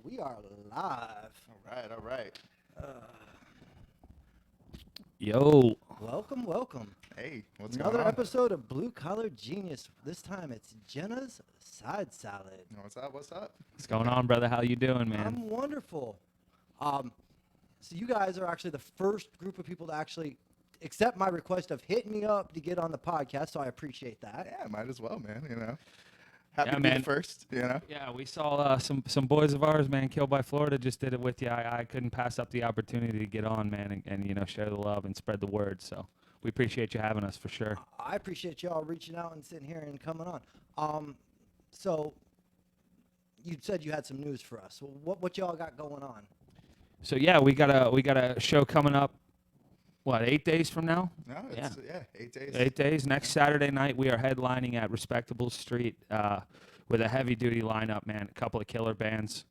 We are live. All right. Yo. Welcome. Hey, what's going Another on? episode of Blue Collar Genius. This time it's Jenna's Side Salad. What's up? What's going on, brother? How you doing, man? I'm wonderful. So you guys are actually the first group of people to actually accept my request of hitting me up to get on the podcast, so I appreciate that. Yeah, might as well, man. Happy Yeah, to be the man. first. Yeah, we saw some boys of ours, man, killed by Florida. Just did it with you. I couldn't pass up the opportunity to get on, man, and share the love and spread the word. So we appreciate you having us for sure. I appreciate y'all reaching out and sitting here and coming on. So you said you had some news for us. So what y'all got going on? So yeah, we got a show coming up. What, 8 days from now? No, it's 8 days. 8 days. Next Saturday night, we are headlining at Respectable Street with a heavy-duty lineup, man. A couple of killer bands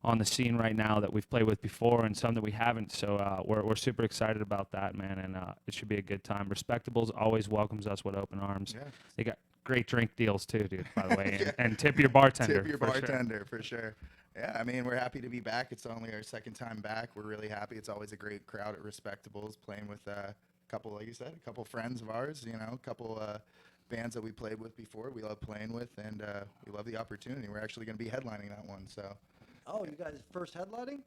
on the scene right now that we've played with before and some that we haven't. So we're super excited about that, man, and it should be a good time. Respectables always welcomes us with open arms. Yeah. They got great drink deals, too, dude, by the way. Yeah. And tip your bartender. Tip your for sure. bartender for sure. Yeah, I mean, we're happy to be back. It's only our second time back. We're really happy. It's always a great crowd at Respectables, playing with a couple, like you said, a couple friends of ours, a couple bands that we played with before, we love playing with, and we love the opportunity. We're actually going to be headlining that one, so. Oh, you guys first headlining?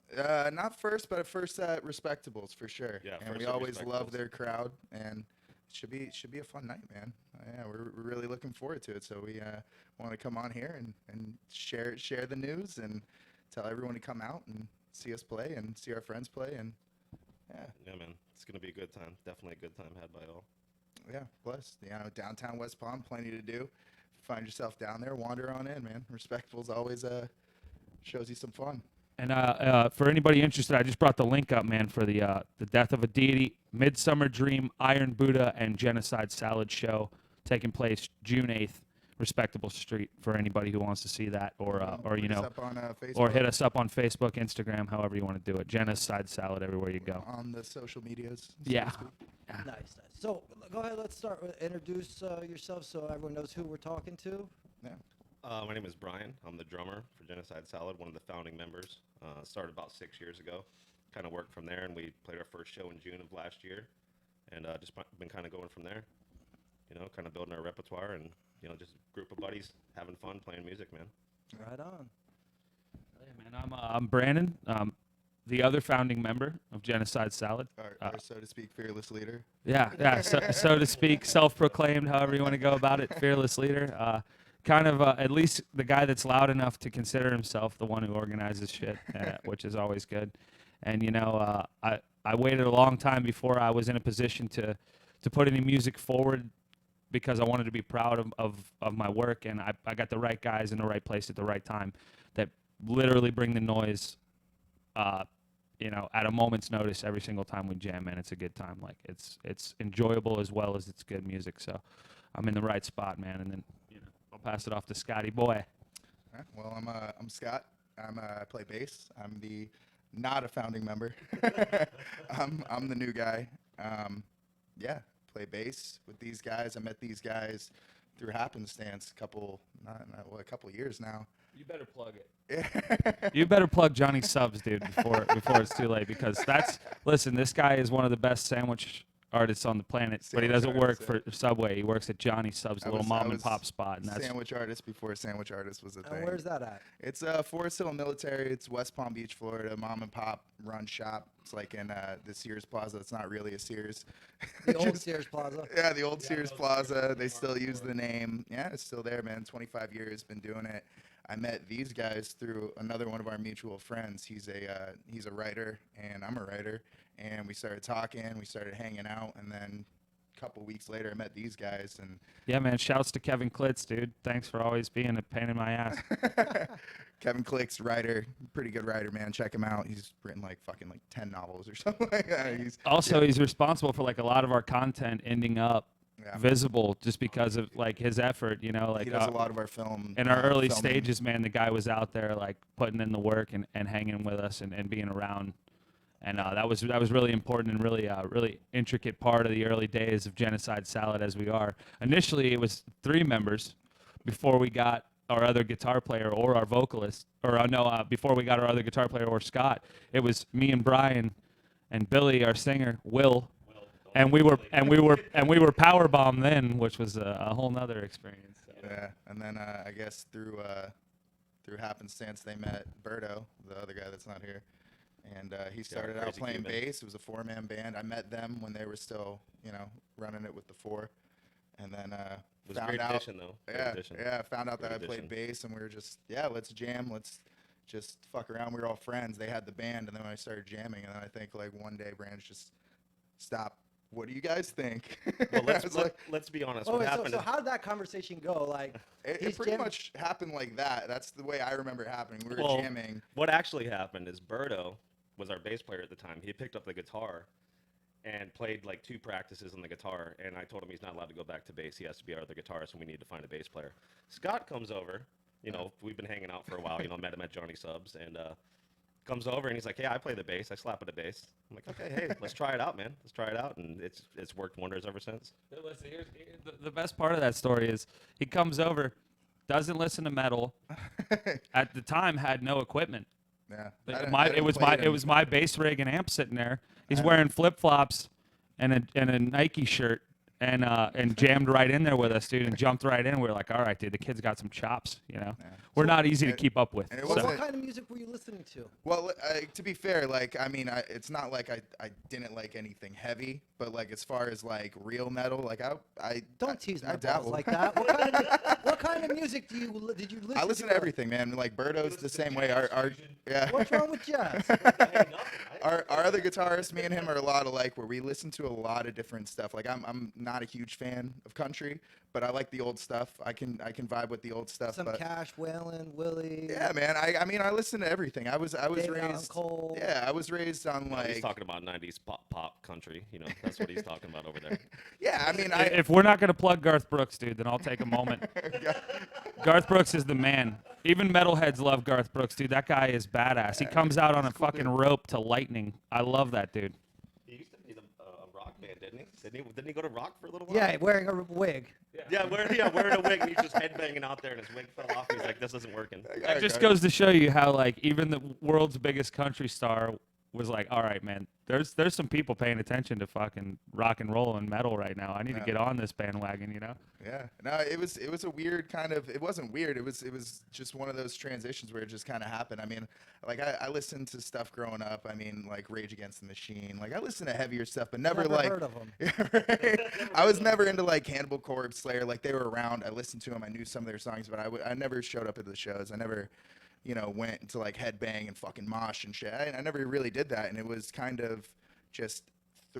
Not first, but first at Respectables for sure. Yeah, and first we at always love Respectables. their crowd, and it should be a fun night, man. Yeah, we're really looking forward to it. So we want to come on here and share the news and tell everyone to come out and see us play and see our friends play, and Yeah, man. It's going to be a good time. Definitely a good time had by all. yeah. Plus, downtown West Palm, plenty to do. If you find yourself down there, wander on in, man. Respectable's always shows you some fun. And for anybody interested, I just brought the link up, man, for the Death of a Deity, Midsummer Dream, Iron Buddha, and Genocide Salad show taking place June 8th, Respectable Street, for anybody who wants to see that, or Look us up on, Facebook, or hit us up on Facebook, Instagram, however you want to do it. Genocide Salad everywhere you go. on the social medias. so to Yeah. speak. Nice. So go ahead. Let's start with introduce yourself so everyone knows who we're talking to. My name is Brian. I'm the drummer for Genocide Salad, one of the founding members. Started about 6 years ago. Kind of worked from there, and we played our first show in June of last year. And just been kind of going from there. Kind of building our repertoire and, just a group of buddies having fun playing music, man. Right on. Hey, man, I'm Brandon, the other founding member of Genocide Salad. Our so to speak, fearless leader. Yeah, so to speak, self-proclaimed, however you want to go about it, fearless leader. Kind of at least the guy that's loud enough to consider himself the one who organizes shit, which is always good. And I waited a long time before I was in a position to put any music forward because I wanted to be proud of my work, and I got the right guys in the right place at the right time that literally bring the noise. At a moment's notice every single time we jam, man. It's a good time. Like it's enjoyable as well as it's good music. So I'm in the right spot, man. And then I'll pass it off to Scotty boy. Yeah, well, I'm Scott. I play bass. I'm not a founding member. I'm the new guy. Play bass with these guys. I met these guys through happenstance a couple years now. You better plug it. You better plug Johnny Subs, dude, before it's too late, because listen, this guy is one of the best sandwich artists on the planet, but he doesn't work for Subway. He works at Johnny Subs, a little mom and pop spot, and that's sandwich artist before sandwich artist was a thing. And where's that at? It's Forest Hill Military. It's West Palm Beach, Florida. Mom and pop run shop. It's like in the Sears Plaza. It's not really a Sears. The old Sears Plaza. Yeah, the old Sears Plaza. They still use the name. Yeah, it's still there, man. 25 years, been doing it. I met these guys through another one of our mutual friends. He's a writer, and I'm a writer. And we started talking. We started hanging out, and then a couple weeks later, I met these guys. And yeah, man. Shouts to Kevin Klitz, dude. Thanks for always being a pain in my ass. Kevin Klitz, writer, pretty good writer, man. Check him out. He's written like 10 novels or something like that. He's responsible for like a lot of our content ending up visible just because of like his effort, he does a lot of our film in our early filming. stages, man. The guy was out there like putting in the work and hanging with us and being around, and that was really important and really intricate part of the early days of Genocide Salad as we are. Initially it was 3 members before we got our other guitar player or our vocalist, or no, before we got our other guitar player or Scott, it was me and Brian and Billy, our singer, Will, and we were power bomb then, which was a whole nother experience. So. Yeah, and then I guess through happenstance they met Berto, the other guy that's not here, and he started out Crazy playing Cuban. bass. It was a 4-man band. I met them when they were still, running it with the 4, and then It was a found great out. addition, though. Great addition. Found out that Great I played addition. bass, and we were just let's jam, let's just fuck around. We were all friends. They had the band, and then when I started jamming, and then I think like one day Brandon just stopped. What do you guys think? Well, I was like, let's be honest. Oh, What wait, happened? so how did that conversation go? Like, it he's pretty jamming- much happened like that. That's the way I remember it happening. We were Well, jamming. What actually happened is Berto was our bass player at the time. He picked up the guitar and played like 2 practices on the guitar, and I told him he's not allowed to go back to bass. He has to be our other guitarist, and we need to find a bass player. Scott comes over. We've been hanging out for a while. Met him at Johnny Subs, and comes over and he's like, "Hey, I play the bass. I slap at the bass." I'm like, "Okay, hey, let's try it out, man. Let's try it out." And it's worked wonders ever since. Listen, the best part of that story is he comes over, doesn't listen to metal. At the time, had no equipment. Yeah. It was my bass rig and amp sitting there. He's wearing flip flops and a Nike shirt and jammed right in there with us, dude, and jumped right in. We were like, all right, dude, the kid's got some chops, We're not easy to keep up with. and it Well, wasn't- what kind of music were you listening to? Well, to be fair, it's not like I didn't like anything heavy, but like as far as like real metal, like I Don't tease my balls dabbled. like that. What kind of music did you listen to? I listen to everything, man. Like Berto's the same way. What's wrong with jazz? Our other guitarist, me and him are a lot alike, where we listen to a lot of different stuff. Like I'm not a huge fan of country, but I like the old stuff. I can vibe with the old stuff. Some but Cash, Waylon, Willie. yeah, man. I mean, I listen to everything. I was David Allen raised. Cole. Yeah, I was raised on He's like. talking about 90s pop country. That's what he's talking about over there. Yeah, I mean, If we're not going to plug Garth Brooks, dude, then I'll take a moment. Garth Brooks is the man. Even metalheads love Garth Brooks, dude. That guy is badass. He comes out on a fucking rope to lightning. I love that dude. He used to be a rock band, didn't he? Didn't he go to rock for a little while? Yeah, wearing a wig. Yeah, wearing a wig, and he's just headbanging out there, and his wig fell off. He's like, "This isn't working." It just goes to show you how, like, even the world's biggest country star was like, all right, man, there's some people paying attention to fucking rock and roll and metal right now. I need to get on this bandwagon, Yeah, no, it was a weird kind of. It wasn't weird. It was just one of those transitions where it just kind of happened. I mean, like I listened to stuff growing up. I mean, like Rage Against the Machine. Like I listened to heavier stuff, but never like. heard of them. Yeah, right? I was never into like Cannibal Corpse, Slayer. Like they were around. I listened to them. I knew some of their songs, but I never showed up at the shows. I never. Went to like headbang and fucking mosh and shit. I never really did that, and it was kind of just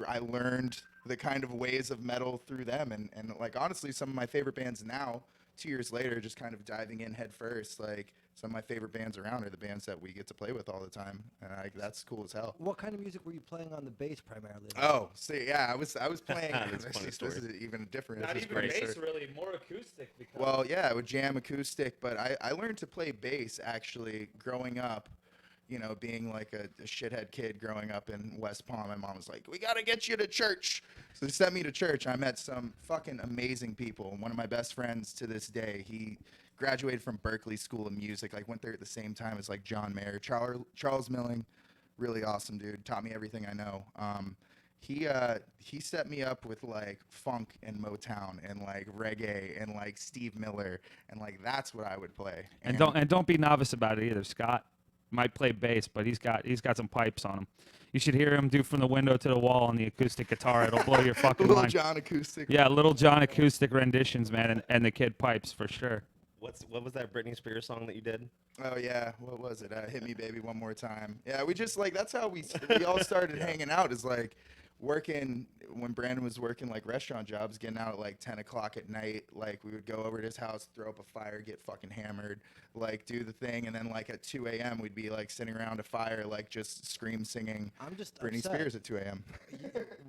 I learned the kind of ways of metal through them, and like honestly, some of my favorite bands now, 2 years later, just kind of diving in head first. Like some of my favorite bands around are the bands that we get to play with all the time, and that's cool as hell. What kind of music were you playing on the bass primarily? Oh, see, yeah, I was playing. That's a funny this story. is even different. Not This is even great. bass, really, more acoustic. Because Well, yeah, I would jam acoustic, but I learned to play bass actually growing up. Being like a shithead kid growing up in West Palm, my mom was like, "We gotta get you to church." So they sent me to church. I met some fucking amazing people. One of my best friends to this day, he graduated from Berkeley School of Music. Like went there at the same time as like John Mayer, Charles Milling, really awesome dude. Taught me everything I know. He set me up with like funk and Motown and like reggae and like Steve Miller, and like that's what I would play. and don't be novice about it either. Scott might play bass, but he's got some pipes on him. You should hear him do From the Window to the Wall on the acoustic guitar. It'll blow your fucking Little mind. John acoustic. Yeah, Little John acoustic renditions, man, and the kid pipes for sure. What was that Britney Spears song that you did? Oh yeah, what was it? Hit Me Baby One More Time. Yeah, we just like that's how we all started hanging out. Is like working when Brandon was working like restaurant jobs, getting out at like 10 o'clock at night. Like we would go over to his house, throw up a fire, get fucking hammered, like do the thing, and then like at 2 a.m. we'd be like sitting around a fire, like just scream singing I'm just Britney upset. Spears at 2 a.m.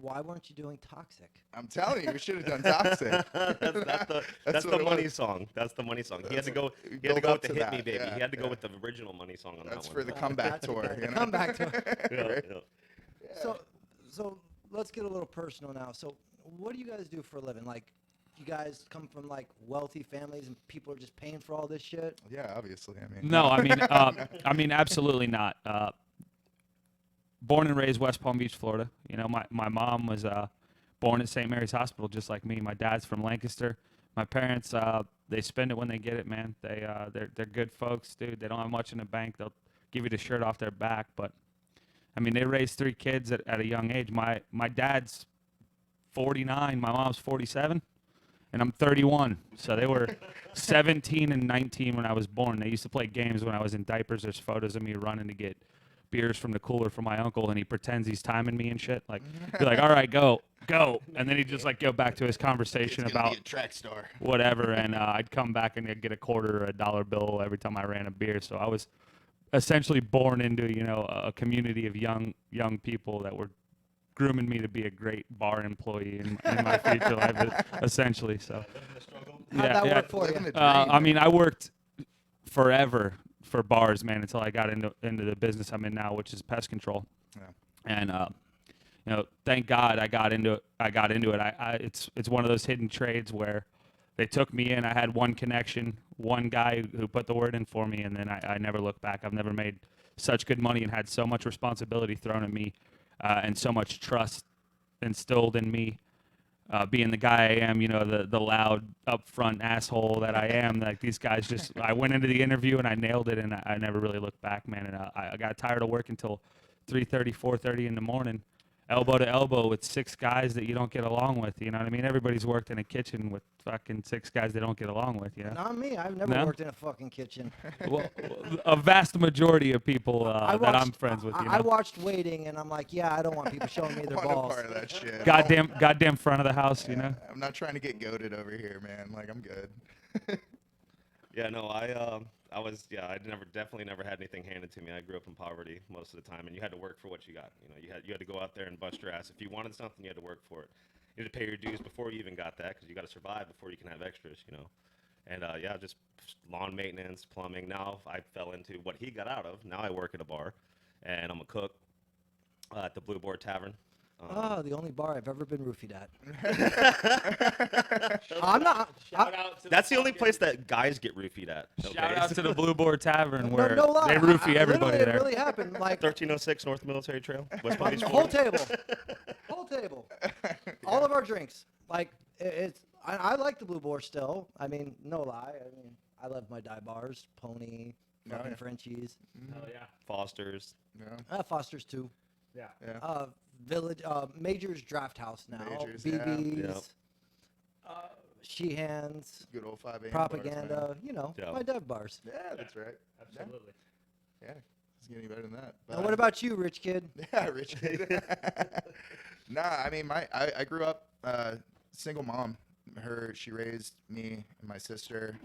Why weren't you doing Toxic? I'm telling you, we should have done Toxic. That's the what it money was. song. That's the money song. He had That's to what- go. He had to build go up with the to "Hit Me, that, Baby." yeah, He had to go yeah. with the original money song on That's that for one. the comeback tour. You know? Come back to Yeah, Right? yeah. So let's get a little personal now. So what do you guys do for a living? Like, you guys come from like wealthy families and people are just paying for all this shit? Yeah, obviously. I mean, No, I mean, absolutely not. Born and raised West Palm Beach, Florida. You know, my mom was born at St. Mary's Hospital, just like me. My dad's from Lancaster. My parents, they spend it when they get it, man. They're good folks, dude. They don't have much in the bank. They'll give you the shirt off their back, but I mean, they raised 3 kids at a young age. My dad's 49, my mom's 47, and I'm 31. So they were 17 and 19 when I was born. They used to play games when I was in diapers. There's photos of me running to get beers from the cooler for my uncle, and he pretends he's timing me and shit. Like, be like, all right, go. And then he'd just like go back to his conversation it's gonna about be a track star. whatever, and I'd come back and I'd get a quarter or a dollar bill every time I ran a beer. So I was essentially born into, you know, a community of young people that were grooming me to be a great bar employee in my future life, essentially. So How'd that work for Living you? the dream. I mean, I worked forever for bars, man, until I got into the business I'm in now, which is pest control. Yeah. And you know, thank God I got into it. It's one of those hidden trades where they took me in. I had one connection, one guy who put the word in for me, and then I never looked back. I've never made such good money and had so much responsibility thrown at me, and so much trust instilled in me. Being the guy I am, you know, the loud, upfront asshole that I am. Like, these guys just, I went into the interview and I nailed it, and I never really looked back, man. And I got tired of working till 3:30, 4:30 in the morning, elbow to elbow with 6 guys that you don't get along with. You know what I mean? Everybody's worked in a kitchen with fucking 6 guys they don't get along with. You know? Not me. I've never No? worked in a fucking kitchen. Well, a vast majority of people I that I'm watched- friends with. You know? I watched Waiting, and I'm like, yeah, I don't want people showing me their Want a balls. part of that shit. Goddamn front of the house. You know? I'm not trying to get goaded over here, man. Like, I'm good. Yeah, no, I definitely never had anything handed to me. I grew up in poverty most of the time, and you had to work for what you got. You know, you had to go out there and bust your ass. If you wanted something, you had to work for it. You had to pay your dues before you even got that, because you got to survive before you can have extras, you know. And yeah, just lawn maintenance, plumbing. Now I fell into what he got out of. Now I work at a bar, and I'm a cook at the Blue Board Tavern. Oh, the only bar I've ever been roofied at. I'm not. That's the only place that guys get roofied at. Shout out to the Blue Board Tavern No, where no lie. they roofie everybody Literally, there. It really happened. Like 1306 North Military Trail, West Palm Beach, whole Florida. table, whole table, all of our drinks. Like it's. I like the Blue Boar still. I mean, no lie. I mean, I love my dive bars, Pony, Oh, fucking yeah. Frenchies, Hell yeah. Foster's. Yeah. Foster's too. Yeah. Yeah. Village, Major's Draft House now. Major's, yeah. BB's, Sheehan's, Good old 5 a.m. Propaganda. Bars, You know, Yeah. my dive bars. man. Yeah, that's right. Absolutely. Yeah. Doesn't get any better than that. Now, what about you, rich kid? Yeah, rich kid. Nah, I mean, I grew up single mom. She raised me and my sister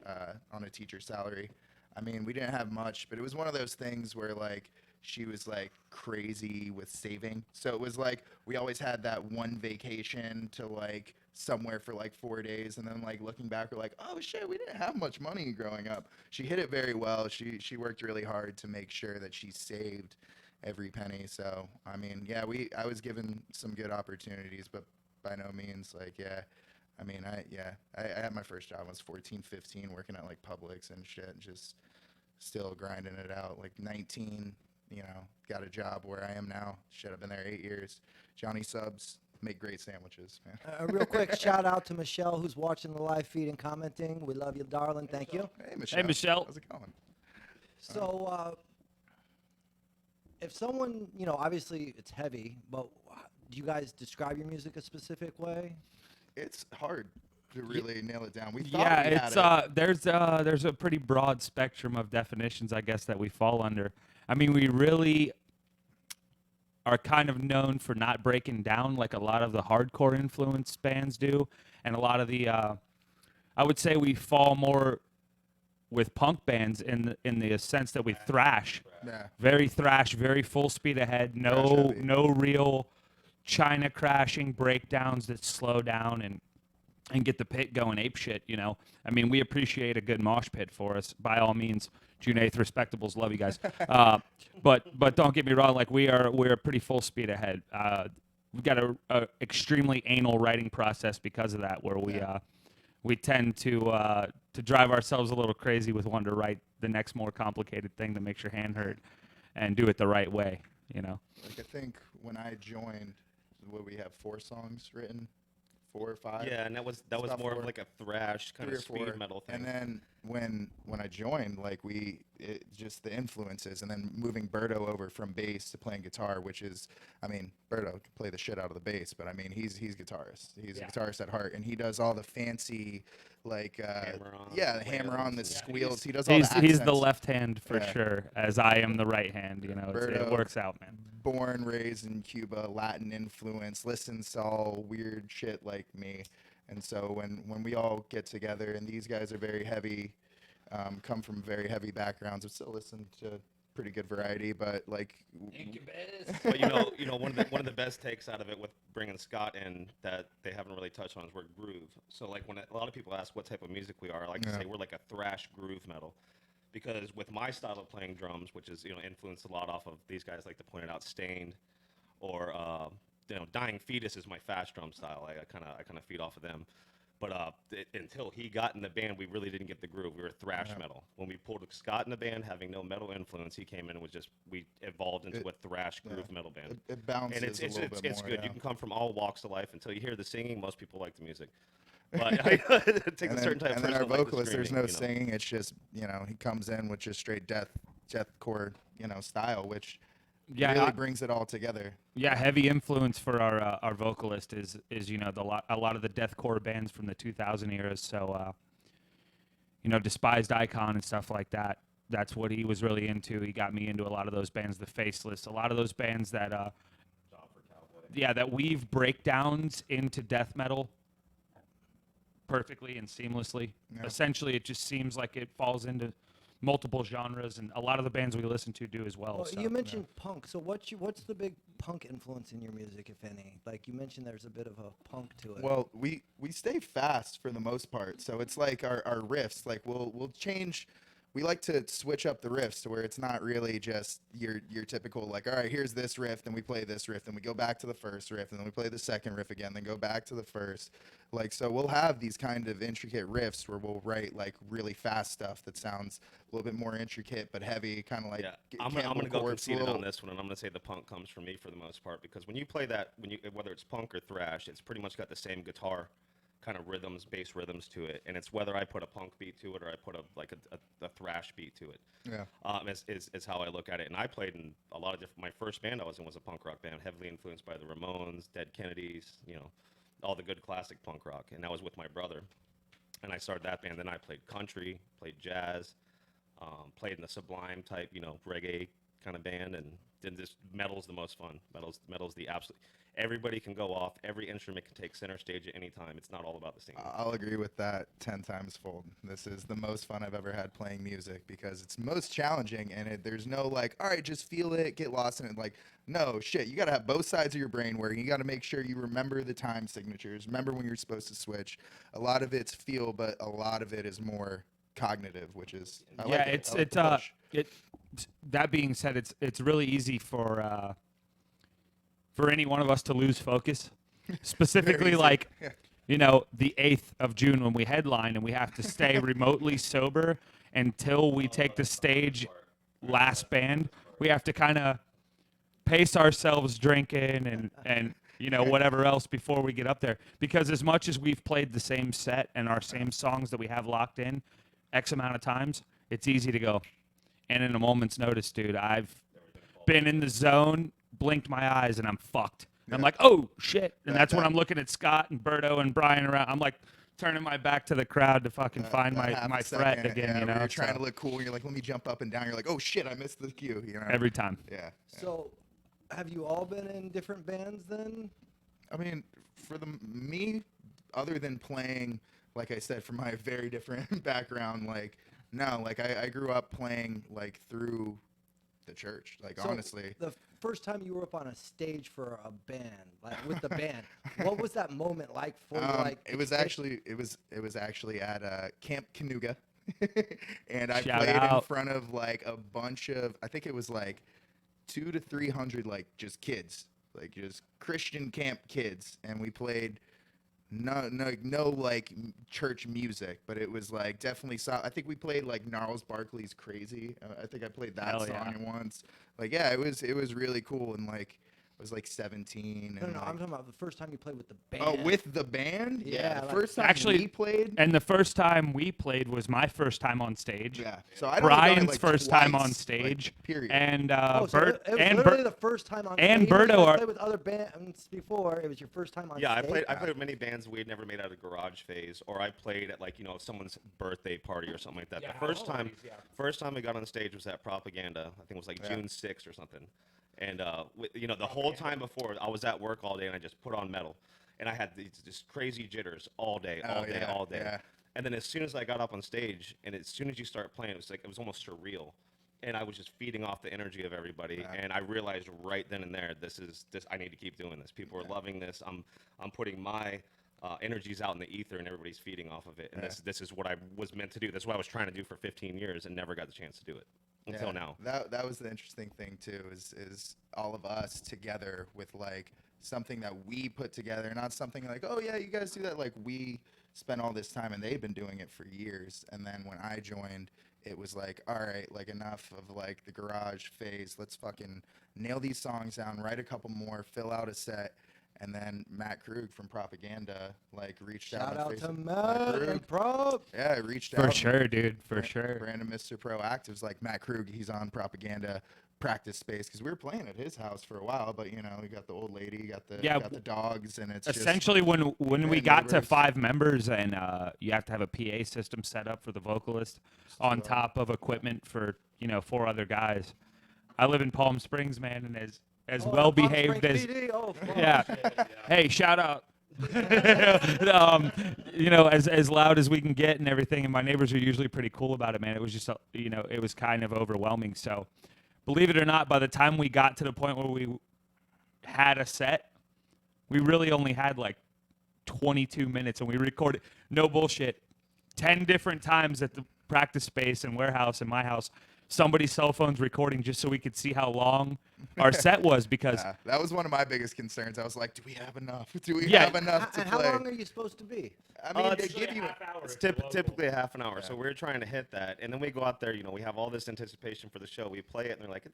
on a teacher's salary. I mean, we didn't have much, but it was one of those things where like she was like crazy with saving. So it was like we always had that one vacation to like somewhere for like 4 days, and then like looking back, we're like, oh shit, we didn't have much money growing up. She hit it very well. She worked really hard to make sure that she saved every penny. So I mean, yeah, I was given some good opportunities, but by no means like, yeah. I mean, I had my first job when I was 14, 15, working at like Publix and shit, just still grinding it out. Like 19, you know, got a job where I am now. Shit, I've been there 8 years. Johnny Subs, make great sandwiches, man. Real quick, shout out to Michelle who's watching the live feed and commenting. We love you, darling. Thank you. Hey, Michelle. Michelle. How's it going? So, if someone, you know, obviously it's heavy, but do you guys describe your music a specific way? It's hard to really nail it down. We thought Yeah, we had it's there's a pretty broad spectrum of definitions, I guess, that we fall under. I mean, we really are kind of known for not breaking down like a lot of the hardcore influence bands do, and a lot of the I would say we fall more with punk bands in the sense that we thrash, Yeah. very thrash, very full speed ahead, no heavy. no real China crashing breakdowns that slow down and get the pit going ape shit, you know. I mean, we appreciate a good mosh pit for us. By all means, June 8th Respectables, love you guys. But don't get me wrong, like we're pretty full speed ahead. We've got a extremely anal writing process because of that, where we we tend to drive ourselves a little crazy with wanting to write the next more complicated thing that makes your hand hurt, and do it the right way. You know. Like I think when I joined, what we have 4 songs written, 4 or 5. Yeah, and that was about more 4. of like a thrash kind 3 of or 4. speed metal thing. And then when I joined, like just the influences, and then moving Berto over from bass to playing guitar, which is, I mean, Berto can play the shit out of the bass, but I mean, he's guitarist. He's a guitarist at heart, and he does all the fancy, like, the hammer on, the squeals. He does all the accents. He's the left hand for Yeah. sure, as I am the right hand. You know, it Berto, works out, man. born, raised in Cuba, Latin influence, listens to all weird shit like me. And so when we all get together, and these guys are very heavy, come from very heavy backgrounds, but still listen to pretty good variety. But like, But you know, one of the best takes out of it with bringing Scott in that they haven't really touched on is word groove. So like when a lot of people ask what type of music we are, I like to say we're like a thrash groove metal. Because with my style of playing drums, which is, you know, influenced a lot off of these guys like to point it out, Stained, or you know, Dying Fetus is my fast drum style. I kind of feed off of them. But until he got in the band, we really didn't get the groove. We were thrash metal. When we pulled Scott in the band, having no metal influence, he came in and was just, we evolved into a thrash groove metal band. it bounces and it's a little bit it's more. good. Yeah. You can come from all walks of life. Until you hear the singing, most people like the music. But it takes a certain type of and then person our to like the vocalist, there's screaming, no you know. singing. It's just, you know, he comes in with just straight deathcore, you know, style, which really brings it all together. Yeah, heavy influence for our vocalist is you know a lot of the deathcore bands from the 2000 eras. So you know, Despised Icon and stuff like that. That's what he was really into. He got me into a lot of those bands, the Faceless, a lot of those bands that that weave breakdowns into death metal perfectly and seamlessly. Yeah. Essentially, it just seems like it falls into multiple genres, and a lot of the bands we listen to do as well. Well, So. you mentioned punk. So what's the big punk influence in your music, if any? Like you mentioned, there's a bit of a punk to it. Well, we stay fast for the most part, so it's like our riffs. Like we'll change. We like to switch up the riffs to where it's not really just your typical, like, all right, here's this riff, then we play this riff, then we go back to the first riff, and then we play the second riff again, then go back to the first. Like, so we'll have these kind of intricate riffs where we'll write like really fast stuff that sounds a little bit more intricate but heavy, kind of like I'm gonna go Corpse, conceited little- on this one, and I'm gonna say the punk comes from me for the most part, because when you play that, whether it's punk or thrash, it's pretty much got the same guitar kind of rhythms, bass rhythms to it, and it's whether I put a punk beat to it or I put a thrash beat to it. Yeah. Is how I look at it. And I played in a lot of different. My first band I was in was a punk rock band, heavily influenced by the Ramones, Dead Kennedys, you know, all the good classic punk rock. And that was with my brother. And I started that band. Then I played country, played jazz, played in the Sublime type, you know, reggae kind of band, and then this metal's the most fun. Metal's the absolute. Everybody can go off. Every instrument can take center stage at any time. It's not all about the singing. I'll agree with that 10 times fold. This is the most fun I've ever had playing music because it's most challenging, and there's no like, all right, just feel it, get lost in it. Like, no, shit, you got to have both sides of your brain working. You got to make sure you remember the time signatures, remember when you're supposed to switch. A lot of it's feel, but a lot of it is more cognitive, which is I like it. I like the push. That being said, it's really easy for any one of us to lose focus. Specifically, easy. like, you know, the 8th of June when we headline and we have to stay remotely sober until we take the stage last band. We have to kind of pace ourselves drinking and you know, whatever else before we get up there. Because as much as we've played the same set and our same songs that we have locked in X amount of times, it's easy to go. And in a moment's notice, dude, I've been in the zone, blinked my eyes, and I'm fucked. And I'm like, oh, shit. And that's when I'm looking at Scott and Berto and Brian around. I'm like turning my back to the crowd to fucking find my fret again, you know? You're trying to look cool, and you're like, let me jump up and down. You're like, oh, shit, I missed the cue, you know? Every time. Yeah. So, have you all been in different bands then? I mean, for me, other than playing, like I said, from my very different background, like, no, like I grew up playing like through the church, like So, honestly. the first time you were up on a stage for a band, like with the band, what was that moment like for you? Like, it was actually at Camp Canuga, and I Shout played in out. front of like a bunch of, I think it was like 200 to 300 like just kids, like just Christian camp kids, and we played no like church music, but it was like definitely. I think we played like Gnarls Barkley's "Crazy." I think I played that Hell song yeah. once. Like, yeah, it was really cool, and like I was like 17. No, And no, like, I'm talking about the first time you played with the band. oh, with the band? Yeah, the like- first time Actually- we played. And the first time we played was my first time on stage. Yeah. So I only done it, Brian's like, first time twice, on like, stage. period. And Oh, so Bert it was and literally Bert. the first time on and stage. You Berto guys are- played with other bands before. It was your first time on Yeah, stage. I played with many bands we had never made out of garage phase, or I played at like someone's birthday party or something like that. Yeah, the first time, holidays, yeah. first time we got on stage was at Propaganda. I think it was like Yeah. June 6th or something. And the whole time before, I was at work all day and I just put on metal, and I had these just crazy jitters all day, Oh, all day, yeah, all day. yeah. And then as soon as I got up on stage, and as soon as you start playing, it was almost surreal. And I was just feeding off the energy of everybody, Yeah. and I realized right then and there, this. I need to keep doing this. People are loving this. I'm putting my energies out in the ether, and everybody's feeding off of it. And Yeah. this is what I was meant to do. That's what I was trying to do for 15 years, and never got the chance to do it until Yeah, now. That was the interesting thing too, is all of us together with like something that we put together, not something like, oh yeah, you guys do that. Like, we spent all this time and they've been doing it for years. And then when I joined, it was like, all right, like enough of like the garage phase. Let's fucking nail these songs down, write a couple more, fill out a set. And then Matt Krug from Propaganda like reached Shout out. out on to Facebook. Matt Krug. and Prop. Yeah, reached For out. sure, dude. For Bra- sure. Brandon, Mr. Proactive's like Matt Krug. He's on Propaganda practice space because we were playing at his house for a while, but we got the old lady, got the dogs, and it's Essentially, when we band got to neighbors. 5 members, and you have to have a PA system set up for the vocalist on Just, top of equipment for 4 other guys. I live in Palm Springs, man, and as Oh, well Palm behaved Springs as PD. Oh, fuck. yeah. Hey, shout out. As loud as we can get and everything, and my neighbors are usually pretty cool about it, man. It was just it was kind of overwhelming. So, believe it or not, by the time we got to the point where we had a set, we really only had like 22 minutes, and we recorded, no bullshit, 10 different times at the practice space and warehouse in my house. Somebody's cell phone's recording just so we could see how long our set was, because Yeah, that was one of my biggest concerns. I was like, do we have enough? Do we Yeah. have enough to And play? how long are you supposed to be? I mean, it's they give you. It's typically a half an hour, so we're trying to hit that, and then we go out there. We have all this anticipation for the show. We play it, and they're like,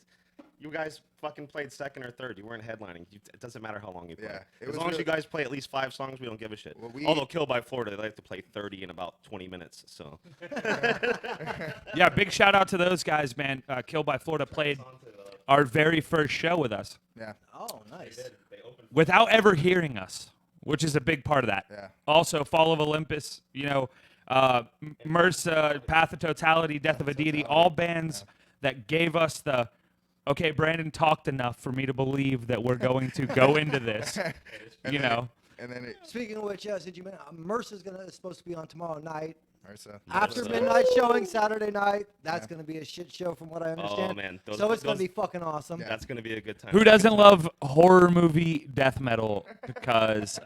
"You guys fucking played second or third. You weren't headlining. It doesn't matter how long you play. Yeah, it As was long as really- you guys play at least 5 songs, we don't give a shit." Well, Although Kill by Florida, they like to play 30 in about 20 minutes. So yeah, big shout out to those guys, man. Kill by Florida played our very first show with us Yeah, Oh, nice. without ever hearing us, which is a big part of that. Yeah. Also, Fall of Olympus, MRSA, Path of Totality, Death of a Deity, all bands that gave us the, okay, Brandon talked enough for me to believe that we're going to go into this, And you then know. And then Speaking of which, yes, did you mention Mercer's supposed to be on tomorrow night Marissa. after Marissa. midnight showing Saturday night? That's Yeah. gonna be a shit show from what I understand. man, so it's gonna those- be fucking awesome. that's gonna be a good time. Who doesn't love horror movie death metal? Because,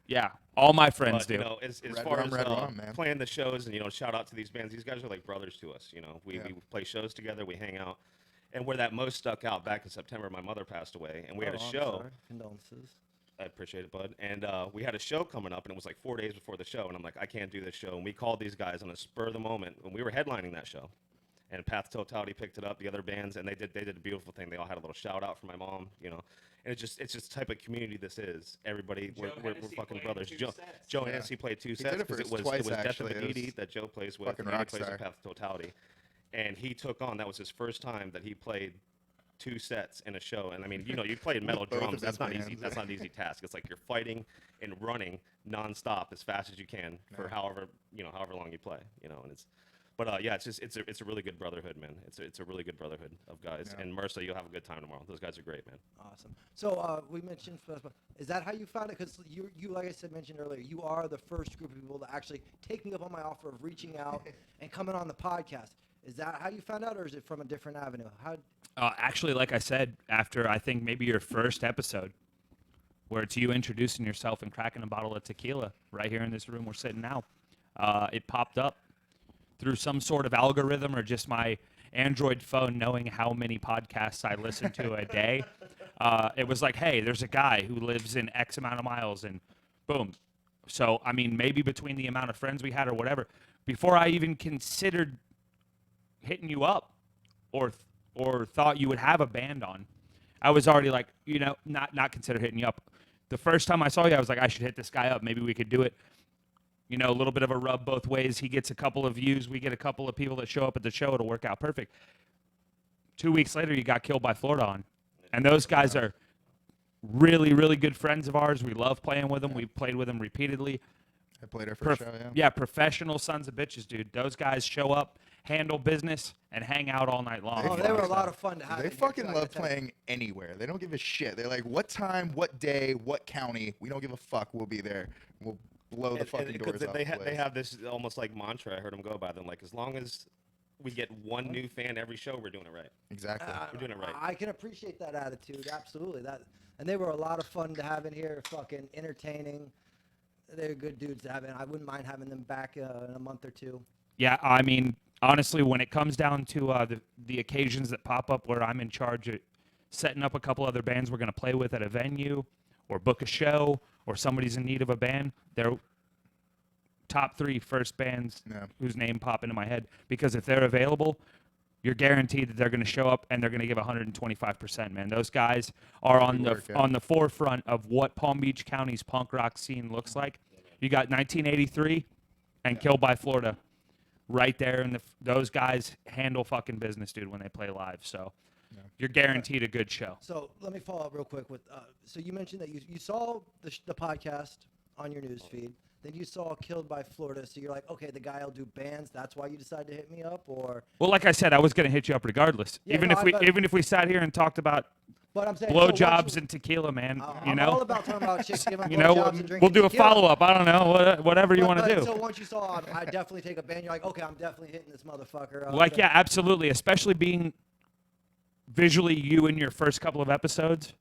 yeah, all my friends But, do. as Red far rum, as red rum, man. playing the shows and shout out to these bands, these guys are like brothers to us. We Yeah. play shows together, we hang out, and where that most stuck out back in September, my mother passed away, and we had a Oh, I'm show. sorry. Condolences. I appreciate it, bud. And we had a show coming up, and it was like 4 days before the show, and I'm like, I can't do this show. And we called these guys on the spur of the moment, and we were headlining that show. And Path to Totality picked it up, the other bands, and they did a beautiful thing. They all had a little shout out for my mom, And it's just the type of community this is. Everybody, we're fucking brothers. Joe Yeah. Hennessy played 2 He sets did it for because us it was twice, Death of actually. a It Deity was that Joe plays with, fucking and Andy rock plays with star. Path to Totality. And he took on, that was his first time that he played 2 sets in a show. And I mean, you play metal Both of drums. his That's not easy. bands. That's not an easy task. It's like you're fighting and running nonstop as fast as you can for Yeah. however long you play. And it's a really good brotherhood, man. It's a really good brotherhood of guys. Yeah. And Mercer, you'll have a good time tomorrow. Those guys are great, man. Awesome. So we mentioned, is that how you found it? Because you, like I said, mentioned earlier, you are the first group of people to actually take me up on my offer of reaching out and coming on the podcast. Is that how you found out, or is it from a different avenue? Actually, like I said, after I think maybe your first episode, where it's you introducing yourself and cracking a bottle of tequila right here in this room we're sitting now, it popped up through some sort of algorithm or just my Android phone knowing how many podcasts I listen to a day. It was like, hey, there's a guy who lives in X amount of miles, and boom, So, I mean, maybe between the amount of friends we had or whatever, before I even considered hitting you up or thought you would have a band on, I was already like, not consider hitting you up. The first time I saw you, I was like, I should hit this guy up. Maybe we could do it. A little bit of a rub both ways. He gets a couple of views. We get a couple of people that show up at the show. It'll work out perfect. 2 weeks later, you got Killed by Florida on. And those guys are really, really good friends of ours. We love playing with them. We've played with them repeatedly. I played our first show, yeah. Yeah, professional sons of bitches, dude. Those guys show up, handle business, and hang out all night long. Oh, they were a lot of fun to have. They fucking love playing anywhere. They don't give a shit. They're like, what time, what day, what county? We don't give a fuck. We'll be there. We'll blow the fucking doors off the place. They have this almost like mantra. I heard them go by them. Like, as long as we get one new fan every show, we're doing it right. Exactly. We're doing it right. I can appreciate that attitude. Absolutely. And they were a lot of fun to have in here. Fucking entertaining. They're good dudes to have in. I wouldn't mind having them back in a month or two. Yeah, I mean, honestly, when it comes down to the occasions that pop up where I'm in charge of setting up a couple other bands we're going to play with at a venue or book a show or somebody's in need of a band, they're top 3 first bands whose name pop into my head. Because if they're available, you're guaranteed that they're going to show up and they're going to give 125%, man. Those guys are on the forefront of what Palm Beach County's punk rock scene looks like. You got 1983 and Killed by Florida right there, and those guys handle fucking business, dude, when they play live. So you're guaranteed a good show. So let me follow up real quick with. So you mentioned that you saw the podcast on your news feed. Then you saw Killed by Florida, so you're like, okay, the guy will do bands. That's why you decided to hit me up, or? Well, like I said, I was going to hit you up regardless. Yeah, even if we sat here and talked about but I'm saying blowjobs and tequila, man. I'm all about talking about chicks giving blowjobs and drinking we'll do a tequila. follow-up. I don't know, whatever you want to do. So once you saw, I definitely take a band. You're like, okay, I'm definitely hitting this motherfucker. Yeah, absolutely. Especially being visually you in your first couple of episodes,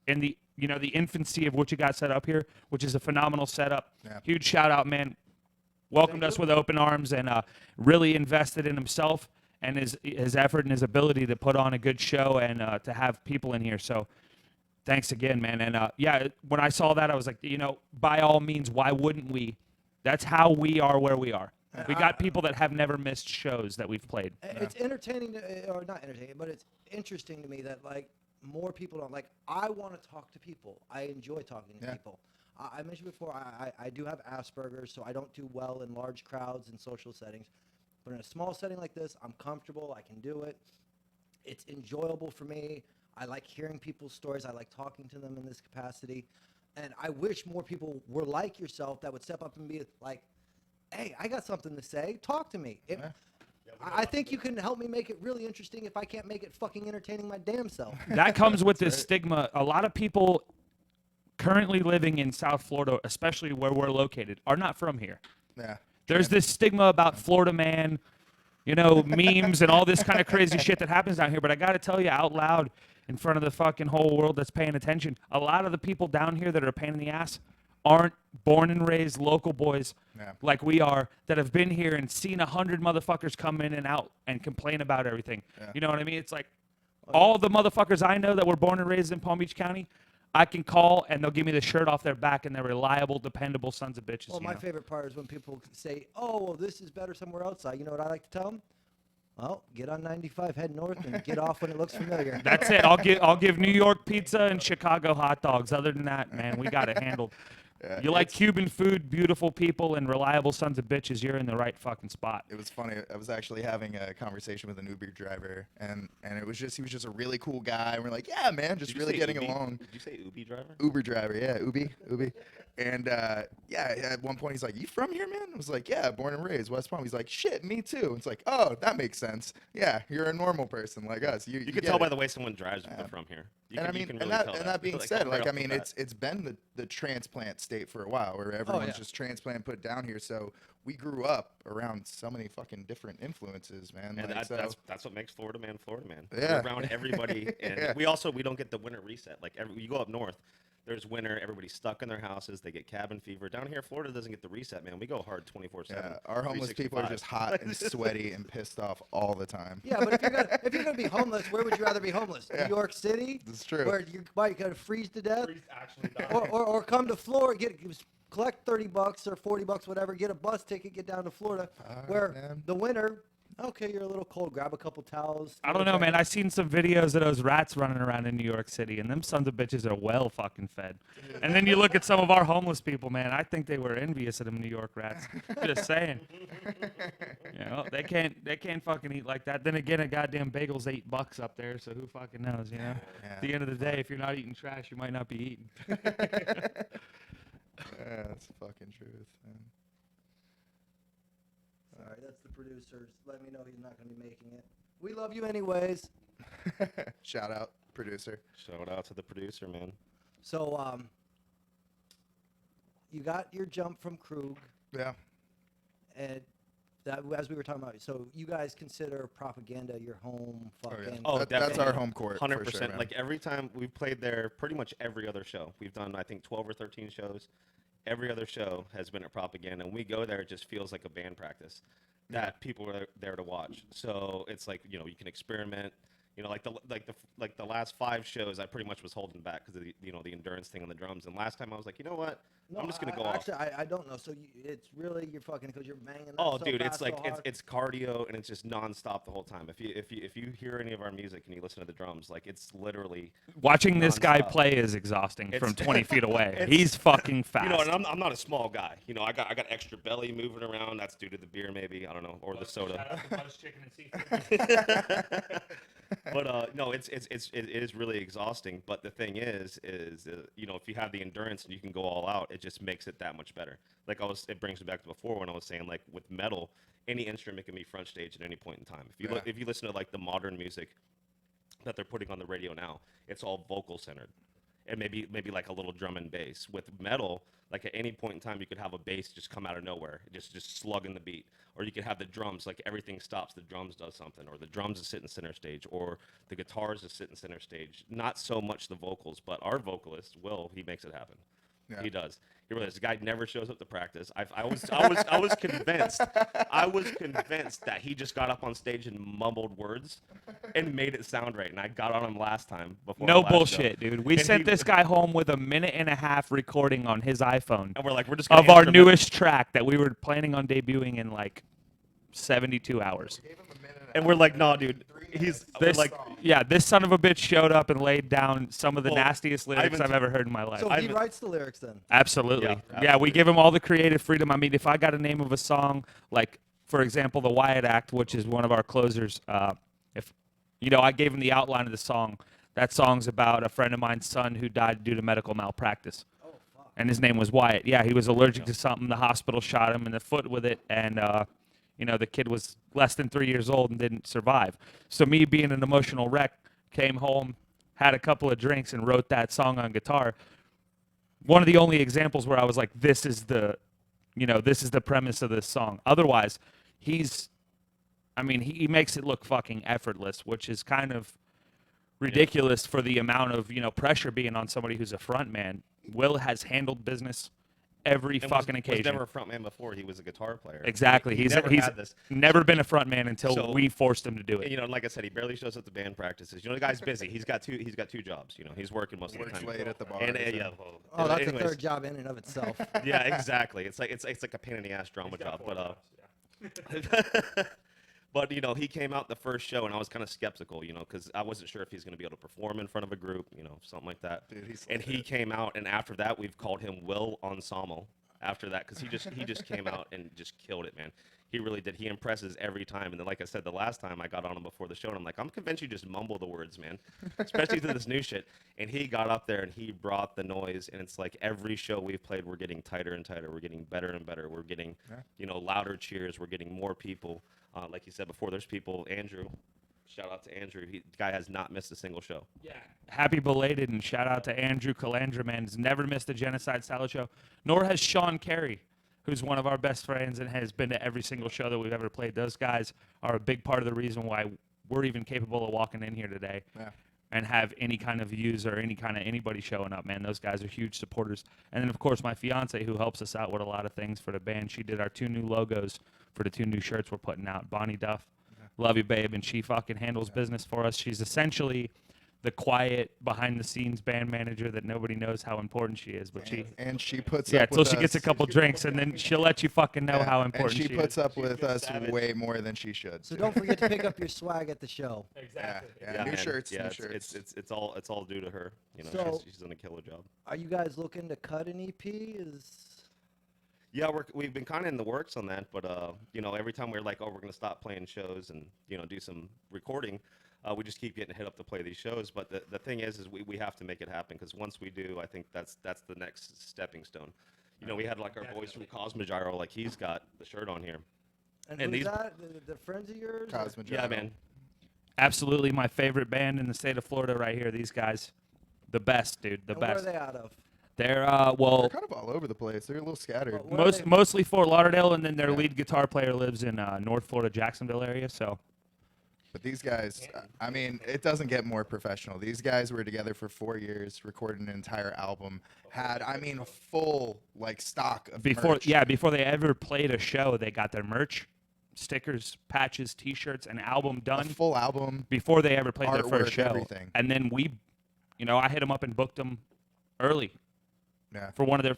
in the the infancy of what you got set up here, which is a phenomenal setup. Yeah. Huge shout out, man. Welcomed us with open arms and really invested in himself and his effort and his ability to put on a good show and to have people in here. So thanks again, man. And when I saw that, I was like, by all means, why wouldn't we? That's how we are where we are. We got people that have never missed shows that we've played. It's entertaining, or not entertaining, but it's interesting to me that more people don't I want to talk to people. I enjoy talking to people. I mentioned before, I do have Asperger's, so I don't do well in large crowds and social settings. But in a small setting like this, I'm comfortable. I can do it. It's enjoyable for me. I like hearing people's stories. I like talking to them in this capacity. And I wish more people were like yourself that would step up and be like, hey, I got something to say. Talk to me. I think you can help me make it really interesting if I can't make it fucking entertaining my damn self. That comes with this stigma. A lot of people currently living in South Florida, especially where we're located, are not from here. Yeah. There's this stigma about Florida man, memes and all this kind of crazy shit that happens down here. But I got to tell you out loud in front of the fucking whole world that's paying attention, a lot of the people down here that are a pain in the ass aren't born and raised local boys like we are that have been here and seen 100 motherfuckers come in and out and complain about everything. Yeah. You know what I mean? It's like all the motherfuckers I know that were born and raised in Palm Beach County, I can call and they'll give me the shirt off their back and they're reliable, dependable sons of bitches. Well, my favorite part is when people say, oh, well, this is better somewhere else. You know what I like to tell them? Well, get on 95, head north, and get off when it looks familiar. That's it. I'll give New York pizza and Chicago hot dogs. Other than that, man, we got it handled. Yeah, you like Cuban food, beautiful people, and reliable sons of bitches, you're in the right fucking spot. It was funny. I was actually having a conversation with an Uber driver, and he was just a really cool guy. And we're like, yeah, man, just really getting along. Did you say Uber driver? Uber driver, yeah, Ubi. And at one point he's like, you from here, man? I was like, yeah, born and raised, West Palm. He's like, shit, me too. It's like, oh, that makes sense. Yeah, you're a normal person like us. You can tell by the way someone drives if they're from here. That being said, it's been the transplant state for a while where everyone's just transplant put down here. So we grew up around so many fucking different influences, man. And that's what makes Florida man. Yeah. We're around everybody, and we don't get the winter reset. Like you go up north, there's winter, everybody's stuck in their houses, they get cabin fever. Down here, Florida doesn't get the reset, man. We go hard 24/7. Yeah, our homeless people are just hot and sweaty and pissed off all the time. Yeah, but if you're gonna be homeless, where would you rather be homeless? New York City? That's true. Where you might freeze to death? Actually, or come to Florida, collect $30 or $40, whatever, get a bus ticket, get down to Florida, where man. the winter, okay, you're a little cold, grab a couple towels. I don't know, man. I seen some videos of those rats running around in New York City, and them sons of bitches are well fucking fed. And then you look at some of our homeless people, man. I think they were envious of them New York rats. Just saying. You know, they can't fucking eat like that. Then again, a goddamn bagel's $8 up there, so who fucking knows, you know? Yeah. At the end of the day, if you're not eating trash, you might not be eating. Yeah, that's the fucking truth, man. Sorry, that's the producers. Let me know he's not going to be making it. We love you anyways. Shout out, producer. Shout out to the producer, man. So, you got your jump from Krug, Yeah. and that, as we were talking about, so you guys consider Propaganda your home fucking... Oh, that's definitely. our home court. 100%. For sure, man. Like every time we've played there, pretty much every other show. We've done, I think, 12 or 13 shows. Every other show has been at Propaganda. And we go there, it just feels like a band practice that people are there to watch. So it's like, you know, you can experiment. You know, like the last 5 shows, I pretty much was holding back because of the, you know, the endurance thing on the drums. And last time I was like, you know what? No, I'm just gonna go off. actually, I don't know. So it's really you're fucking because you're banging. That Oh, so dude, fast, it's like so hard. it's cardio and it's just nonstop the whole time. If you hear any of our music and you listen to the drums, like it's literally Watching this guy nonstop. play is exhausting from 20 feet away. it's- He's fucking fast. You know, and I'm not a small guy. You know, I got extra belly moving around. That's due to the beer, maybe, I don't know, or the soda. But no, it is really exhausting. But the thing is you know, if you have the endurance and you can go all out, it just makes it that much better. Like it brings me back to before when I was saying, like with metal, any instrument can be front stage at any point in time. If you listen to like the modern music that they're putting on the radio now, it's all vocal centered. And maybe like a little drum and bass. With metal, like at any point in time, you could have a bass just come out of nowhere, just slugging the beat, or you could have the drums, like everything stops, the drums does something, or the drums is sitting center stage, or the guitars is sitting center stage. Not so much the vocals, but our vocalist Will, he makes it happen. Yeah. He does. He really does. The guy never shows up to practice. I was convinced. I was convinced that he just got up on stage and mumbled words and made it sound right. And I got on him last time before. No our last bullshit, show. dude. We And sent he- this guy home with a 1.5-minute recording on his iPhone And we're like, we're just gonna of our instrument- newest track that we were planning on debuting in like 72 hours. And we're like, no, dude. We're This, like, yeah, this son of a bitch showed up and laid down some of the Well, nastiest lyrics Ivan- I've ever heard in my life. So I he haven't- writes the lyrics then. Absolutely. Yeah, Yeah, we absolutely. give him all the creative freedom. I mean, if I got a name of a song, like, for example, the Wyatt Act, which is one of our closers, if, you know, I gave him the outline of the song. That song's about a friend of mine's son who died due to medical malpractice. Oh fuck. And his name was Wyatt. Yeah, he was allergic to something. The hospital shot him in the foot with it, and you know, the kid was less than 3 years old and didn't survive. So me being an emotional wreck, came home, had a couple of drinks, and wrote that song on guitar. One of the only examples where I was like, this is the premise of this song. Otherwise, he makes it look fucking effortless, which is kind of ridiculous for the amount of, you know, pressure being on somebody who's a front man. Will has handled business every and fucking was occasion. never a frontman before. He was a guitar player. Exactly. He He's never he's had this. never been a front man until So- we forced him to do And, it. you know, like I said, he barely shows up to band practices. You know, the guy's busy. He's got two jobs. You know, he's working most of the Works time. late at the bar. And yeah, well, Oh, that's anyways, a third job in and of itself. Yeah, exactly. It's like a pain in the ass drama job. But you know, he came out the first show, and I was kind of skeptical, you know, because I wasn't sure if he's going to be able to perform in front of a group, you know, something like that. Dude, he's and he came out, and after that, we've called him Will Ensemble. After that, because he just came out and just killed it, man. He really did. He impresses every time. And then, like I said, the last time I got on him before the show, and I'm like, I'm convinced you just mumble the words, man, especially to this new shit. And he got up there and he brought the noise. And it's like every show we've played, we're getting tighter and tighter. We're getting better and better. We're getting, you know, louder cheers. We're getting more people. Like you said before, there's people. Andrew, shout out to Andrew. The guy has not missed a single show. Yeah. Happy belated, and shout out to Andrew Calandra, man. He's never missed a Genocide Salad show, nor has Sean Carey, who's one of our best friends and has been to every single show that we've ever played. Those guys are a big part of the reason why we're even capable of walking in here today and have any kind of views or any kind of anybody showing up, man. Those guys are huge supporters. And then, of course, my fiance, who helps us out with a lot of things for the band. She did our 2 new logos for the 2 new shirts we're putting out. Bonnie Duff, love you, babe. And she fucking handles business for us. She's essentially the quiet behind the scenes band manager that nobody knows how important she is, but she puts yeah, up until with she gets a us. couple drinks, and then she'll let you fucking know Yeah, how and important she puts is. up with us savage. way more than she should. So too. don't forget to pick up your swag at the show. Exactly. Yeah, new man. shirts, Yeah, new it's, shirts. it's all due to her. You know, So- she's done a killer job. Are you guys looking to cut an EP? Yeah, we've been kind of in the works on that, but you know, every time we're like, oh, we're gonna stop playing shows and do some recording, we just keep getting hit up to play these shows. But the thing is we have to make it happen, because once we do, I think that's the next stepping stone. You know, we had like our boys from Cosmogyro, like he's got the shirt on here. And And who's these- that? The friends of yours? or- Cosmogyro. Yeah, man. Absolutely my favorite band in the state of Florida right here. These guys, the best, dude, the And where are best. they out of? They're They're well, kind of all over the place. They're a little scattered. Where are they- mostly Fort Lauderdale, and then their Yeah. lead guitar player lives in North Florida, Jacksonville area. So But these guys, I mean, it doesn't get more professional. These guys were together for 4 years, recorded an entire album, had, I mean, a full like stock of merch. before they ever played a show, they got their merch, stickers, patches, T-shirts, an album a done full album. before they ever played their artwork, first show. everything. And then I hit them up and booked them early Yeah. for one of their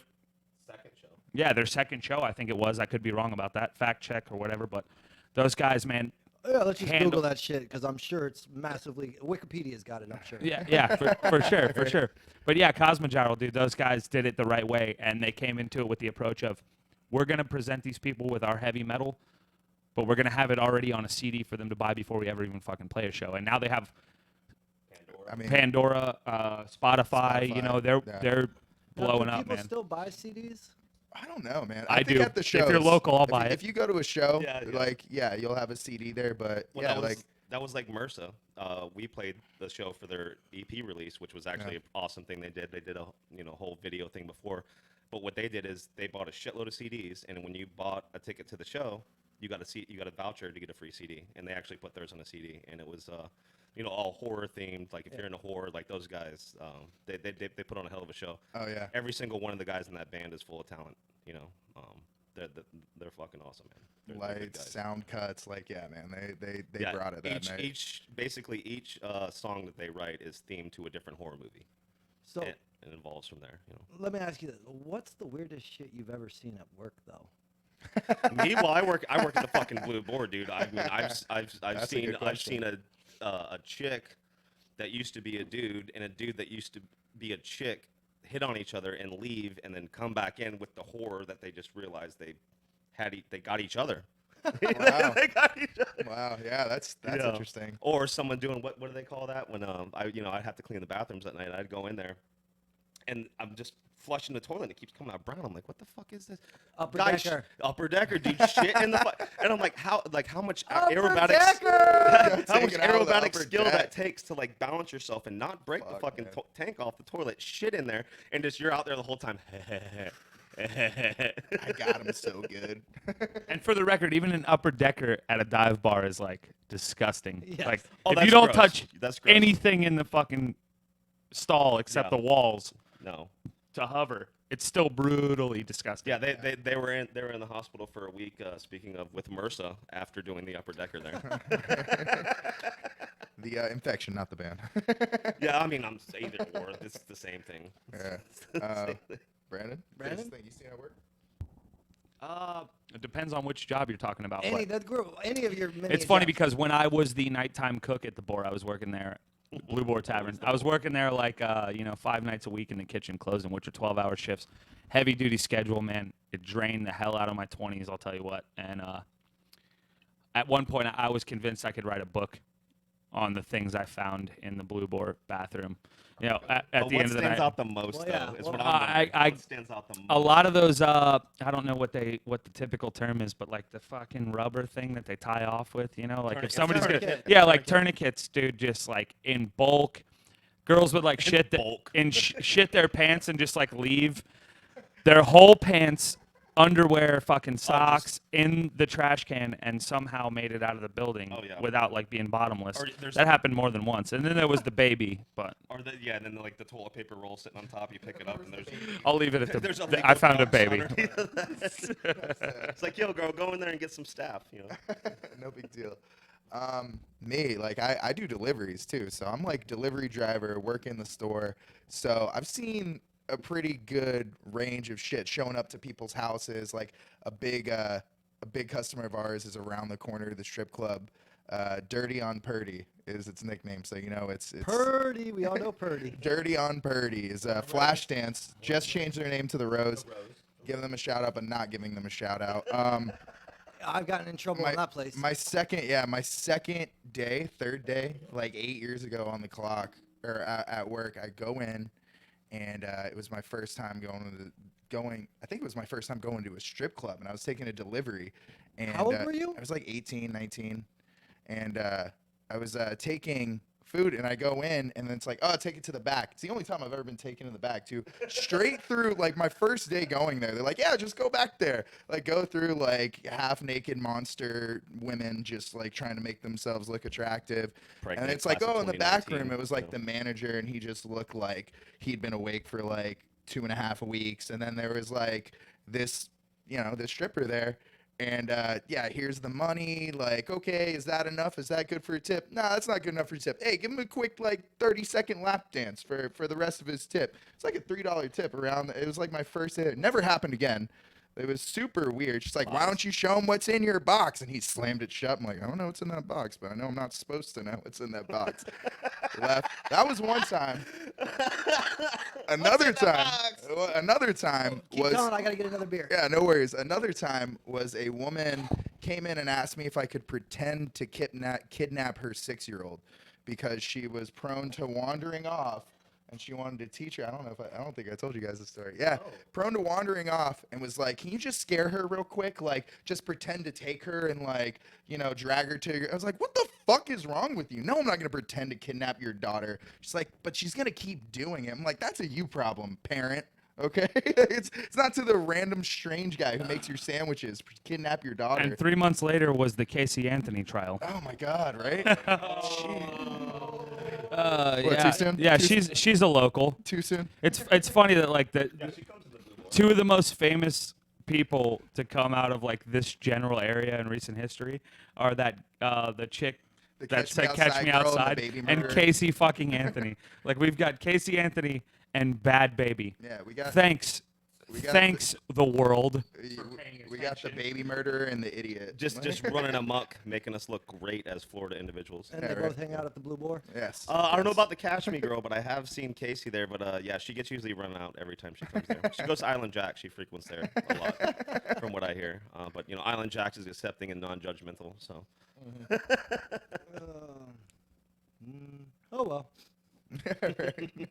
Second show. their second show. I think it was. I could be wrong about that. Fact check or whatever. But those guys, man. Yeah, let's just handle- Google that shit because I'm sure it's massively. Wikipedia's got it. I'm sure. Yeah, for sure. But yeah, Cosmogyro, dude, those guys did it the right way, and they came into it with the approach of, we're gonna present these people with our heavy metal, but we're gonna have it already on a CD for them to buy before we ever even fucking play a show. And now they have I mean, Pandora, Spotify. You know, they're yeah. they're Now, blowing do up, people man. still buy CDs? I don't know, man. I think do. At the If you're shows, local, I'll if buy you- it. If you go to a show, Yeah, yeah. like, yeah, you'll have a CD there, but Well, yeah, that was like MRSA. We played the show for their EP release, which was actually an awesome thing they did. They did a whole video thing before, but what they did is they bought a shitload of CDs, and when you bought a ticket to the show, you got a voucher to get a free CD, and they actually put theirs on a CD, and it was all horror themed. Like if you're into horror, like those guys, they put on a hell of a show. oh yeah. Every single one of the guys in that band is full of talent. You know, they're fucking awesome, man. They're good Lights, guys. sound cuts, like yeah, man, they Yeah, brought it that night. Each song that they write is themed to a different horror movie, So and it evolves from there. let me ask you this: what's the weirdest shit you've ever seen at work, though? Me, well, I work at the fucking Blue Board, dude. I mean, I've That's a seen good question. a chick that used to be a dude and a dude that used to be a chick hit on each other and leave and then come back in with the horror that they just realized they got each other. Wow. They got each other. Wow, yeah, that's Yeah. interesting. Or someone doing what do they call that when I'd have to clean the bathrooms at night. I'd go in there and I'm just flushing the toilet and it keeps coming out brown. I'm like, what the fuck is this? Upper Guy decker. upper decker, dude, shit in the and I'm like, how much Upper aerobatic decker! how much Take it out of the aerobatic upper skill deck. that takes to like balance yourself and not break the Fuck, fucking man. tank off the toilet, shit in there, and just you're out there the whole time. I got him so good. And for the record, even an upper decker at a dive bar is like disgusting. Yes. Like Oh, if that's you don't gross. touch That's gross. anything in the fucking stall except Yeah. the walls No. to hover, it's still brutally disgusting. Yeah, they were in the hospital for a week. Speaking of, with MRSA after doing the upper decker there. The infection, not the band. Yeah, I mean, I'm either or. It's the same thing. Yeah. It's the same thing. Brandon, Brandon? greatest thing you seen at work? It depends on which job you're talking about. Any but any of your many it's funny jobs. because when I was the nighttime cook at the Boar, I was working there, Blue Boar Tavern. I was working there like 5 nights a week in the kitchen, closing, which are 12-hour shifts. Heavy duty schedule, man. It drained the hell out of my 20s, I'll tell you what. And at one point, I was convinced I could write a book on the things I found in the Blue Boar bathroom. You know, at But the what end of the stands night. out the most, Well, yeah. though, is Well, what I'm wondering. I- What stands out the most? A lot of those, I don't know what the typical term is, but like the fucking rubber thing that they tie off with, you know, like if Tourniquet. somebody's gonna, Tourniquet. yeah, like tourniquets, dude, just like in bulk. Girls would like shit bulk. shit their pants and just like leave their whole pants, underwear, fucking socks in the trash can and somehow made it out of the building Oh, yeah. without like being bottomless. Or there's- That happened more than once. And then there was the baby, but Or and then like the toilet paper roll sitting on top, you pick it up, and there's I'll leave it at there's a the legal I found a box baby. underneath of that. It's like, yo, girl, go in there and get some staff. You know. No big deal. Me, like I do deliveries too, so I'm like delivery driver, work in the store. So I've seen a pretty good range of shit showing up to people's houses. Like a big customer of ours is around the corner of the strip club. Dirty on Purdy is its nickname, so you know it's Purdy, we all know Purdy. Dirty on Purdy is Flashdance. Just changed their name to the Rose. Giving them a shout out, but not giving them a shout out. I've gotten in trouble in that place. My second day, third day, like 8 years ago on the clock or at work, I go in, and it was my first time I think it was my first time going to a strip club, and I was taking a delivery. And How old were you? I was like 18, 19, and I was taking food, and I go in, and then it's like, oh, take it to the back. It's the only time I've ever been taken in the back too. Straight through, like my first day going there, they're like, yeah, just go back there. Like go through like half naked monster women just like trying to make themselves look attractive. Pregnant And it's like, class of oh, in the back 2019, room, it was like so. the manager, and he just looked like he'd been awake for like 2.5 weeks. And then there was like this, this stripper there. And yeah, here's the money. Like, okay, is that enough? Is that good for a tip? Nah, that's not good enough for a tip. Hey, give him a quick like 30-second lap dance for the rest of his tip. It's like a $3 tip around. It was like my first day. It never happened again. It was super weird. She's like, why don't you show him what's in your box? And he slammed it shut. I'm like, I don't know what's in that box, but I know I'm not supposed to know what's in that box. Left. That was one time. Another time Keep was. going, I gotta get another beer. Yeah, no worries. Another time was a woman came in and asked me if I could pretend to kidnap her 6-year-old because she was prone to wandering off, and she wanted to teach her. I don't think I told you guys the story. Yeah, prone to wandering off, and was like, "Can you just scare her real quick? Like, just pretend to take her and like, drag her to your." I was like, "What the fuck is wrong with you? No, I'm not gonna pretend to kidnap your daughter." She's like, "But she's gonna keep doing it." I'm like, "That's a you problem, parent." Okay, it's not to the random strange guy who makes your sandwiches kidnap your daughter. And 3 months later was the Casey Anthony trial. Oh my God, right? What, Yeah, too soon? yeah, Too she's a local. Too soon? It's funny that like She comes to the Blue Boy. two of the most famous people to come out of like this general area in recent history are that the chick The that Catch Me said "Catch Me Outside girl and the Outside" baby and murderer. Casey fucking Anthony. Like we've got Casey Anthony and Bad Baby. Yeah, we got Thanks, the world. we got the baby murderer and the idiot. Just running amok, making us look great as Florida individuals. And they both hang out at the Blue Boar. Yes. I don't know yes. about the Catch Me girl, but I have seen Casey there. But yeah, she gets usually run out every time she comes there. She goes to Island Jack. She frequents there a lot, from what I hear. But Island Jack's is accepting and non-judgmental. So Oh well. Right.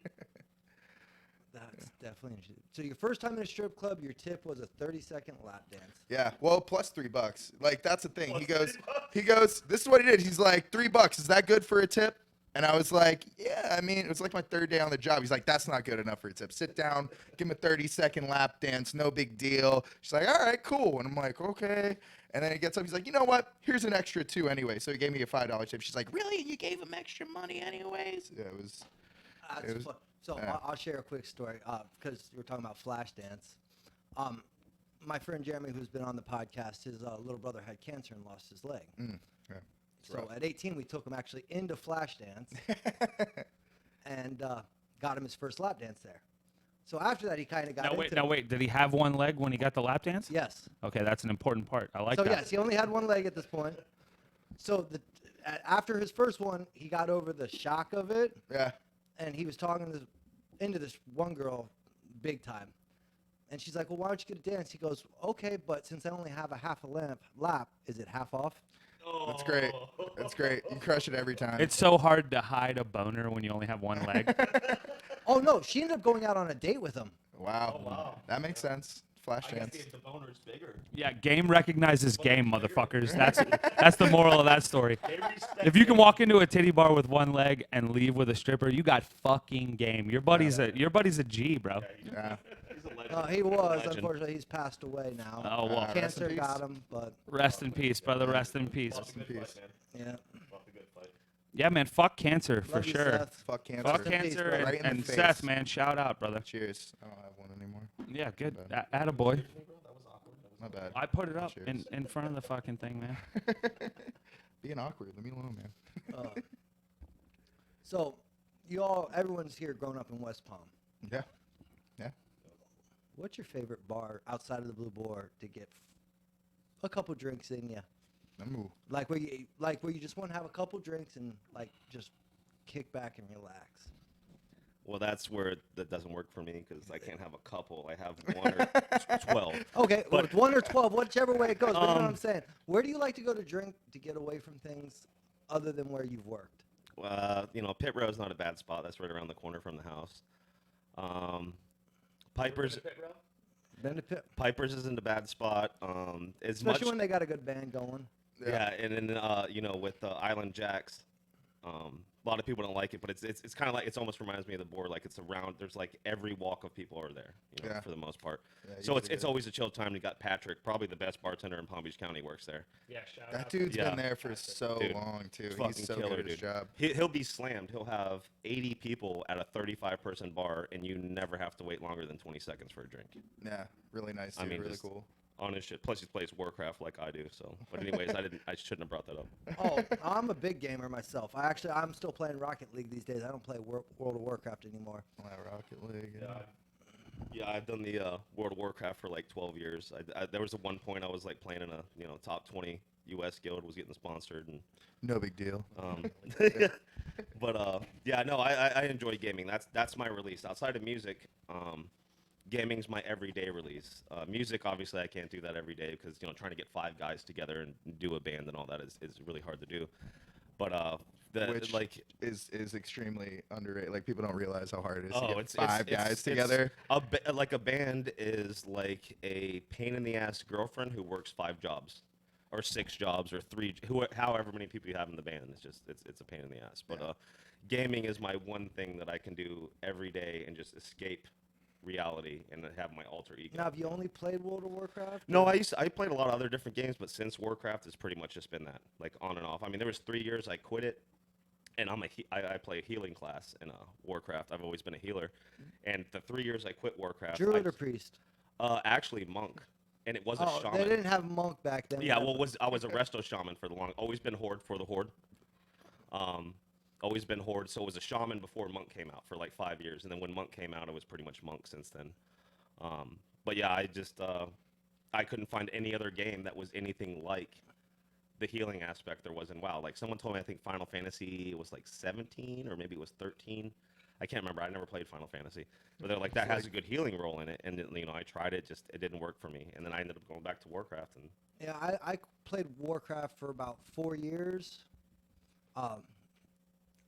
That's definitely interesting. So your first time in a strip club, your tip was a 30-second lap dance. Yeah, well, plus $3. Like that's the thing. He goes. This is what he did. He's like, $3. Is that good for a tip? And I was like, yeah. I mean, it was like my third day on the job. He's like, that's not good enough for a tip. Sit down, give him a 30-second lap dance. No big deal. She's like, all right, cool. And I'm like, okay. And then he gets up. He's like, you know what? Here's an extra $2 anyway. So he gave me a $5 tip. She's like, really? You gave him extra money anyways? Yeah, it was. That's It was- fun. So yeah. I'll share a quick story because we're talking about Flashdance. My friend Jeremy, who's been on the podcast, his little brother had cancer and lost his leg. Yeah. So at 18, we took him actually into Flashdance and got him his first lap dance there. So after that, he kind of got into Wait. Did he have one leg when he got the lap dance? Yes. Okay, that's an important part. I like So that. yes, he only had one leg at this point. So after his first one, he got over the shock of it, Yeah. and he was talking into this one girl big time. And she's like, well, why don't you get a dance? He goes, okay, but since I only have a half a lap, is it half off? That's great. That's great. You crush it every time. It's so hard to hide a boner when you only have one leg. Oh, no, she ended up going out on a date with him. Wow. Oh, wow. That makes sense. Flash dance. the boner's bigger. Yeah, game recognizes game, motherfuckers. That's the moral of that story. If you can walk into a titty bar with one leg and leave with a stripper, you got fucking game. Your buddy's a G, bro. Yeah. He's a legend. He was. Legend. Unfortunately, he's passed away now. Oh well. Rest in Cancer peace. got him, but Rest in peace, brother. Rest in peace. Fought the good peace. fight, man. yeah. Fought the good fight. Yeah, man. Fuck cancer for Love you, sure. Seth. Fuck cancer. Fuck in peace, cancer brother. Right in and the Seth, face. man. Shout out, brother. Cheers. I don't have one anymore. Yeah, good. Bad. Attaboy. My bad. I put it up Cheers. in front of the fucking thing, man. Being awkward. Leave me alone, man. So, everyone's here grown up in West Palm. Yeah. Yeah. What's your favorite bar outside of the Blue Boar to get a couple drinks in you? Ooh. Like where you just want to have a couple drinks and like just kick back and relax. Well, that's where that doesn't work for me because I can't have a couple. I have 1 or 12. Okay, well, But- it's 1 or 12, whichever way it goes. But you know what I'm saying? Where do you like to go to drink to get away from things other than where you've worked? Pit Row's not a bad spot. That's right around the corner from the house. Piper's Been to Pit, Piper's isn't a bad spot. As especially much when they got a good band going. yeah, and then with Island Jacks, a lot of people don't like it, but it's kind of like, it almost reminds me of the board. Like it's around, there's like every walk of people are there, Yeah. for the most part. Yeah, So it's usually always a chill time. You got Patrick, probably the best bartender in Palm Beach County, works there. Yeah, shout That out. dude's Yeah. been there for so Dude, long too. Fucking He's so killer, good at his dude. job. He'll be slammed. He'll have 80 people at a 35-person bar, and you never have to wait longer than 20 seconds for a drink. Yeah, really nice I dude. mean, Really just- cool. On his shit. Plus, he plays Warcraft like I do. So, but anyways, I shouldn't have brought that up. Oh, I'm a big gamer myself. I'm still playing Rocket League these days. I don't play World of Warcraft anymore. Rocket League. Yeah, I've done the World of Warcraft for like 12 years. There was at one point I was like playing in a top 20 U.S. guild, was getting sponsored, and No big deal. but yeah, no, I enjoy gaming. That's my release outside of music. Gaming's my everyday release. Music, obviously, I can't do that every day because trying to get 5 guys together and do a band and all that is really hard to do. But Which is extremely underrated. Like people don't realize how hard it is to Oh, get it's 5 guys together. Like a band is like a pain in the ass girlfriend who works 5 jobs, or 6 jobs, or 3, however many people you have in the band. It's just it's a pain in the ass. But Yeah. Gaming is my one thing that I can do every day and just escape reality and have my alter ego. Now, have you only played World of Warcraft? No, or- I played a lot of other different games, but since Warcraft, it's pretty much just been that, like on and off. I mean, there was 3 years I quit it, and I play a healing class in Warcraft. I've always been a healer, and the 3 years I quit Warcraft, Druid or priest? actually monk, and it was a Oh, shaman. they didn't have monk back then. Yeah, well, I was a resto shaman for the long. Always been horde for the horde. Always been horde. So it was a shaman before monk came out for like 5 years, and then when monk came out, it was pretty much monk since then. But yeah, I couldn't find any other game that was anything like the healing aspect there was in WoW. Like someone told me, I think Final Fantasy was like 17 or maybe it was 13. I can't remember. I never played Final Fantasy, but they're like that has a good healing role in it, and I tried it, just it didn't work for me, and then I ended up going back to Warcraft. And Yeah, I played Warcraft for about 4 years.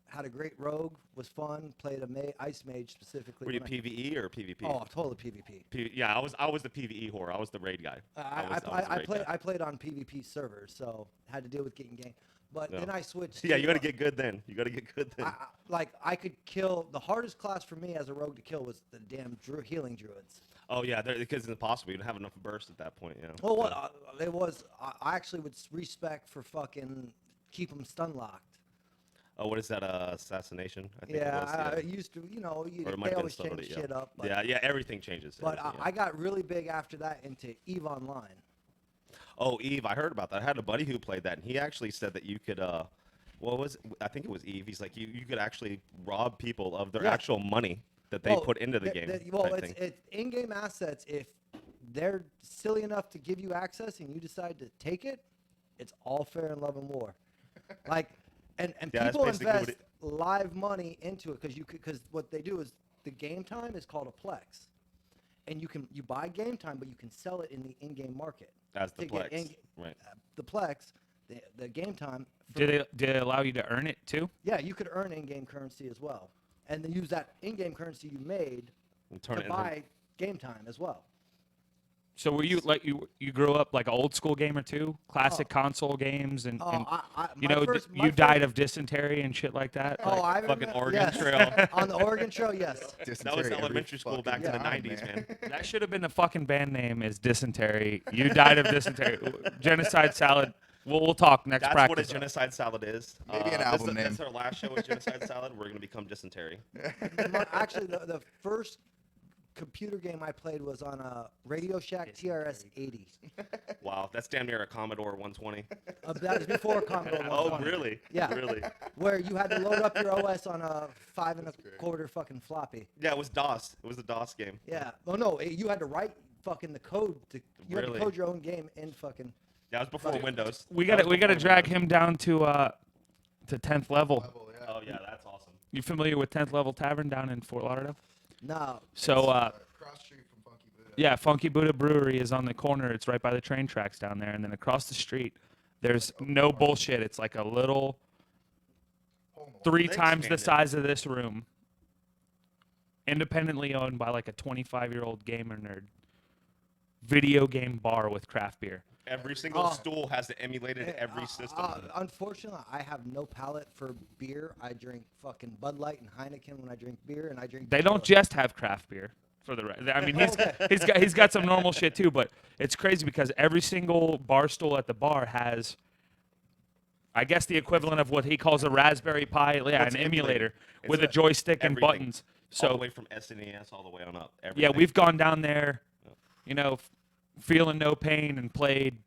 Had a great rogue, was fun. Played a ice mage specifically. were you when PVE or PvP? Oh, totally PvP. Yeah, I was the PvE whore. I was the raid guy. I played on PvP servers, so had to deal with getting game. But Yeah. then I switched. Yeah, to, you got to get good then. You got to get good then. I could kill. The hardest class for me as a rogue to kill was the damn healing druids. Oh yeah, because it's impossible. You don't have enough burst at that point. Yeah. Well, So- what it was, I actually would respec for fucking keep them stun locked. Oh, what is that? Assassination. I think it Yeah, was, I used to. Or it might They have been always Soda, change yeah. shit up. But, Yeah, everything changes. But everything, yeah. I got really big after that into EVE Online. Oh, Eve, I heard about that. I had a buddy who played that, and he actually said that you could. I think it was Eve. He's like, you could actually rob people of their Yeah. actual money that they Well, put into the game. type thing. it's in-game assets. If they're silly enough to give you access and you decide to take it, it's all fair in love and war. Like, and Yeah, that's people basically what invest live money into it because what they do is the game time is called a plex, and you buy game time, but you can sell it in the in-game market. As the to get Plex, right? The plex, the game time. Do they allow you to earn it too? Yeah, you could earn in-game currency as well, and then use that in-game currency you made And turn to it into. buy game time as well. So were you like you grew up like an old school gamer too? Classic console games and, Oh, and my you know first- my you died first- of dysentery and shit like that. Oh, I fucking remember, Oregon yes. Trail. On the Oregon Trail, yes. That was Dysentery every elementary school back in the fucking time, 90s, man. That should have been the fucking band name is dysentery. You died of dysentery. Genocide salad. We'll talk next That's what a practice. genocide salad is. Maybe an album name. This is our last show with genocide salad. We're gonna become dysentery. Actually, the first computer game I played was on a Radio Shack TRS 80. Wow, that's damn near a Commodore 120. That is before Commodore 120. Oh, really? Yeah. Really? Where you had to load up your OS on a 5 1/4 fucking floppy. Yeah, it was DOS. It was a DOS game. Yeah. Oh no, you had to write fucking the code you had to Really? code your own game in fucking. Yeah, it was before Windows. We That got was to before drag Windows. him down to 10th level. Oh, yeah, that's awesome. You familiar with 10th Level Tavern down in Fort Lauderdale? No. So Cross street from Funky Buddha. yeah, Funky Buddha Brewery is on the corner. It's right by the train tracks down there, and then across the street, there's no bullshit. It's like a little Hole in the wall. 3 They times the expanded. size of this room, independently owned by like a 25-year-old gamer nerd. Video game bar with craft beer. Every single Oh. stool has to emulate it in every system. Unfortunately, I have no palate for beer. I drink fucking Bud Light and Heineken when I drink beer, and I drink. They don't just have craft beer for the I mean, he's got some normal shit too, but it's crazy because every single bar stool at the bar has, I guess, the equivalent of what he calls a Raspberry Pi, yeah, It's an an emulator It's with a joystick and everything. buttons. all the So way from SNES all the way on up. yeah, Everything. we've gone down there, you know, feeling no pain and played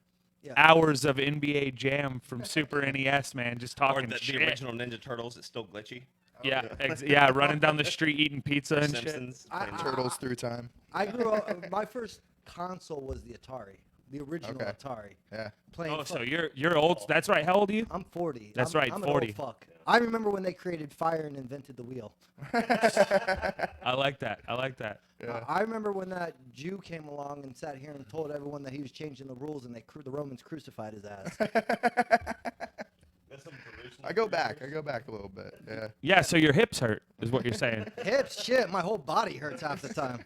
Yeah. hours of NBA Jam from Super NES, man, just Or talking the shit. original Ninja Turtles. It's still glitchy. Yeah, yeah, running down the street eating pizza and shit. Simpsons. I- playing Turtles through time. I grew up. My first console was the Atari, the original Okay. Atari. Yeah. Playing. Oh, so fuck- you're old. That's right. How old are you? I'm 40. That's I'm, right, I'm 40. An old fuck. I remember when they created fire and invented the wheel. I like that. I like that. Yeah. I remember when that Jew came along and sat here and told everyone that he was changing the rules, and the Romans crucified his ass. That's some Jerusalem I go back creatures. a little bit. Yeah. Yeah, so your hips hurt, is what you're saying. Hips, shit, my whole body hurts half the time.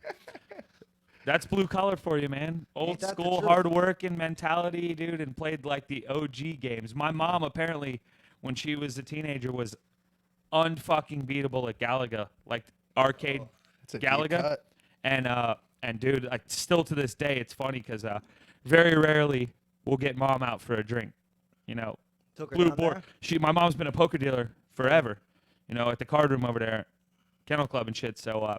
That's blue collar for you, man. Old Ain't that the school, truth? hard working mentality, dude, and played like the OG games. My mom apparently, when she was a teenager, was unfucking beatable at Galaga, like arcade It's a deep Galaga. cut. And dude, like still to this day, it's funny because very rarely we'll get mom out for a drink. You know, Took her blue down board. there. My mom's been a poker dealer forever. You know, at the card room over there, Kennel Club and shit. So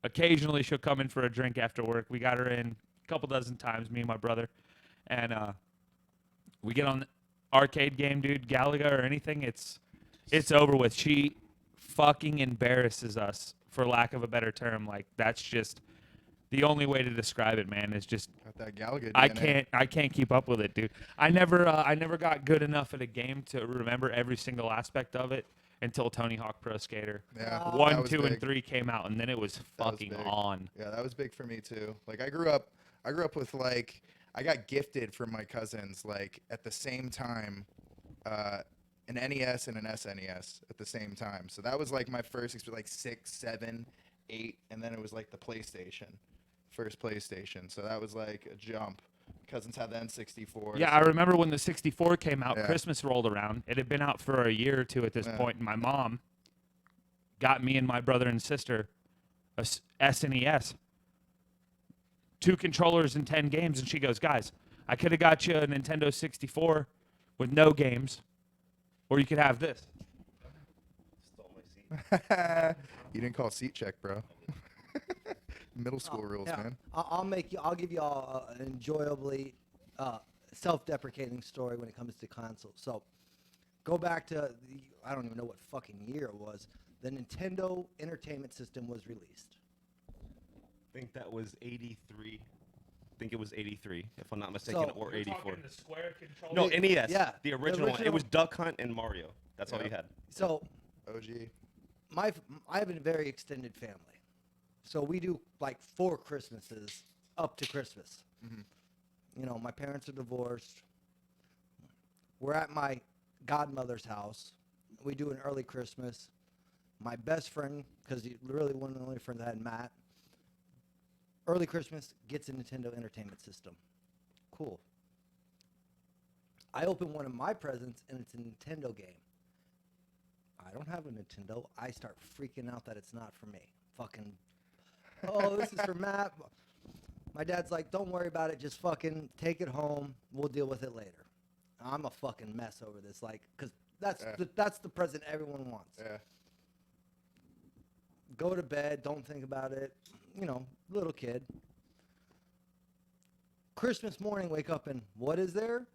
occasionally she'll come in for a drink after work. We got her in a couple dozen times, me and my brother, and we get on the arcade game, dude, Galaga or anything. It's over with. She fucking embarrasses us, for lack of a better term. Like that's just the only way to describe it, man. Is just Got that Galaga DNA. I can't keep up with it, dude. I never got good enough at a game to remember every single aspect of it until Tony Hawk Pro Skater Yeah. that 1, was 2, and big. 3 came out, and then it was That was fucking big. on. Yeah, that was big for me too. Like I grew up with like I got gifted from my cousins like at the same time, an NES and an SNES at the same time. So that was like my first experience, like 6, 7, 8, and then it was like the first PlayStation. So that was like a jump. Cousins had the N64. Yeah, I remember when the 64 came out, Yeah. Christmas rolled around. It had been out for a year or two at this Yeah. point, and my mom got me and my brother and sister a SNES. 2 controllers and 10 games, and she goes, guys, I could have got you a Nintendo 64 with no games, or you could have this. Stole my seat. You didn't call seat check, bro. Middle school rules, Yeah, man. I'll give you all an enjoyably self-deprecating story when it comes to consoles. So, go back to I don't even know what fucking year it was. The Nintendo Entertainment System was released. I think that was 83. I think it was 83, if I'm not mistaken, So- or 84. The square controller? No, NES. Yeah, The the original one. It original- was Duck Hunt and Mario. That's all Yeah. you had. So, OG. I have a very extended family. So we do like 4 Christmases up to Christmas. You know, my parents are divorced. We're at my godmother's house. We do an early Christmas. My best friend, because he's really one of the only friends I had, Matt, early Christmas gets a Nintendo Entertainment System. Cool. I open one of my presents and it's a Nintendo game. I don't have a Nintendo. I start freaking out that it's not for me. Fucking, oh, this is for Matt. My dad's like, don't worry about it. Just fucking take it home. We'll deal with it later. I'm a fucking mess over this, like, because that's Yeah. that's the present everyone wants. Yeah. go to bed, don't think about it. You know, little kid. Christmas morning, wake up and what is there?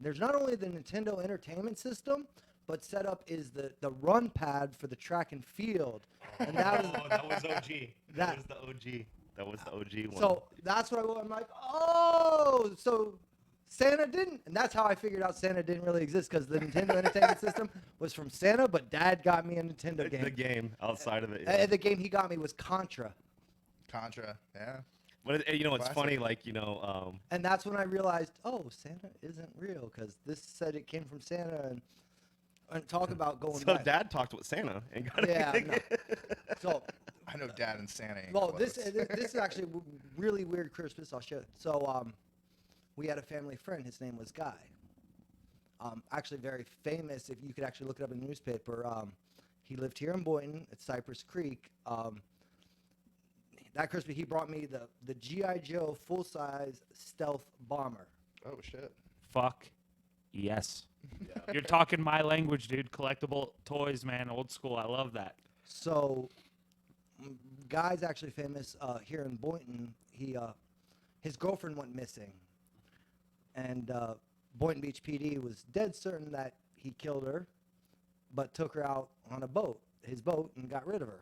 There's not only the Nintendo Entertainment System, but set up is the run pad for the track and field. And that was that was OG. That- was the OG. That was the OG one. so that's what I'm like, oh, so Santa didn't, and that's how I figured out Santa didn't really exist because the Nintendo Entertainment System was from Santa, but Dad got me a Nintendo game. the game outside of it. And the game he got me was Contra. Contra, yeah. But you know, it's Classic. funny. Like you know, And that's when I realized, oh, Santa isn't real because this said it came from Santa, and talk about going so back. Dad talked with Santa and got Yeah, it. no. So, I know Dad and Santa ain't well, close. this is actually a really weird Christmas. I'll show you. So, we had a family friend. His name was Guy. Actually, very famous. If you could actually look it up in the newspaper, he lived here in Boynton at Cypress Creek. That Christmas, he brought me the GI Joe full-size stealth bomber. Oh shit. Fuck yes. You're talking my language, dude. Collectible toys, man. Old school. I love that. So, Guy's actually famous here in Boynton. His girlfriend went missing, and Boynton Beach PD was dead certain that he killed her, but took her out on his boat, and got rid of her.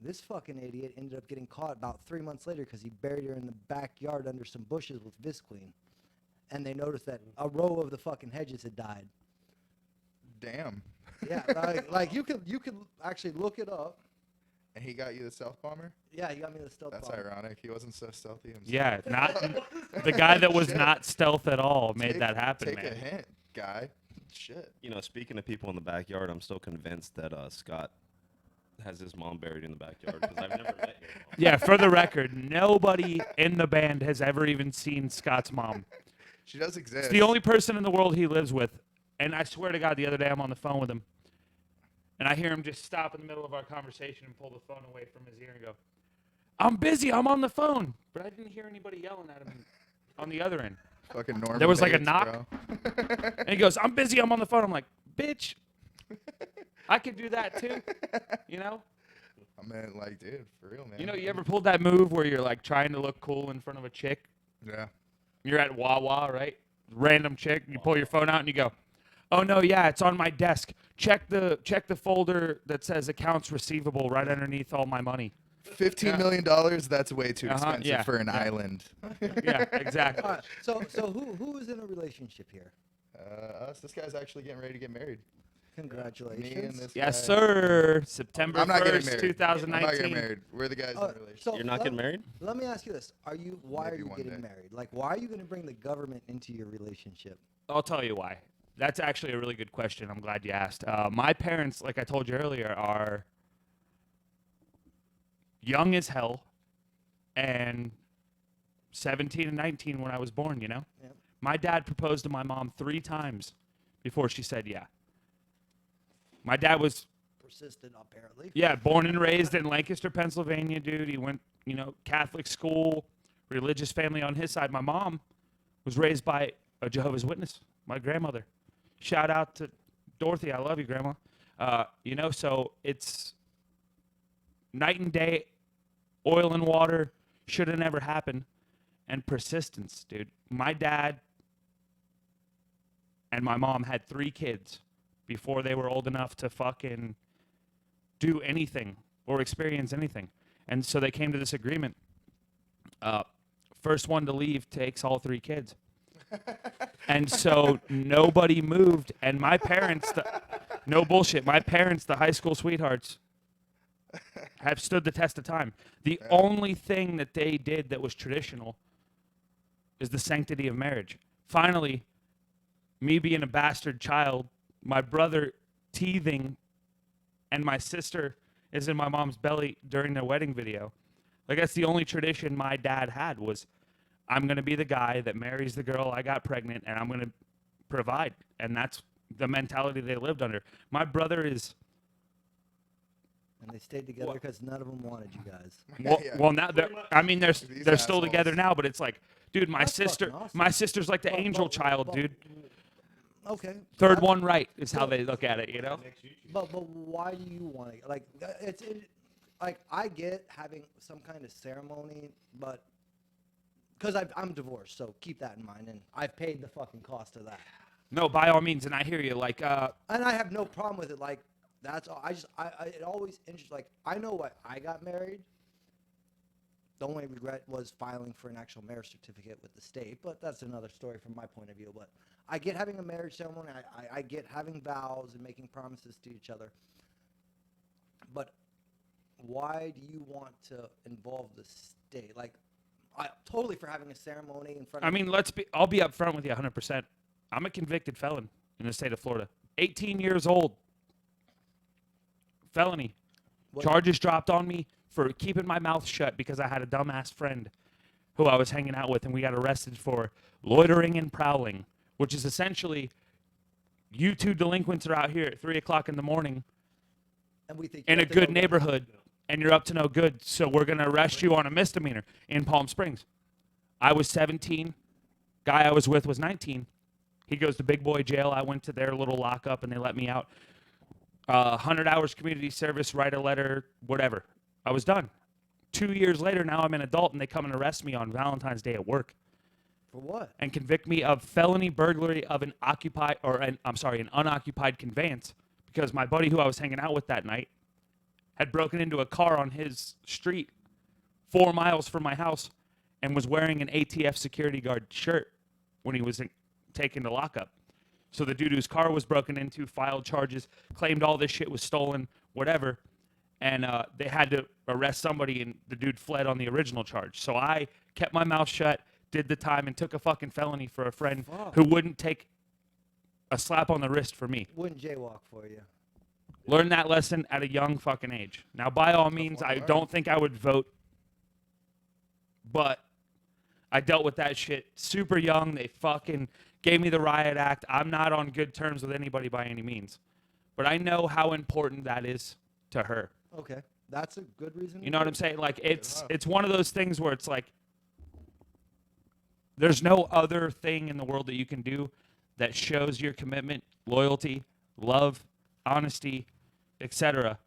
This fucking idiot ended up getting caught about 3 months later because he buried her in the backyard under some bushes with Visqueen, and they noticed that a row of the fucking hedges had died. Damn. Yeah, like you could actually look it up. And he got you the stealth bomber? Yeah, he got me the stealth That's bomber. ironic. He wasn't so stealthy himself. Yeah, not the guy that was Shit. not stealth at all made Take- that happen, Take man. a hint, guy. Shit. You know, speaking of people in the backyard, I'm still convinced that Scott has his mom buried in the backyard because I've never met your mom. Yeah, for the record, nobody in the band has ever even seen Scott's mom. She does exist. It's the only person in the world he lives with. And I swear to God, the other day I'm on the phone with him, and I hear him just stop in the middle of our conversation and pull the phone away from his ear and go, "I'm busy, I'm on the phone." But I didn't hear anybody yelling at him on the other end. Fucking Norman There was like a Bates, knock. bro. And he goes, "I'm busy, I'm on the phone." I'm like, "Bitch, I could do that too." You know? I mean, like, dude, for real, man. You know, you ever pulled that move where you're like trying to look cool in front of a chick? Yeah. You're at Wawa, right? Random chick, you pull your phone out and you go, "Oh no, yeah, it's on my desk. Check the folder that says accounts receivable right underneath all my money." $15 million, that's way too expensive yeah, for an yeah. island. Yeah, exactly. All right, so who is in a relationship here? Us. This guy's actually getting ready to get married. Congratulations. Me and this Yes, guy. sir. September I'm not getting 1st, married. 2019. I'm not getting married. We're the guys in Oh, a relationship. so You're not getting married? Let me ask you this: why Maybe are you one getting day. married? Like, why are you going to bring the government into your relationship? I'll tell you why. That's actually a really good question. I'm glad you asked. My parents, like I told you earlier, are young as hell and 17 and 19 when I was born, you know? Yep. My dad proposed to my mom 3 times before she said yeah. My dad was, Persistent, apparently. yeah, born and raised in Lancaster, Pennsylvania, dude. He went, you know, Catholic school, religious family on his side. My mom was raised by a Jehovah's Witness, my grandmother. Shout out to Dorothy. I love you, Grandma. You know, so it's night and day, oil and water, should have never happened, and persistence, dude. My dad and my mom had 3 kids before they were old enough to fucking do anything or experience anything. And so they came to this agreement. First one to leave takes all 3 kids. And so nobody moved. And my parents, no bullshit, my parents, the high school sweethearts, have stood the test of time. The only thing that they did that was traditional is the sanctity of marriage. Finally, me being a bastard child, my brother teething, and my sister is in my mom's belly during their wedding video. Like, that's the only tradition my dad had was, I'm going to be the guy that marries the girl I got pregnant, and I'm going to provide. And that's the mentality they lived under. My brother is, And they stayed together because none of them wanted you guys. well, Yeah. well now they're, I mean, they're These still together assholes. now, but it's like, dude, That's fucking awesome. my sister's like the But- angel but- child, but- dude. Okay. Third That's- one right is how they look at it, you know? But why do you want to like like I get having some kind of ceremony, but because I'm divorced, so keep that in mind, and I've paid the fucking cost of that, No, by all means, and I hear you. Like, and I have no problem with it. Like that's all. I it always interests. Like I know why I got married. The only regret was filing for an actual marriage certificate with the state, but that's another story from my point of view. But I get having a marriage ceremony. I get having vows and making promises to each other. But why do you want to involve the state? Like, I totally for having a ceremony in front of. I mean, I'll be upfront with you 100%. I'm a convicted felon in the state of Florida. 18 years old. Felony. What- Charges dropped on me for keeping my mouth shut because I had a dumbass friend who I was hanging out with, and we got arrested for loitering and prowling, which is essentially you two delinquents are out here at 3 o'clock in the morning and we think in you a have to good go- neighborhood, and you're up to no good, so we're going to arrest you on a misdemeanor in Palm Springs. I was 17. Guy I was with was 19. He goes to big boy jail. I went to their little lockup, and they let me out. 100 hours community service, write a letter, whatever. I was done. 2 years later, now I'm an adult, and they come and arrest me on Valentine's Day at work For what? and convict me of felony burglary of an unoccupied conveyance because my buddy who I was hanging out with that night had broken into a car on his street 4 miles from my house and was wearing an ATF security guard shirt when he was taken to lockup. So the dude whose car was broken into filed charges, claimed all this shit was stolen, whatever, and they had to arrest somebody, and the dude fled on the original charge. So I kept my mouth shut, did the time, and took a fucking felony for a friend Fuck. who wouldn't take a slap on the wrist for me. Wouldn't jaywalk for you. Learned that lesson at a young fucking age. Now, by all means, I don't think I would vote, but I dealt with that shit super young. They fucking gave me the riot act. I'm not on good terms with anybody by any means, but I know how important that is to her. Okay, that's a good reason. You know what I'm saying? Like it's one of those things where it's like there's no other thing in the world that you can do that shows your commitment, loyalty, love, honesty, etc.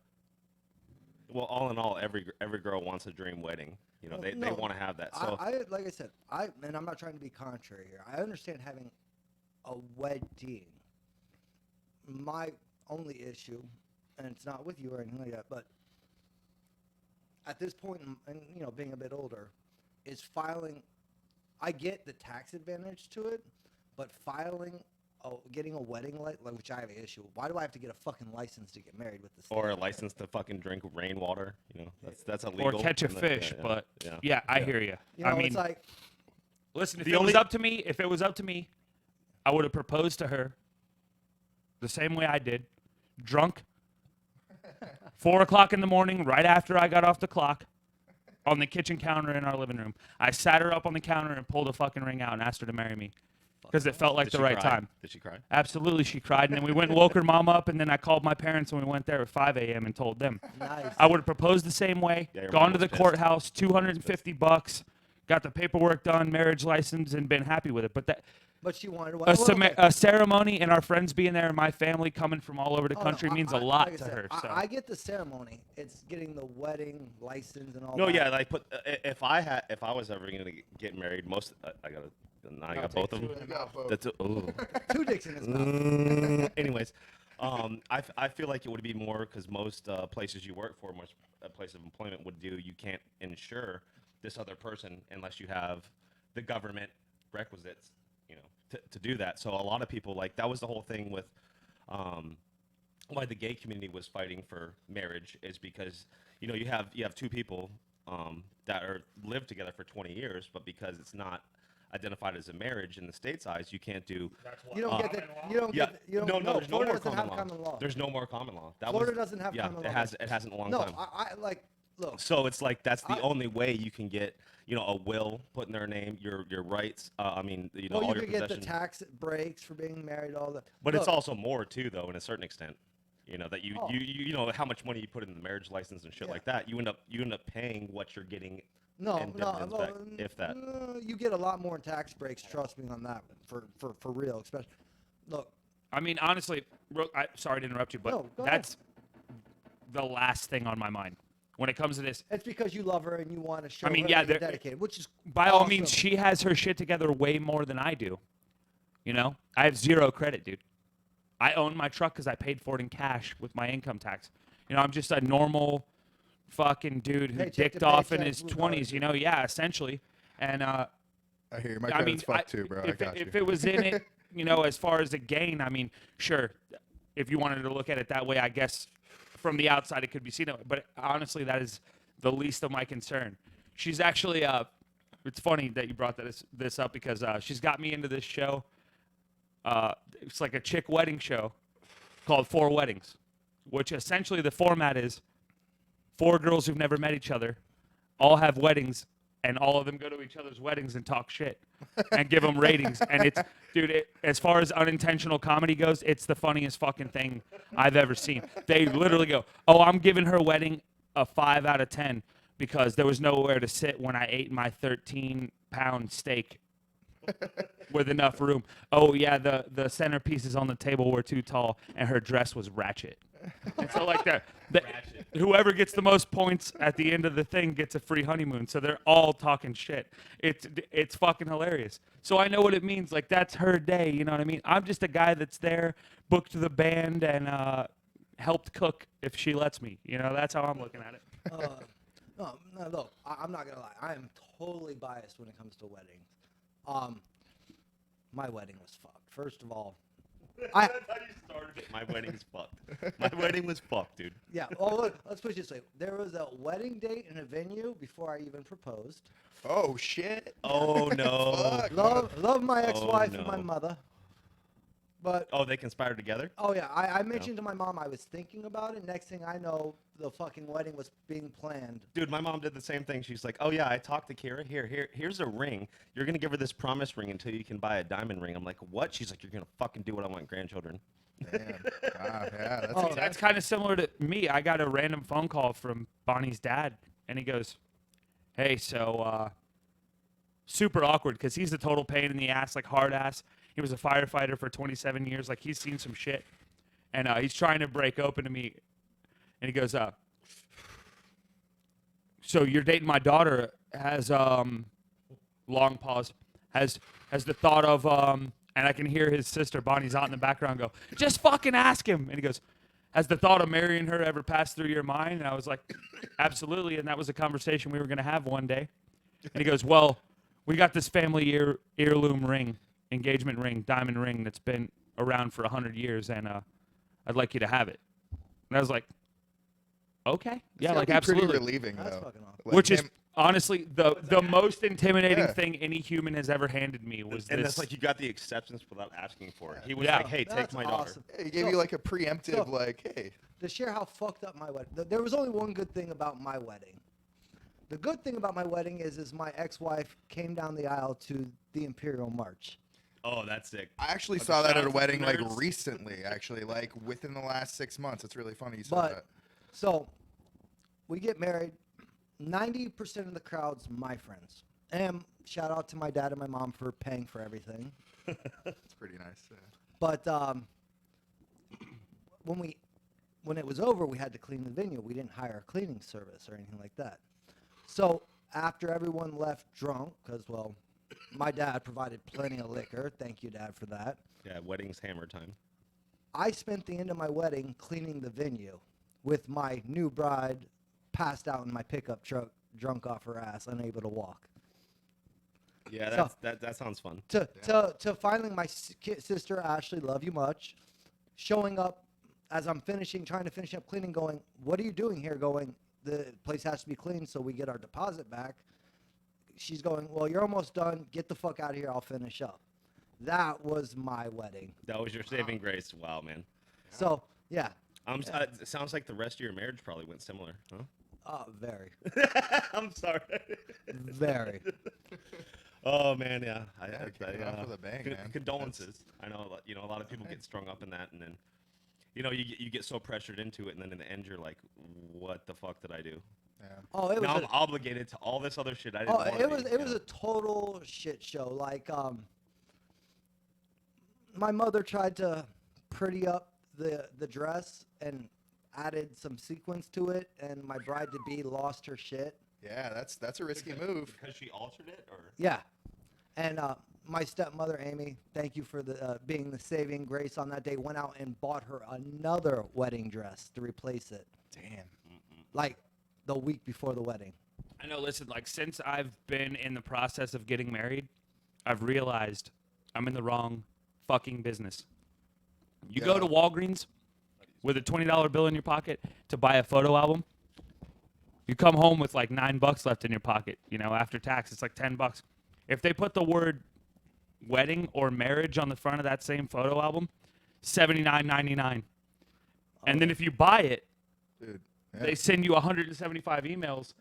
Well, all in all, every girl wants a dream wedding. You know, they No, want to have that. So I like I said, and I'm not trying to be contrary here. I understand having a wedding. My only issue, and it's not with you or anything like that, but at this point, and you know, being a bit older, is filing. I get the tax advantage to it, but getting a wedding which I have an issue. Why do I have to get a fucking license to get married with the state? or a license to fucking drink rainwater. You know, that's illegal. Or catch a And that- fish, yeah, but yeah. I hear you. You know, I mean, it's like listen, if The it was only- up to me, I would have proposed to her the same way I did, drunk, 4 o'clock in the morning, right after I got off the clock, on the kitchen counter in our living room. I sat her up on the counter and pulled a fucking ring out and asked her to marry me because it felt like Did the she right cry? time. Did she cry? Absolutely, she cried, and then we went and woke her mom up, and then I called my parents, and we went there at 5 a.m. and told them. nice. I would have proposed the same way, Yeah, your gone mom to was the pissed. courthouse, $250, got the paperwork done, marriage license, and been happy with it. But that But she wanted a ceremony and our friends being there and my family coming from all over the Oh, no, country means a like lot I to said, her. So. I get the ceremony. It's getting the wedding license and all No, that. yeah, like if I was ever gonna get married, I got both of them. That's ooh. Two dicks in his mouth. Anyways, I feel like it would be more because most places you work for, most place of employment would do. You can't insure this other person unless you have the government requisites, you know, to do that. So a lot of people that was the whole thing with why the gay community was fighting for marriage is because you know you have two people that are live together for 20 years, but because it's not identified as a marriage in the state's eyes, you can't do. You don't get that. You don't Yeah, get. You don't, no, there's no Florida more doesn't common have law. common law. There's no more common law. Florida doesn't have yeah, common it law. hasn't in a long No, time. I like. Look, So it's like that's the only way you can get, you know, a will put in their name, your rights. I mean, you know, well, all you your could get the possessions. tax breaks for being married. All that. But Look, it's also more too, though, in a certain extent. You know that Oh. you know how much money you put in the marriage license and shit Yeah. like that. You end up paying what you're getting. no, in dividends back, if that. You get a lot more in tax breaks. Trust me on that. For real, especially. Look, I mean, honestly, sorry to interrupt you, but No, go ahead. that's the last thing on my mind when it comes to this. It's because you love her and you want to show I mean, her yeah, that you're there- dedicated, which is By all means, awesome. she has her shit together way more than I do. You know, I have zero credit, dude. I own my truck because I paid for it in cash with my income tax. You know, I'm just a normal fucking dude who Paycheck to dicked off in paycheck, his blue collar 20s. You know, yeah, essentially. And I hear you. My I mean, credit's fucked too, bro. I if, got if you. it was in it, you know, as far as a gain, I mean, sure, if you wanted to look at it that way, I guess from the outside it could be seen that way. But honestly, that is the least of my concern. She's actually, it's funny that you brought this up because she's got me into this show. It's like a chick wedding show called 4 Weddings, which essentially the format is 4 girls who've never met each other, all have weddings, and all of them go to each other's weddings and talk shit and give them ratings. And it's, dude, as far as unintentional comedy goes, it's the funniest fucking thing I've ever seen. They literally go, "Oh, I'm giving her wedding a 5 out of 10 because there was nowhere to sit when I ate my 13-pound steak with enough room. Oh yeah, the centerpieces on the table were too tall, and her dress was ratchet." And so like whoever gets the most points at the end of the thing gets a free honeymoon. So they're all talking shit. It's fucking hilarious. So I know what it means. Like that's her day. You know what I mean? I'm just a guy that's there, booked the band, and helped cook if she lets me. You know, that's how I'm looking at it. No, look, I'm not gonna lie. I am totally biased when it comes to weddings. My wedding was fucked. First of all, That's how you started it. My wedding's fucked. My wedding was fucked, dude. yeah. Well, look, let's put it this way. There was a wedding date in a venue before I even proposed. Oh shit. Oh no. Fuck. Love my ex-wife and my no. mother. But Oh, they conspired together? oh yeah, I mentioned to my mom I was thinking about it. Next thing I know, the fucking wedding was being planned. Dude, my mom did the same thing. She's like, "Oh yeah, I talked to Kira. Here's a ring. You're gonna give her this promise ring until you can buy a diamond ring." I'm like, "What?" She's like, "You're gonna fucking do what I want grandchildren." Damn. Wow. Yeah. That's Oh, That's kind of similar to me. I got a random phone call from Bonnie's dad, and he goes, "Hey, so super awkward because he's a total pain in the ass, like hard ass. He was a firefighter for 27 years. Like he's seen some shit, and he's trying to break open to me. And he goes, so you're dating my daughter? Has long pause. Has the thought of and I can hear his sister Bonnie's out in the background go, just fucking ask him. And he goes, has the thought of marrying her ever passed through your mind? And I was like, absolutely. And that was a conversation we were going to have one day. And he goes, well, we got this family heirloom ring, engagement ring, diamond ring that's been around for 100 years, and I'd like you to have it. And I was like, okay, yeah, like absolutely. Pretty relieving That's though. fucking awesome. Like Which is him- honestly the most intimidating Yeah. thing any human has ever handed me was And this. that's like you got the acceptance without asking for it. He was Yeah. like, "Hey, take That's my daughter." awesome. he gave So- you like a preemptive, so- like, hey. To share how fucked up my wedding. There was only one good thing about my wedding. The good thing about my wedding is my ex-wife came down the aisle to the Imperial March. Oh, that's sick. I actually Okay, saw that shout at out a to the wedding like nerds. recently, actually, like within the last 6 months. It's really funny you said But that. so we get married. 90% of the crowd's my friends. And shout out to my dad and my mom for paying for everything. It's pretty nice. Yeah. But when it was over, we had to clean the venue. We didn't hire a cleaning service or anything like that. So after everyone left drunk, because well, my dad provided plenty of liquor. Thank you, Dad, for that. Yeah, wedding's hammer time. I spent the end of my wedding cleaning the venue with my new bride passed out in my pickup truck, drunk off her ass, unable to walk. Yeah, So- that sounds fun. To finally my sister Ashley, love you much, showing up as I'm trying to finish up cleaning, going, what are you doing here? Going, the place has to be cleaned so we get our deposit back. She's going, well, you're almost done. Get the fuck out of here. I'll finish up. That was my wedding. That was your saving grace. Wow, man. So yeah, It sounds like the rest of your marriage probably went similar, huh? very, I'm sorry. very. Oh man, yeah. Kicking off with a bang, man. Condolences. I know, a lot of people get strung up in that, and then, you get so pressured into it, and then in the end, you're like, what the fuck did I do? Yeah. Oh, it was. Now I'm a- obligated to all this other shit I didn't Oh, want it was a total shit show. Like, my mother tried to pretty up the dress and added some sequins to it, and my bride to be lost her shit. Yeah, that's a risky move. Because she altered it, or Yeah, and my stepmother Amy, thank you for the being the saving grace on that day. Went out and bought her another wedding dress to replace it, Damn. like the week before the wedding. I know, listen, like, since I've been in the process of getting married, I've realized I'm in the wrong fucking business. You go Yeah. to Walgreens with a $20 bill in your pocket to buy a photo album. You come home with like $9 left in your pocket, you know, after tax, it's like $10. If they put the word wedding or marriage on the front of that same photo album, $79.99. And then if you buy it, Dude. Yeah. they send you 175 emails.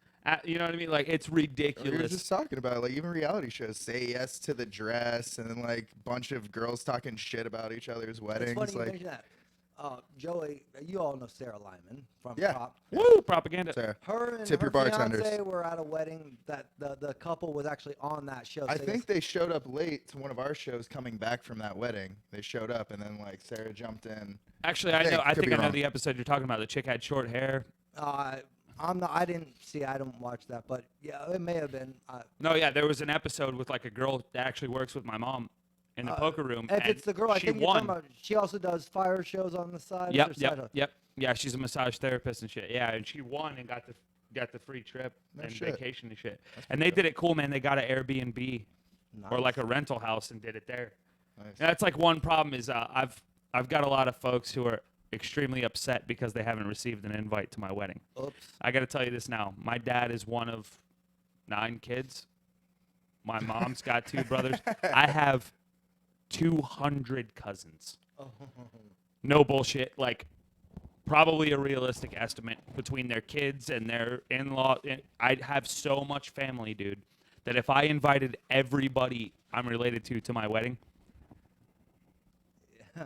You know what I mean? Like, it's We were ridiculous. just talking about, like, even reality shows say yes to the dress, and then like bunch of girls talking shit about each other's It's weddings. funny you Like, mention that. Joey, you all know Sarah Lyman from Yeah. Prop. Woo, propaganda. Sarah, Her and Tip her your bartenders. fiance were at a wedding that the couple was actually on that show. I So think they showed up late to one of our shows coming back from that wedding. They showed up, and then like Sarah jumped in. Actually, I I know. think. I Could think be I know wrong. the episode you're talking about. The chick had short hair. I'm not. I didn't see. I don't watch that, but yeah, it may have been. No, yeah, there was an episode with like a girl that actually works with my mom in the poker room. If and it's the girl, I she think you're won. talking about. She also does fire shows on the side. Yep, It's her side yep, hustle. yep. Yeah, she's a massage therapist and shit. Yeah, and she won and got the free trip No and shit. vacation and shit. And they did it cool, man. They got an Airbnb or Nice. like a rental house and did it there. Nice. And that's like one problem is I've got a lot of folks who are extremely upset because they haven't received an invite to my wedding. Oops. I got to tell you this now. My dad is one of 9 kids. My mom's got 2 brothers. I have 200 cousins. No bullshit. Like, probably a realistic estimate between their kids and their in-law. I have so much family, dude, that if I invited everybody I'm related to my wedding,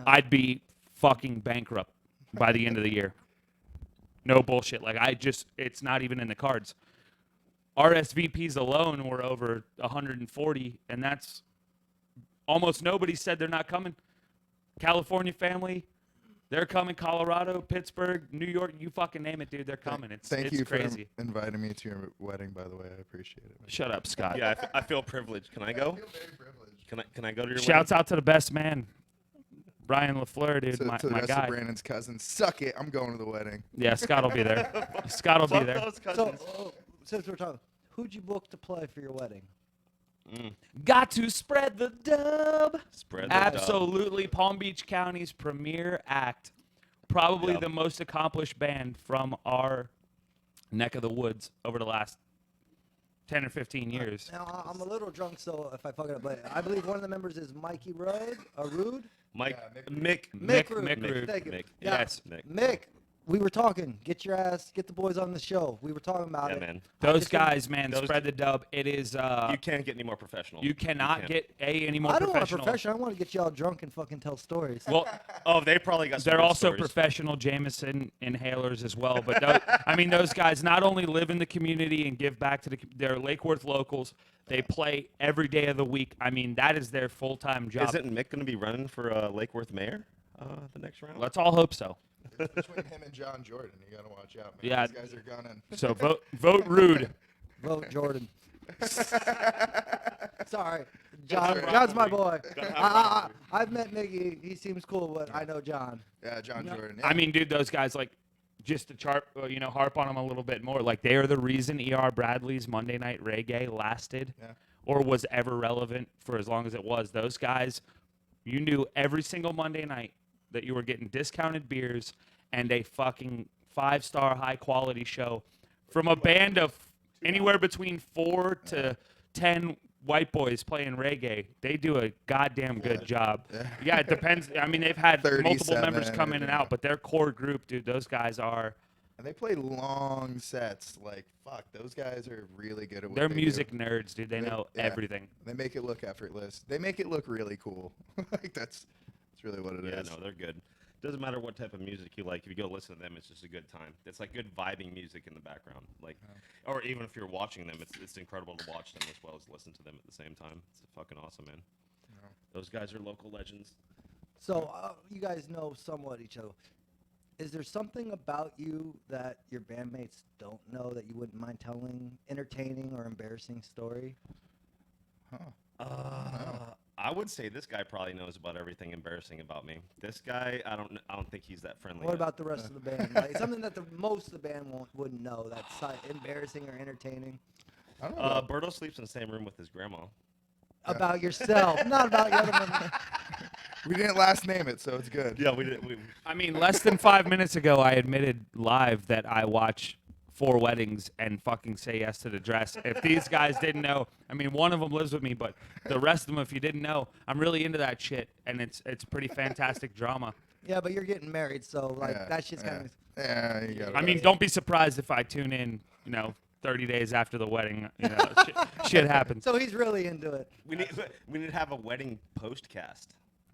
I'd be fucking bankrupt by the end of the year. No bullshit. Like, it's not even in the cards. RSVPs alone were over 140, and that's almost nobody said they're not coming. California family, they're coming. Colorado, Pittsburgh, New York, you fucking name it, dude. They're coming. It's Thank you crazy. for inviting me to your wedding, by the way. I appreciate it. Shut up, Scott. yeah, I feel privileged. Can I go? feel very privileged. Can I go to your Shouts out to the best man, Brian LaFleur, dude, To my the rest guy. of Brandon's cousins, suck it. I'm going to the wedding. Yeah, Scott will be there. Scott will be wedding? there. Fuck those So cousins. since we're talking, who'd you book to play for your wedding? Got to spread the dub. Spread the dub. Absolutely. Palm Beach County's premier act. Probably Yep. the most accomplished band from our neck of the woods over the last 10 or 15 years. Now I'm a little drunk, so if I fuck it up, but I believe one of the members is Mikey Rude. Mike, Yeah, Mick, Mick Rude. Rude. Thank you. Mick. Yeah. Yes. Mick. We were talking. Get the boys on the show. We were talking about Yeah, it. man. Those just didn't- guys, man, those- spread the dub. It is, You can't get any more professional. you cannot can't. get any more I don't want professional. professional. I want to get y'all drunk and fucking tell stories. Well, Oh, they probably got. Some they're good also stories. professional Jameson inhalers as well. But I mean, those guys not only live in the community and give back to they're Lake Worth locals. They play every day of the week. I mean, that is their full-time job. Isn't Mick going to be running for Lake Worth mayor the next round? Let's all hope so. It's between him and John Jordan. You got to watch out, man. Yeah. These guys are gunning. So vote Rude. Vote Jordan. Sorry, John's my boy. I've met Mickey. He seems cool, but I know John. Yeah, John No. Jordan. Yeah. I mean, dude, those guys, like, just to harp on them a little bit more, like, they are the reason E.R. Bradley's Monday Night Reggae lasted Yeah. or was ever relevant for as long as it was. Those guys, you knew every single Monday night that you were getting discounted beers and a fucking 5-star high-quality show from a band of anywhere between 4 to 10 white boys playing reggae. They do a goddamn good job. Yeah, it depends. I mean, they've had multiple members 37 come in and yeah. out, but their core group, dude, those guys are And they play long sets. Like, fuck, those guys are really good at what they're they music do. nerds, dude. They know Yeah. everything. They make it look effortless. They make it look really cool. Like, that's really what it is. Yeah, no, they're good. Doesn't matter what type of music you like. If you go listen to them, it's just a good time. It's like good vibing music in the background. Like, or even if you're watching them, it's incredible to watch them as well as listen to them at the same time. It's fucking awesome, man. Those guys are local legends. So you guys know somewhat each other. Is there something about you that your bandmates don't know that you wouldn't mind telling? Entertaining or embarrassing story? I would say this guy probably knows about everything embarrassing about me. This guy, I don't think he's that friendly. What yet. about the rest of the band? Like something that the most of the band wouldn't know that's embarrassing or entertaining I don't know. About, Berto sleeps in the same room with his grandma. about yourself, not about the other members. we didn't last name it, so it's good. Yeah, we did. I mean, less than 5 minutes ago, I admitted live that I watch 4 weddings and fucking say yes to the dress. If these guys didn't know, I mean, one of them lives with me, but the rest of them, if you didn't know, I'm really into that shit, and it's pretty fantastic drama. Yeah, but you're getting married, so like Yeah, that shit's kind of. Yeah, you got it. I mean, don't be surprised if I tune in, 30 days after the wedding. Shit happens. So he's really into it. we need to have a wedding postcast.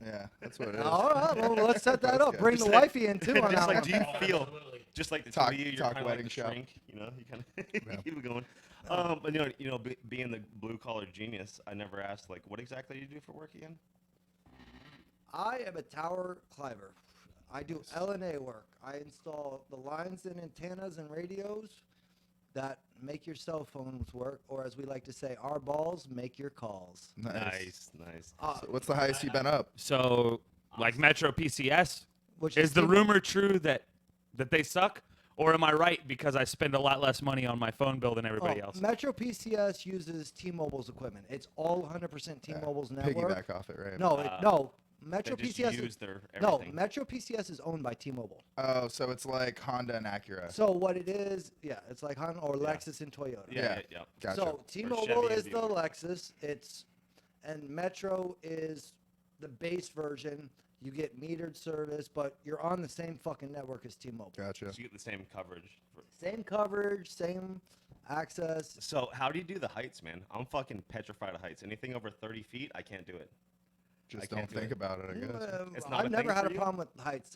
Yeah, that's what it is. All right, well, let's set that up. good. Bring the Just like- wifey in too on just that like, one. do you feel just like the Talk- two of you? You're talk kind of wedding like the shop. shrink, you kind of keep it going. But being the blue collar genius, I never asked like, what exactly do you do for work again? I am a tower climber. I do L&A work. I install the lines and antennas and radios that make your cell phones work, or as we like to say, our balls make your calls. Nice. Nice. So what's the highest you've been up? So, like Metro PCS, Which is the T-Mobile. rumor true that they suck? Or am I right because I spend a lot less money on my phone bill than everybody else? Metro PCS uses T-Mobile's equipment. It's all 100% T-Mobile's network. Piggyback off it, right? No. Metro They just PCS. use their No, everything. Metro PCS is owned by T-Mobile. Oh, so it's like Honda and Acura. So what it is, yeah, it's like Honda or Lexus and Toyota. Yeah. yeah. Gotcha. So T-Mobile Chevy is and the Buick. Lexus. And Metro is the base version. You get metered service, but you're on the same fucking network as T-Mobile. Gotcha. So you get the same coverage. Same coverage, same access. So how do you do the heights, man? I'm fucking petrified of heights. Anything over 30 feet, I can't do it. Just I don't can't do think it. about it, I guess. It's not I've a never thing had for a you? problem with heights.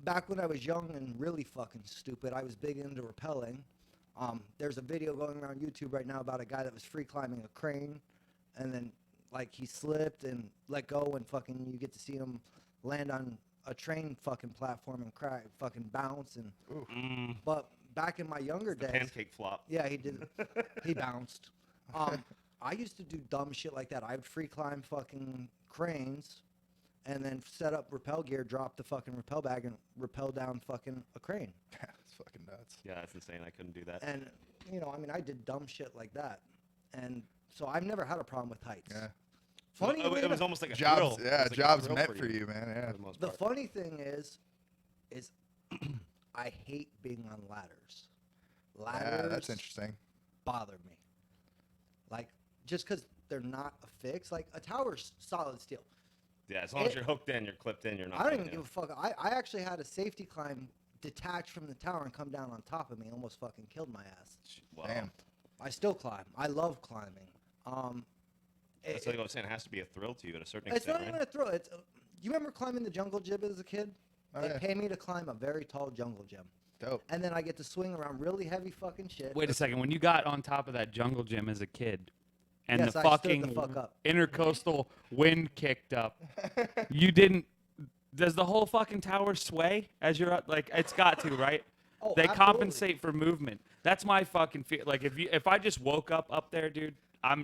Back when I was young and really fucking stupid, I was big into rappelling. There's a video going around YouTube right now about a guy that was free climbing a crane, and then like he slipped and let go, and fucking you get to see him land on a train fucking platform and crack, fucking bounce. And but back in my younger The days, pancake flop. yeah, he did. He bounced. I used to do dumb shit like that. I would free climb fucking cranes, and then set up rappel gear, drop the fucking rappel bag, and rappel down fucking a crane. It's fucking nuts. Yeah, that's insane. I couldn't do that. And I did dumb shit like that, and so I've never had a problem with heights. Yeah. Funny, It was almost like a Jobs, thrill. It yeah, was like a jobs thrill meant for you, man. Yeah. for the most the part. funny thing is I hate being on ladders. Ladders Yeah, that's interesting. bother me. Like, just because they're not affixed, like a tower's solid steel. Yeah, as long as it- you're hooked in, you're clipped in, you're not. I don't getting even give in. a fuck. I actually had a safety climb detach from the tower and come down on top of me. Almost fucking killed my ass. Wow. Damn. I still climb. I love climbing. That's like I was saying. It has to be a thrill to you at a certain It's extent, not right? even a thrill. It's you remember climbing the jungle gym as a kid? Oh, They yeah. pay me to climb a very tall jungle gym, Dope. and then I get to swing around really heavy fucking shit. Wait a second. When you got on top of that jungle gym as a kid, and Yes, the I stood fucking the fuck up. intercoastal wind kicked up, you didn't. Does the whole fucking tower sway as you're up? Like it's got to, right? Oh, They absolutely. compensate for movement. That's my fucking fear. Like if I just woke up there, dude, I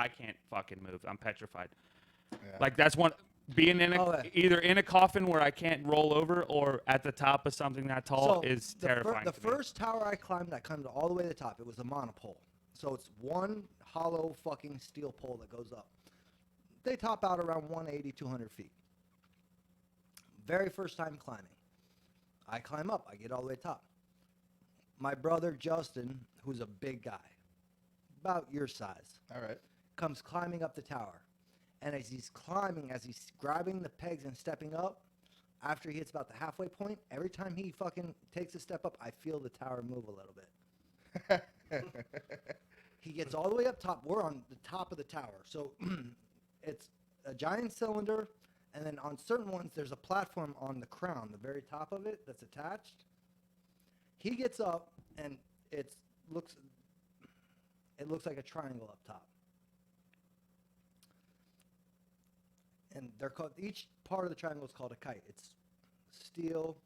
can't fucking move. I'm petrified. Yeah. Like that's one being in Oh, yeah. either in a coffin where I can't roll over or at the top of something that tall is the terrifying. The to me. first tower I climbed all the way to the top. It was a monopole, so it's one hollow fucking steel pole that goes up. They top out around 180, 200 feet. Very first time climbing. I climb up. I get all the way to top. My brother Justin, who's a big guy, about your size, All right. comes climbing up the tower. And as he's climbing, as he's grabbing the pegs and stepping up, after he hits about the halfway point, every time he fucking takes a step up, I feel the tower move a little bit. He gets all the way up top. We're on the top of the tower. So it's a giant cylinder, and then on certain ones, there's a platform on the crown, the very top of it, that's attached. He gets up, and it looks like a triangle up top. and they're called, each part of the triangle is called a kite. It's steel.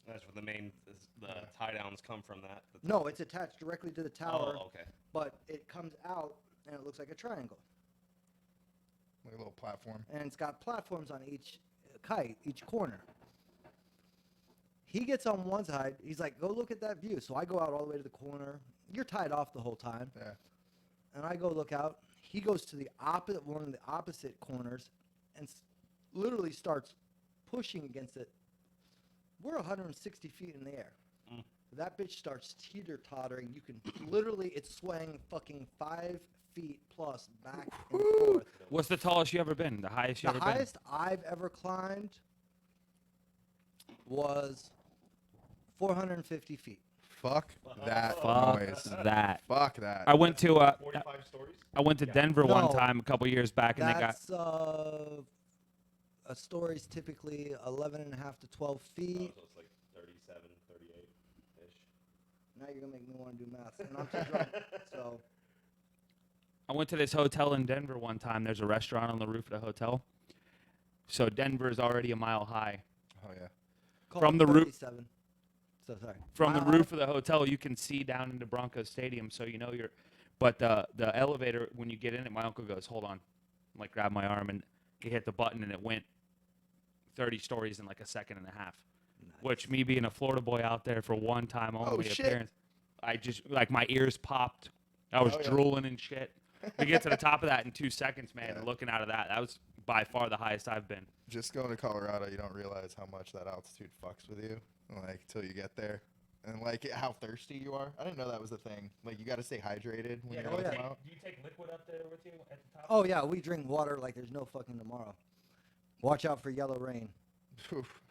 That's where the tie downs come from. That. No, it's attached directly to the tower. Oh, okay. But it comes out and it looks like a triangle. Like a little platform. And it's got platforms on each kite, each corner. He gets on one side. He's like, go look at that view. So I go out all the way to the corner. You're tied off the whole time. Yeah. And I go look out. He goes to one of the opposite corners and literally starts pushing against it. We're 160 feet in the air. That bitch starts teeter-tottering. You can literally, it's swaying fucking 5 feet plus back and forth. What's the tallest you ever been? The highest you The ever been? highest I've ever climbed was 450 feet. Fuck that Fuck noise. that. Fuck that. I went to 45 stories. I went to Denver one No. time a couple years back, and they got That's a story's typically 11 and a half to 12 feet. So it's like 37, 38-ish. Now you're gonna make me want to do math, and I'm too drunk. So I went to this hotel in Denver one time. There's a restaurant on the roof of the hotel. So Denver is already a mile high. Oh yeah. call From it the roof- 37. So sorry. From the Mile roof of the hotel, you can see down into Broncos Stadium, so you know you're. But the elevator, when you get in it, my uncle goes, "Hold on," like grab my arm, and he hit the button, and it went 30 stories in like a second and a half. Which, me being a Florida boy out there for one time only shit. appearance, I just like my ears popped. I was Oh, yeah. drooling and shit. We get to the top of that in 2 seconds, man. Yeah. And looking out of that, that was by far the highest I've been. Just going to Colorado, you don't realize how much that altitude fucks with you, like till you get there, and like how thirsty you are. I didn't know that was a thing. Like you got to stay hydrated when you're oh, gonna yeah. come out. Do you take liquid up there with you at the top? Oh yeah, we drink water like there's no fucking tomorrow. Watch out for yellow rain. Oof.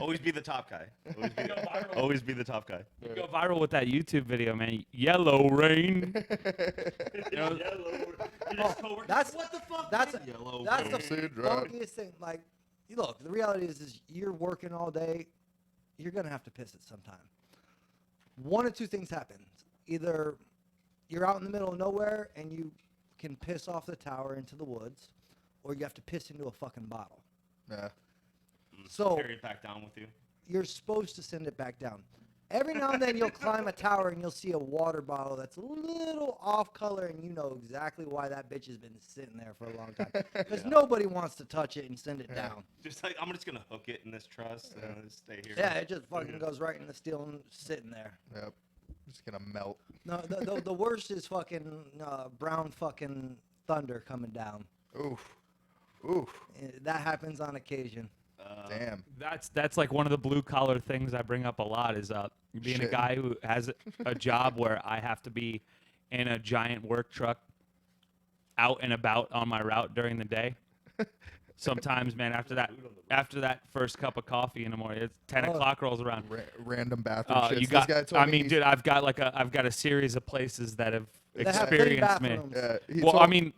Always be the top guy. Always be, Go viral. always be the top guy. You go viral with that YouTube video, man. Yellow rain. You know, Oh, that's what the fuck? that's Yellow that's the Acid rap. funkiest thing. Like, look, the reality is you're working all day. You're gonna have to piss at some time. One of two things happens: either you're out in the middle of nowhere and you can piss off the tower into the woods, or you have to piss into a fucking bottle. Yeah. So Carry it back down with you. you're supposed to send it back down. Every now and then you'll climb a tower and you'll see a water bottle that's a little off color, and you know exactly why that bitch has been sitting there for a long time. Because nobody wants to touch it and send it down. Just like I'm just gonna hook it in this truss and just stay here. Yeah, it just fucking goes right in the steel and sitting there. Yep. Just gonna melt. No, the worst is fucking brown fucking thunder coming down. Oof. Oof. That happens on occasion. Damn. that's like one of the blue collar things I bring up a lot is being a Shitting. guy who has a job where I have to be in a giant work truck out and about on my route during the day. Sometimes, man, after that first cup of coffee in the morning, it's 10 Oh. o'clock rolls around. Random bathroom shits. You This got. guy told I me mean, he's- dude, I've got a series of places that have They have clean experienced me. bathrooms. Yeah, he Well, told- I mean,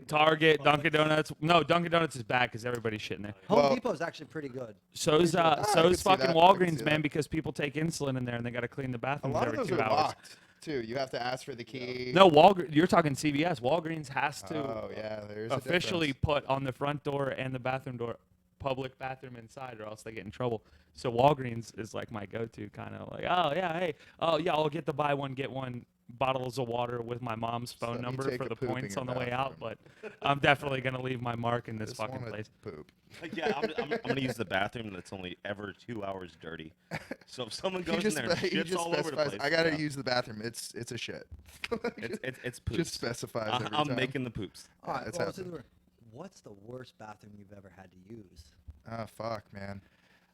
Target, Dunkin' Donuts. No, Dunkin' Donuts is bad because everybody's shitting there. Home Well- Depot's actually pretty good. So's I could so's see fucking that. I could Walgreens, see man, that. because people take insulin in there and they got to clean the a bathrooms lot of every those 2 are hours. locked too. You have to ask for the key. No, Walgreens. You're talking CVS. Walgreens has to Oh yeah, there's a officially difference. put on the front door and the bathroom door, public bathroom inside, or else they get in trouble. So Walgreens is like my go-to kind of like, oh yeah, hey, oh yeah, I'll get the buy one get one bottles of water with my mom's Let phone me number take for a the poop in points your on the way out, bathroom. but I'm definitely gonna leave my mark in this Just fucking wanna place. Poop. Like, yeah, I'm gonna use the bathroom that's only ever 2 hours dirty. So if someone He goes in just, there and he shits just all over the specifies. place, I gotta yeah. use the bathroom. It's a shit. It's poops. Just specifies every I'm time. making the poops. All right, that's well, let's do happening. what's the worst bathroom you've ever had to use? Ah, fuck, man.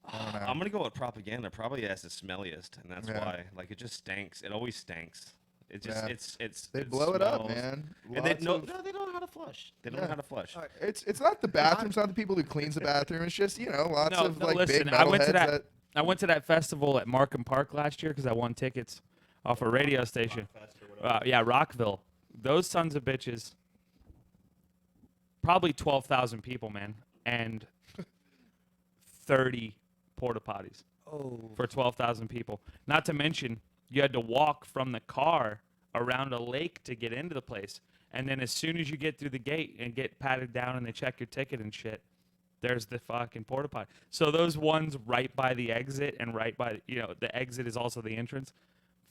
I don't know. I'm gonna go with propaganda. Probably as the smelliest, and that's Yeah. why. Like it just stinks. It always stinks. It just Yeah. it's They it blow it up, smells. man. And they Lots know of- no, they don't know how to flush. They don't Yeah. know how to flush. All right. It's not the bathroom. It's not the people who cleans the bathroom. It's just lots No, of no, like listen, big I went to metalheads that- I went to that festival at Markham Park last year because I won tickets off a radio station. Yeah, Rockville. Those sons of bitches. Probably 12,000 people, man, and 30 porta potties Oh, for 12,000 people. Not to mention, you had to walk from the car around a lake to get into the place. And then as soon as you get through the gate and get patted down and they check your ticket and shit, there's the fucking porta potty. So those ones right by the exit and right by, the exit is also the entrance.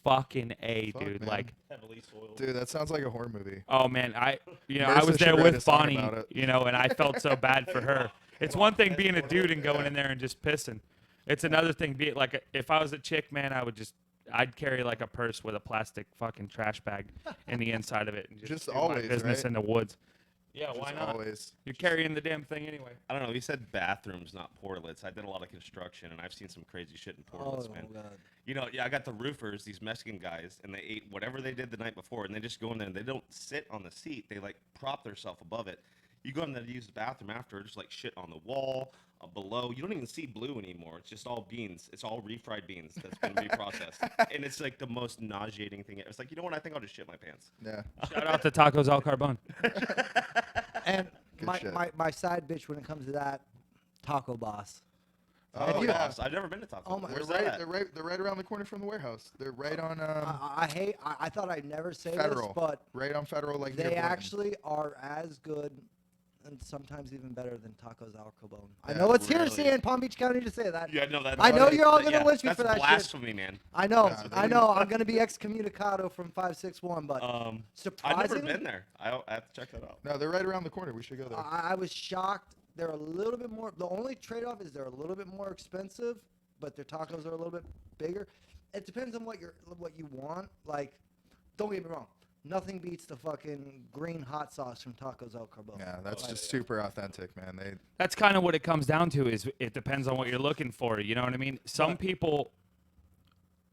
Fucking A, Fuck, dude. man. Like, Heavily soiled. Dude, that sounds like a horror movie. oh man, I Marissa was there should write a with song Bonnie, about it. and I felt so bad for her. It's one thing being a dude and going in there and just pissing. It's another thing be it like if I was a chick, man, I'd carry like a purse with a plastic fucking trash bag in the inside of it and just do always, my business right? in the woods. Yeah, why Just not? Always. You're carrying the damn thing anyway. I don't know. You said bathrooms, not portlets. I did a lot of construction, and I've seen some crazy shit in portlets, man. God. I got the roofers, these Mexican guys, and they ate whatever they did the night before, and they just go in there and they don't sit on the seat. They like prop themselves above it. You go in there to use the bathroom after, just like shit on the wall, below. You don't even see blue anymore. It's just all beans. It's all refried beans that's been reprocessed, and it's like the most nauseating thing. It's like, you know what? I think I'll just shit my pants. Yeah. Shout out to Tacos Al Carbon. And Good shit. my side bitch when it comes to that, Taco Boss. Oh, you- yeah. I've never been to Taco. Oh my- Where's They're that? right, they're right around the corner from the warehouse. They're right on I thought I'd never say Federal. this, but right on Federal, like near they Boynton. actually are as good and sometimes even better than Tacos Al Carbone. I Yeah, know it's really. heresy in Palm Beach County to say that. Yeah, no, that. I know you're all gonna yeah, lynch me that's for that shit. blasphemy, man. I know, Nah, I know. I'm gonna be excommunicado from 561, but I've never surprisingly, been there. I have to check that out. No, they're right around the corner. We should go there. I was shocked. They're a little bit more. The only trade-off is they're a little bit more expensive, but their tacos are a little bit bigger. It depends on what you want. Like, don't get me wrong. Nothing beats the fucking green hot sauce from Tacos El Carbone. Yeah, that's just super authentic, man. That's kind of what it comes down to. Is it depends on what you're looking for. You know what I mean? Some people,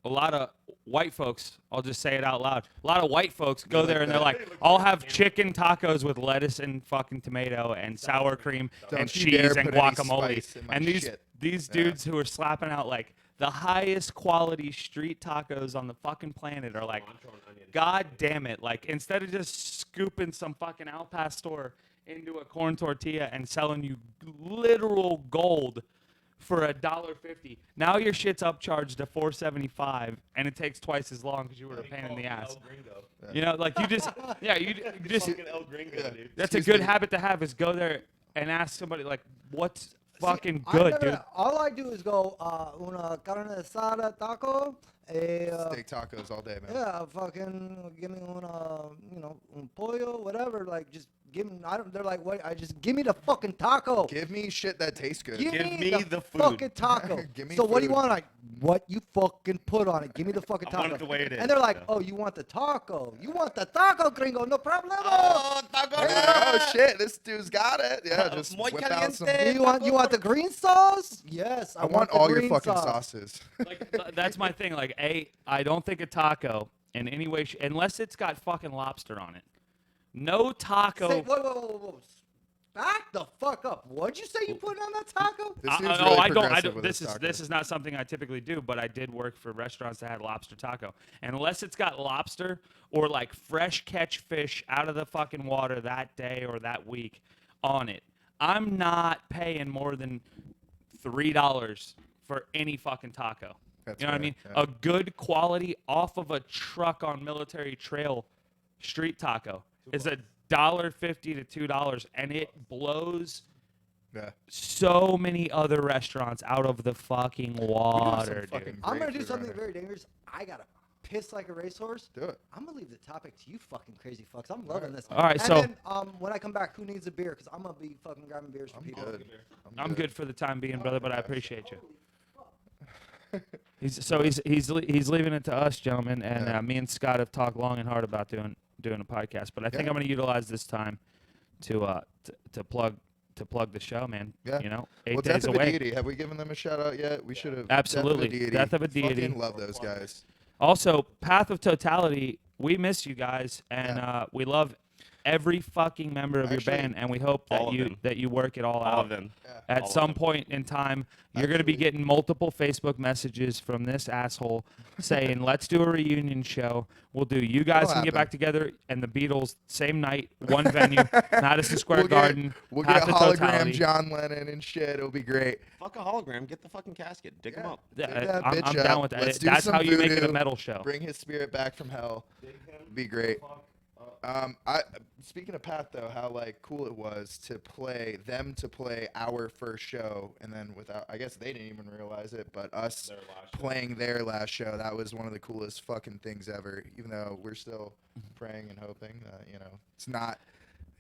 a lot of white folks, I'll just say it out loud. A lot of white folks go there and they're like, I'll have chicken tacos with lettuce and fucking tomato and sour cream and Don't you dare cheese and put any guacamole. spice in my And these shit. Yeah. dudes who are slapping out like the highest quality street tacos on the fucking planet are like, God damn it. Like, instead of just scooping some fucking Al Pastor into a corn tortilla and selling you literal gold for $1.50, now your shit's upcharged to $4.75 and it takes twice as long because you were a pain in the ass. You know, like you just, you just, Fucking El Gringo, dude. that's a Excuse good me. habit to have is go there and ask somebody like, what's fucking I good, never- dude? All I do is go una carne asada taco, Steak tacos all day, man. yeah, fucking give me una, un pollo, whatever. Like, just give me. They're like, what? Give me the fucking taco. Give me shit that tastes good. Give Give me me the the food. fucking taco. Give me so what do you food. want? Like, what you fucking put on it? Give me the fucking I taco. want it the way it is, And they're like, yeah. oh, you want the taco? You want the taco, gringo? No problem. Oh, taco. Oh shit, this dude's got it. Yeah, just Muy whip out some. caliente. You want the green sauce? Yes, I want all your green fucking sauce. sauces. Like that's my thing. Like, I don't think a taco in any way, unless it's got fucking lobster on it. No taco. Say, whoa. Back the fuck up. What'd you say you put on that taco? This seems no, really I don't. progressive with This his is tacos. this is not something I typically do, but I did work for restaurants that had lobster taco. And unless it's got lobster or like fresh catch fish out of the fucking water that day or that week on it, I'm not paying more than $3 for any fucking taco. That's You know what I fair, mean? yeah. A good quality off of a truck on Military Trail street taco is $1.50 to $2, and it blows Yeah. so many other restaurants out of the fucking water, dude. fucking I'm gonna great do food something around here. very dangerous. I gotta piss like a racehorse. Do it. I'm gonna leave the topic to you fucking crazy fucks. I'm loving this. All right, and so- then, when I come back, who needs a beer? Because I'm gonna be fucking grabbing beers for I'm people. good. I'm good for the time being, brother, but I appreciate you. Holy He's leaving it to us, gentlemen, and Yeah. me and Scott have talked long and hard about doing a podcast. But I think Yeah. I'm going to utilize this time to plug the show, man. Yeah. You know, 8 Well, days Death of a away. Deity. Have we given them a shout out yet? We should have. Absolutely. Death of a Deity. Fucking love those guys. Also, Path of Totality. We miss you guys, and Yeah. we love every fucking member of Actually, your band, and we hope that all of them. you work it all All out. of them. At All of some them. point in time, you're going to be Actually- getting multiple Facebook messages from this asshole saying, "Let's do a reunion show. We'll do. You guys It'll can get happen. back together and the Beatles same night, one venue, Madison Square Garden. We'll Path get of hologram Totality." John Lennon and shit. It'll be great. Fuck a hologram. Get the fucking casket. Dig them Yeah. up. Yeah, Dig that I'm bitch down up. with that. Let's do That's some how you make it a voodoo. metal show. Bring his spirit back from hell. Dig him Be great. fuck I speaking of Pat though, how like cool it was to play our first show, and then without, I guess they didn't even realize it, but us Their last show. playing their last show, that was one of the coolest fucking things ever. Even though we're still praying and hoping that it's not.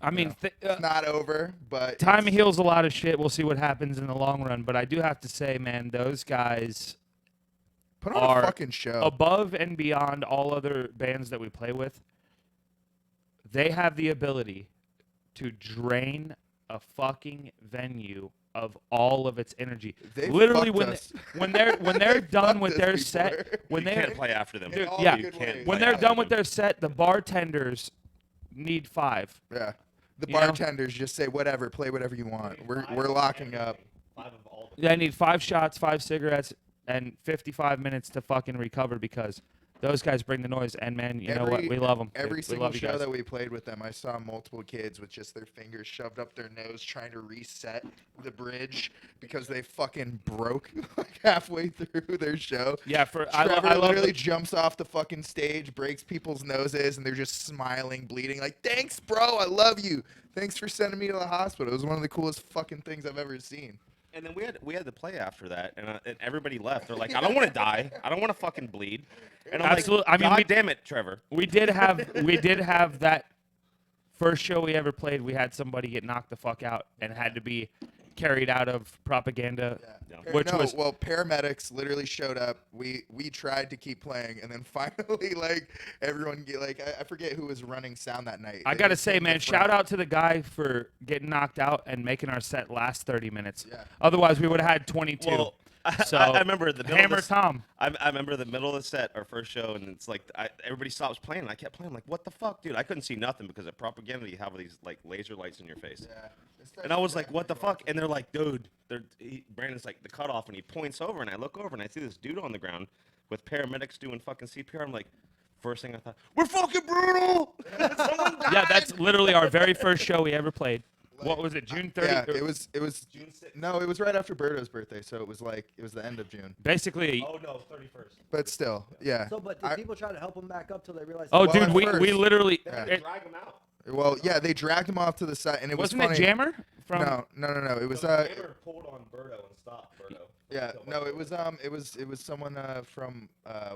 I mean, It's not over, but time it's- heals a lot of shit. We'll see what happens in the long run. But I do have to say, man, those guys Put on are a fucking show. above and beyond all other bands that we play with. They have the ability to drain a fucking venue of all of its energy. They Literally, fucked when us. when they're done fucked with us their before. set, when You they can't play after them. In all yeah. the good You can't ways. when play they're after done with them. their set, the bartenders need 5. Yeah. The You know? bartenders just say whatever, play whatever you want. We're locking up. 5 of all the They need 5 shots, 5 cigarettes, and 55 minutes to fucking recover because those guys bring the noise. And man, you know what? We love them. Every we single love you show guys. that we played with them, I saw multiple kids with just their fingers shoved up their nose trying to reset the bridge because they fucking broke like halfway through their show. Yeah, Trevor I love literally the- jumps off the fucking stage, breaks people's noses, and they're just smiling, bleeding, like, thanks, bro, I love you. Thanks for sending me to the hospital. It was one of the coolest fucking things I've ever seen. And then we had to play after that, and everybody left. They're like, I don't want to die. I don't want to fucking bleed. And I'm Absolutely. I like, mean, God we- damn it, Trevor. we did have that first show we ever played. We had somebody get knocked the fuck out and had to be carried out of propaganda. Yeah. Which was- well, paramedics literally showed up. We tried to keep playing, and then finally, like everyone, I forget who was running sound that night. I They gotta just say, came to man, the shout front. out to the guy for getting knocked out and making our set last 30 minutes. Yeah. Otherwise, we would have had 22. Well, So, I remember the middle Hammer of the, Tom. I remember the middle of the set, our first show, and it's like everybody stops playing. And I kept playing. I'm like, what the fuck, dude? I couldn't see nothing because of propaganda. You have these like laser lights in your face. Yeah. And I was like, what the fuck? And they're like, dude, Brandon's like the cutoff, and he points over, and I look over, and I see this dude on the ground with paramedics doing fucking CPR. I'm like, first thing I thought, we're fucking brutal. Someone died. Yeah, that's literally our very first show we ever played. What was it, June 30th? Yeah, it was June 6th. no, it was right after Berto's birthday, so it was the end of June. Basically. Oh no, 31st. But still, yeah. So, but did I- people try to help him back up till they realized? Oh, Well, dude, at we first- literally. Yeah. It, Drag him out. Well, yeah, they dragged him off to the side, and it wasn't was it funny. Jammer from? No. It was Hammer pulled on Berto and stopped Berto. yeah, no, it was someone from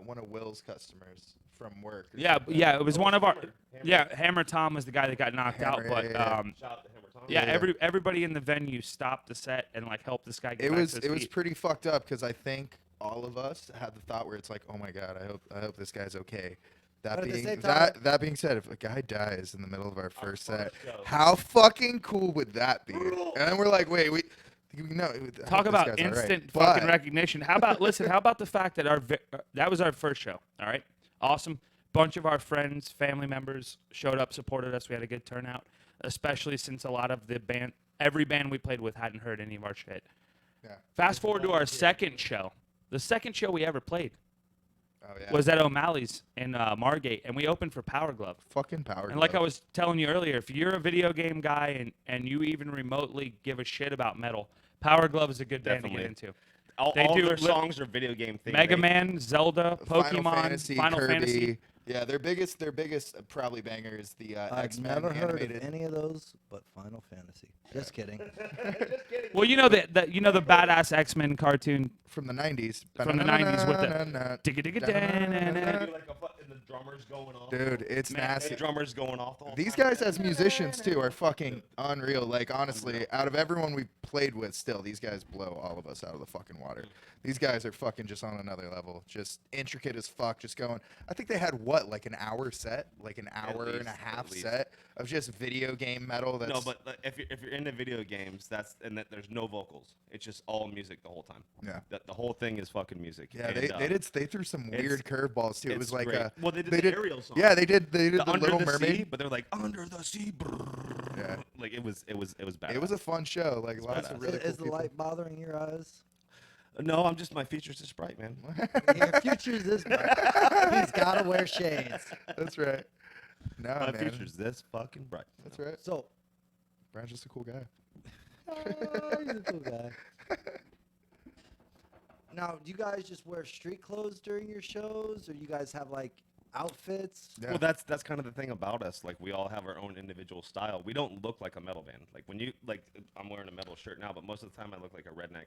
one of Will's customers from work. or Yeah, something. yeah, it was one of our. Hammer. Yeah, Hammer Tom was the guy that got knocked out, Hammer, but yeah, yeah. Shout out to Hammer Tom. yeah, Yeah. everybody in the venue stopped the set and like helped this guy get It back was to his it was feet. pretty fucked up because I think all of us had the thought where it's like, oh my god, I hope this guy's okay. That But at the being same time- that being said, if a guy dies in the middle of our first set, first show. how fucking cool would that be? And then we're like, wait, we know. Talk about instant fucking recognition. How about listen? How about the fact that that was our first show? All right, awesome. Bunch of our friends, family members showed up, supported us. We had a good turnout, especially since a lot of every band we played with hadn't heard any of our shit. Yeah. Fast forward to our second show. The second show we ever played Oh yeah. was at O'Malley's in Margate, and we opened for Power Glove. fucking power. And like I glove. was telling you earlier, if you're a video game guy and you even remotely give a shit about metal, Power Glove is a good band to Definitely. get into. All, They all do their it songs are video game themed. Mega They- Man, Zelda, Final Pokemon, Fantasy, Final Kirby. Fantasy. Yeah, their biggest probably banger is the I've X-Men never heard animated. of any of those, but Final Fantasy. Just kidding. Well, you know the badass X-Men cartoon. From the 90s. From the 90s with the- And they do like and the drummers going off. Dude, it's Man, nasty. The drummers going off the whole These time. guys as musicians too are fucking unreal. Like honestly, out of everyone we've played with, still these guys blow all of us out of the fucking water. These guys are fucking just on another level, just intricate as fuck. Just going. I think they had like an hour set, like an hour and a least, half at least. set of just video game metal. That's No, but if you're into video games, there's no vocals. It's just all music the whole time. yeah. The whole thing is fucking music. Yeah, And, they threw some it's- weird curveballs too. It was it's like great. Well, they did the did Ariel song. Yeah, they did the the Under Little the Mermaid. Sea, but they're like under the sea. Brrr. Yeah. Like it was bad. It was a fun show. Like lots of badass. really Is cool the people. light bothering your eyes? No, I'm just my features is bright, man. Your future's this bright. He's got to wear shades. That's right. No, My man. future's this fucking bright. That's right. So, Brian's just a cool guy. he's a cool guy. Now, do you guys just wear street clothes during your shows, or you guys have like outfits. Yeah. Well, that's kind of the thing about us. Like, we all have our own individual style. We don't look like a metal band. Like, when you like, I'm wearing a metal shirt now, but most of the time I look like a redneck.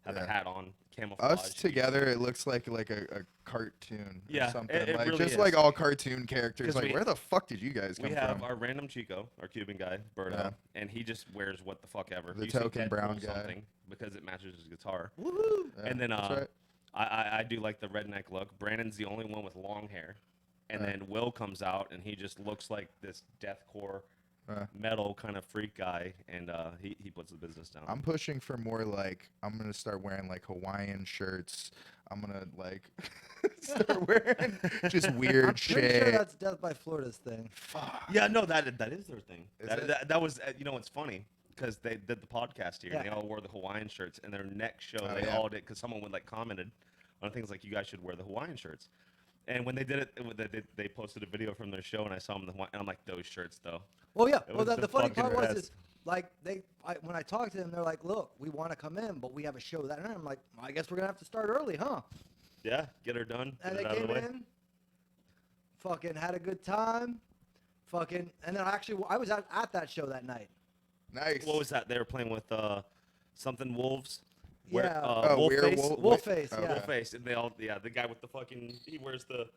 Have a Yeah. hat on, camouflage. Us together, it looks like a cartoon or Yeah, something. it like really just is. like all cartoon characters. 'Cause Like, we- where the fuck did you guys come We have from? our random Chico, our Cuban guy, Berto, Yeah. and he just wears what the fuck ever. The You say token Deadpool brown guy. something because it matches his guitar. Woohoo! Yeah, And then that's right. I do like the redneck look. Brandon's the only one with long hair. And Yeah. then Will comes out and he just looks like this deathcore Yeah. metal kind of freak guy, and he puts the business down. I'm pushing for more like I'm gonna start wearing like Hawaiian shirts. I'm gonna like start wearing just weird I'm shit. pretty sure that's Death by Florida's thing. Yeah, no, that is their thing. Is That, it? that was, you know, it's funny because they did the podcast here and they Yeah. all wore the Hawaiian shirts, and their next show Oh, they yeah. all did because someone would like commented on things like, you guys should wear the Hawaiian shirts. And when they did it, they posted a video from their show, and I saw them in the Hawaiian, and I'm like, those shirts though. Well, yeah. It Well, was the the funny fucking part was best. is like when I talked to them, they're like, "Look, we want to come in, but we have a show that night." I'm like, well, "I guess we're gonna have to start early, huh?" Yeah, get her done. Get And it they out of came the way. in, fucking had a good time, fucking, and then I was at that show that night. Nice. What was that? They were playing with something wolves. Yeah. Oh, Wolfface. Werewolf- Wolfface, Oh, yeah. okay. Wolfface, and they all, yeah, the guy with the fucking, he wears the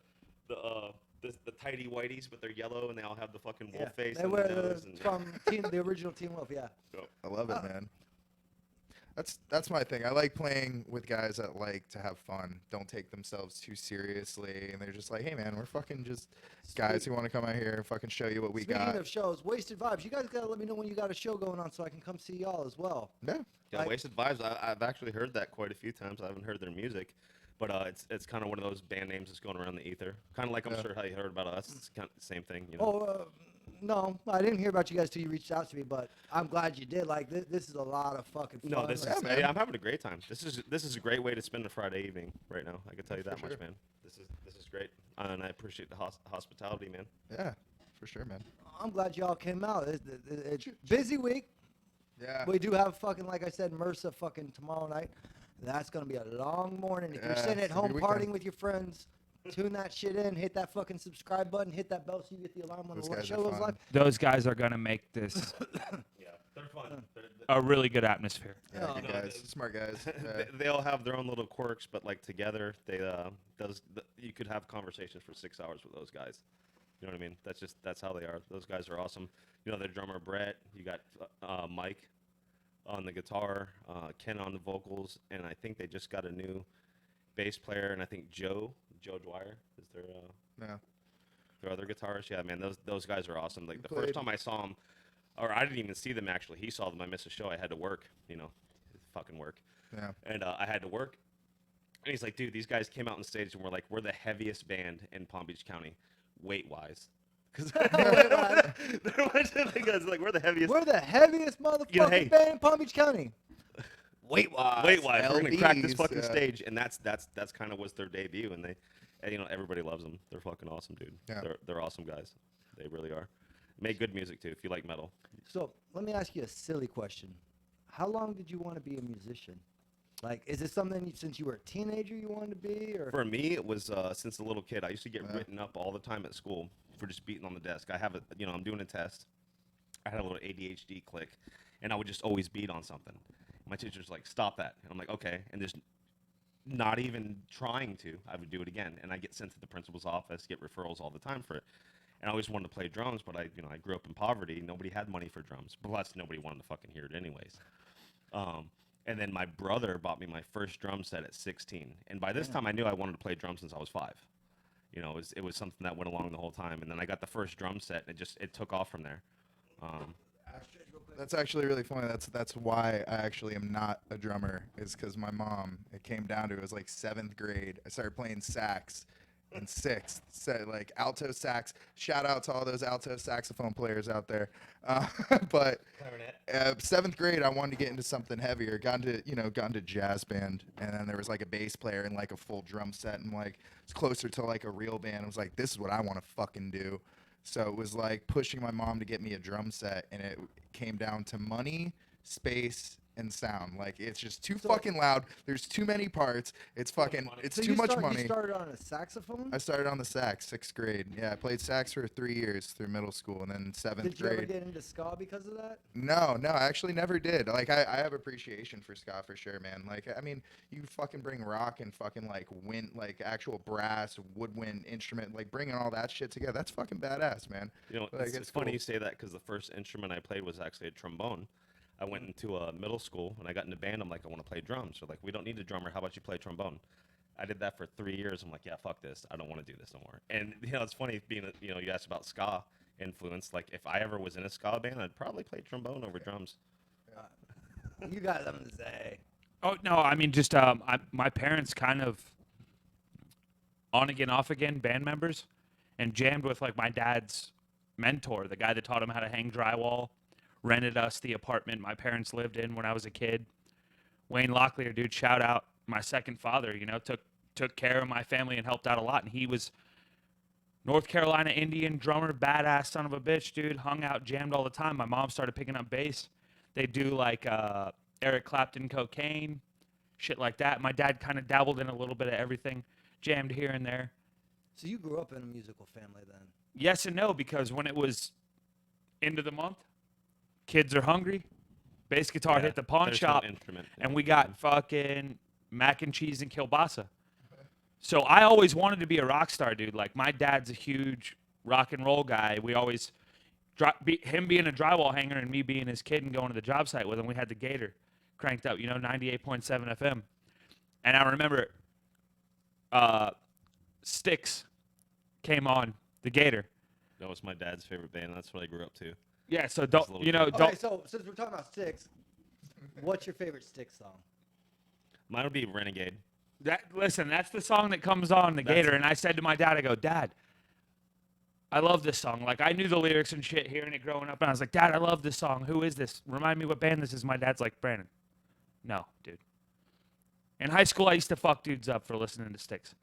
tighty whiteys, but they're yellow, and they all have the fucking wolf face. They and were the nose and, from the original Teen Wolf, yeah. I love it, man. That's my thing. I like playing with guys that like to have fun, don't take themselves too seriously, and they're just like, "Hey, man, we're fucking just guys who want to come out here and fucking show you what we Speaking got." of shows, Wasted Vibes, you guys gotta let me know when you got a show going on so I can come see y'all as well. Yeah. Yeah, Like- Wasted Vibes. I've actually heard that quite a few times. I haven't heard their music, but it's kind of one of those band names that's going around the ether. Kind of like I'm Yeah. sure how you heard about us. It's kind of the same thing, you know. Oh, no, I didn't hear about you guys till you reached out to me, but I'm glad you did. Like, this is a lot of fucking fun. No, this Like, is. man. Hey, I'm having a great time. This is a great way to spend a Friday evening right now. I can tell you that For much, sure. man. This is great, and I appreciate the hospitality, man. Yeah, for sure, man. I'm glad y'all came out. It's busy week. Yeah. We do have fucking, like I said, MRSA fucking tomorrow night. That's gonna be a long morning. If you're Yeah, sitting at it's a home good partying weekend. with your friends, tune that shit in. Hit that fucking subscribe button. Hit that bell so you get the alarm when Those the guys show are goes fun. live. Those guys are gonna make this Yeah, they're fun. a really good atmosphere. Yeah, Oh. good No, guys, the- smart guys. Yeah. they all have their own little quirks, but like together, you could have conversations for 6 hours with those guys. You know what I mean? That's how they are. Those guys are awesome. You know, their drummer Brett. You got Mike on the guitar, Ken on the vocals, and I think they just got a new bass player, and I think Joe Dwyer is their other guitarist. Yeah, man, those guys are awesome. Like the played- first time I saw them, or I didn't even see them actually. He saw them. I missed a show. I had to work. You know, fucking work. Yeah. And I had to work. And he's like, dude, these guys came out on stage and were like, we're the heaviest band in Palm Beach County, weight-wise. Because they're because like we're the heaviest We're the heaviest motherfucking Yeah, hey. band in Palm Beach County. Weight-wise. weight-wise. We're gonna crack this LBs, fucking yeah. stage, and that's kind of was their debut. And you know, everybody loves them. They're fucking awesome, dude. Yeah. They're awesome guys. They really are. Make good music too. If you like metal, So let me ask you a silly question. How long did you want to be a musician? Like, is it something since you were a teenager you wanted to be, or? for me, it was since a little kid. I used to get Yeah. written up all the time at school for just beating on the desk. I have I'm doing a test. I had a little ADHD click, and I would just always beat on something. My teacher's like, "Stop that!" And I'm like, "Okay." And just not even trying to, I would do it again, and I get sent to the principal's office, get referrals all the time for it. And I always wanted to play drums, but I grew up in poverty. Nobody had money for drums. Plus, nobody wanted to fucking hear it anyways. And then my brother bought me my first drum set at 16. And by this time, I knew I wanted to play drums since I was 5. You know, it was something that went along the whole time. And then I got the first drum set, and it took off from there. That's actually really funny. That's why I actually am not a drummer. Is because my mom. It came down to it was like 7th grade. I started playing sax in 6th. So like alto sax. Shout out to all those alto saxophone players out there. But 7th grade, I wanted to get into something heavier. Got into jazz band, and then there was like a bass player and like a full drum set, and like it's closer to like a real band. I was like, this is what I want to fucking do. So it was like pushing my mom to get me a drum set, and it came down to money, space, and sound. Like it's just too So- fucking loud. There's too many parts. It's fucking. It's So too much You money. started on a saxophone? I started on the sax, 6th grade. Yeah, I played sax for 3 years through middle school, and then 7th Did you ever grade. get into ska because of that? No, I actually never did. Like, I have appreciation for ska for sure, man. Like, I mean, you fucking bring rock and fucking like wind, like actual brass, woodwind instrument, like bringing all that shit together. That's fucking badass, man. You know, Like, it's funny cool. you say that because the first instrument I played was actually a trombone. I went into a middle school and I got into band. I'm like, I want to play drums. They're like, we don't need a drummer. How about you play trombone? I did that for 3 years. I'm like, yeah, fuck this. I don't want to do this no more. And you know, it's funny being, you asked about ska influence. Like, if I ever was in a ska band, I'd probably play trombone over drums. You got something to say. Oh no, I mean just my parents kind of on again, off again band members, and jammed with like my dad's mentor, the guy that taught him how to hang drywall, rented us the apartment my parents lived in when I was a kid. Wayne Locklear, dude, shout out, my second father. You know, took care of my family and helped out a lot, and he was North Carolina Indian drummer, badass son of a bitch, dude. Hung out, jammed all the time. My mom started picking up bass. They do like Eric Clapton cocaine, shit like that. My dad kind of dabbled in a little bit of everything, jammed here and there. So you grew up in a musical family then? Yes and no, because when it was end of the month, kids are hungry, bass guitar Yeah, hit the pawn there's no shop, instrument. and we got fucking mac and cheese and kielbasa. So I always wanted to be a rock star, dude. Like, my dad's a huge rock and roll guy. We always, him being a drywall hanger and me being his kid and going to the job site with him, we had the Gator cranked up, 98.7 FM. And I remember Styx came on the Gator. That was my dad's favorite band. That's what I grew up to. Yeah, so a don't, little don't. kid. Okay, so since we're talking about Styx, what's your favorite Styx song? Mine would be Renegade. Listen, that's the song that comes on the Gator, and I said to my dad, I go, Dad, I love this song. Like, I knew the lyrics and shit, hearing it growing up, and I was like, Dad, I love this song. Who is this? Remind me what band this is. My dad's like, Brandon, no, dude. In high school, I used to fuck dudes up for listening to Styx.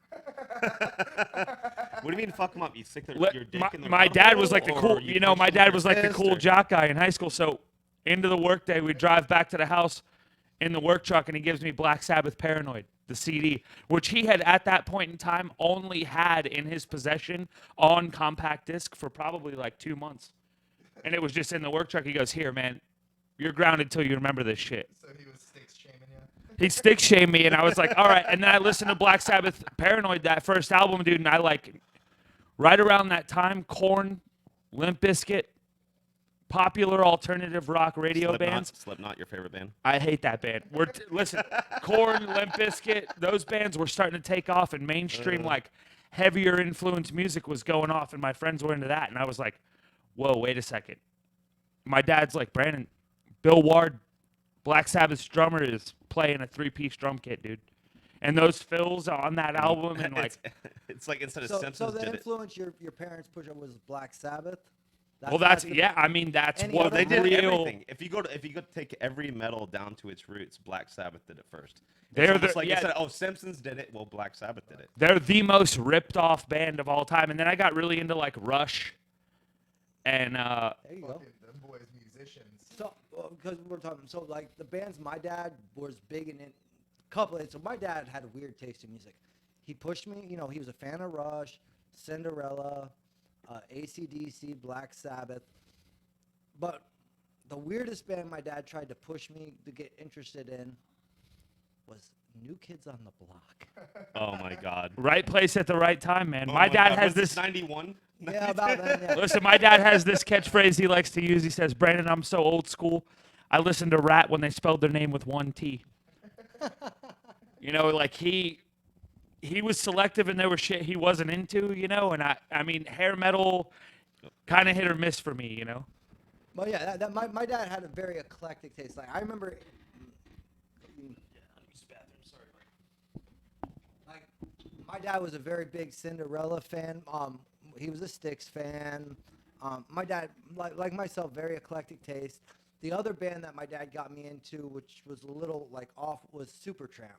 What do you mean fuck them up? You stick your dick in their My dad was butthole, like the or cool, you my push them dad with was your like the fist, cool or- jock guy in high school. So into the workday, we'd drive back to the house in the work truck, and he gives me Black Sabbath Paranoid, the CD, which he had at that point in time only had in his possession on compact disc for probably like 2 months. And it was just in the work truck. He goes, here, man, you're grounded till you remember this shit. So he was Styx shaming you. He stick shamed me, and I was like, all right. And then I listened to Black Sabbath Paranoid, that first album, dude, and I like, right around that time, Korn, Limp Bizkit, popular alternative rock radio bands. Slipknot, your favorite band? I hate that band. Listen, Korn, Limp Bizkit, those bands were starting to take off, and mainstream, like, heavier influence music was going off, and my friends were into that. And I was like, whoa, wait a second. My dad's like, Brandon, Bill Ward, Black Sabbath's drummer, is playing a 3-piece drum kit, dude. And those fills on that album, and like, it's like instead of So Simpsons the did it. influence your parents pushed up was Black Sabbath? well, that's the- yeah. I mean, that's Any what other They did real. everything. If you go to take every metal down to its roots, Black Sabbath did it first. They're It's the- almost like yeah. instead of, Simpsons did it, well, Black Sabbath did it. They're the most ripped off band of all time. And then I got really into like Rush, and There you go. Fucking them boys musicians. So, because we're talking, so like the bands my dad was big in it, so my dad had a weird taste in music. He pushed me, he was a fan of Rush, Cinderella, AC/DC, Black Sabbath. But the weirdest band my dad tried to push me to get interested in was New Kids on the Block. Oh my God. right place at the right time, man. Oh my dad God. has Was this. 91. Yeah, about then, yeah. Listen, my dad has this catchphrase he likes to use. He says, "Brandon, I'm so old school. I listened to Rat when they spelled their name with one T." Like he was selective, and there was shit he wasn't into. And I mean, hair metal, kind of hit or miss for me. But yeah, my dad had a very eclectic taste. Like I remember, like my dad was a very big Cinderella fan. He was a Styx fan. My dad, like myself, very eclectic taste. The other band that my dad got me into, which was a little like off, was Supertramp.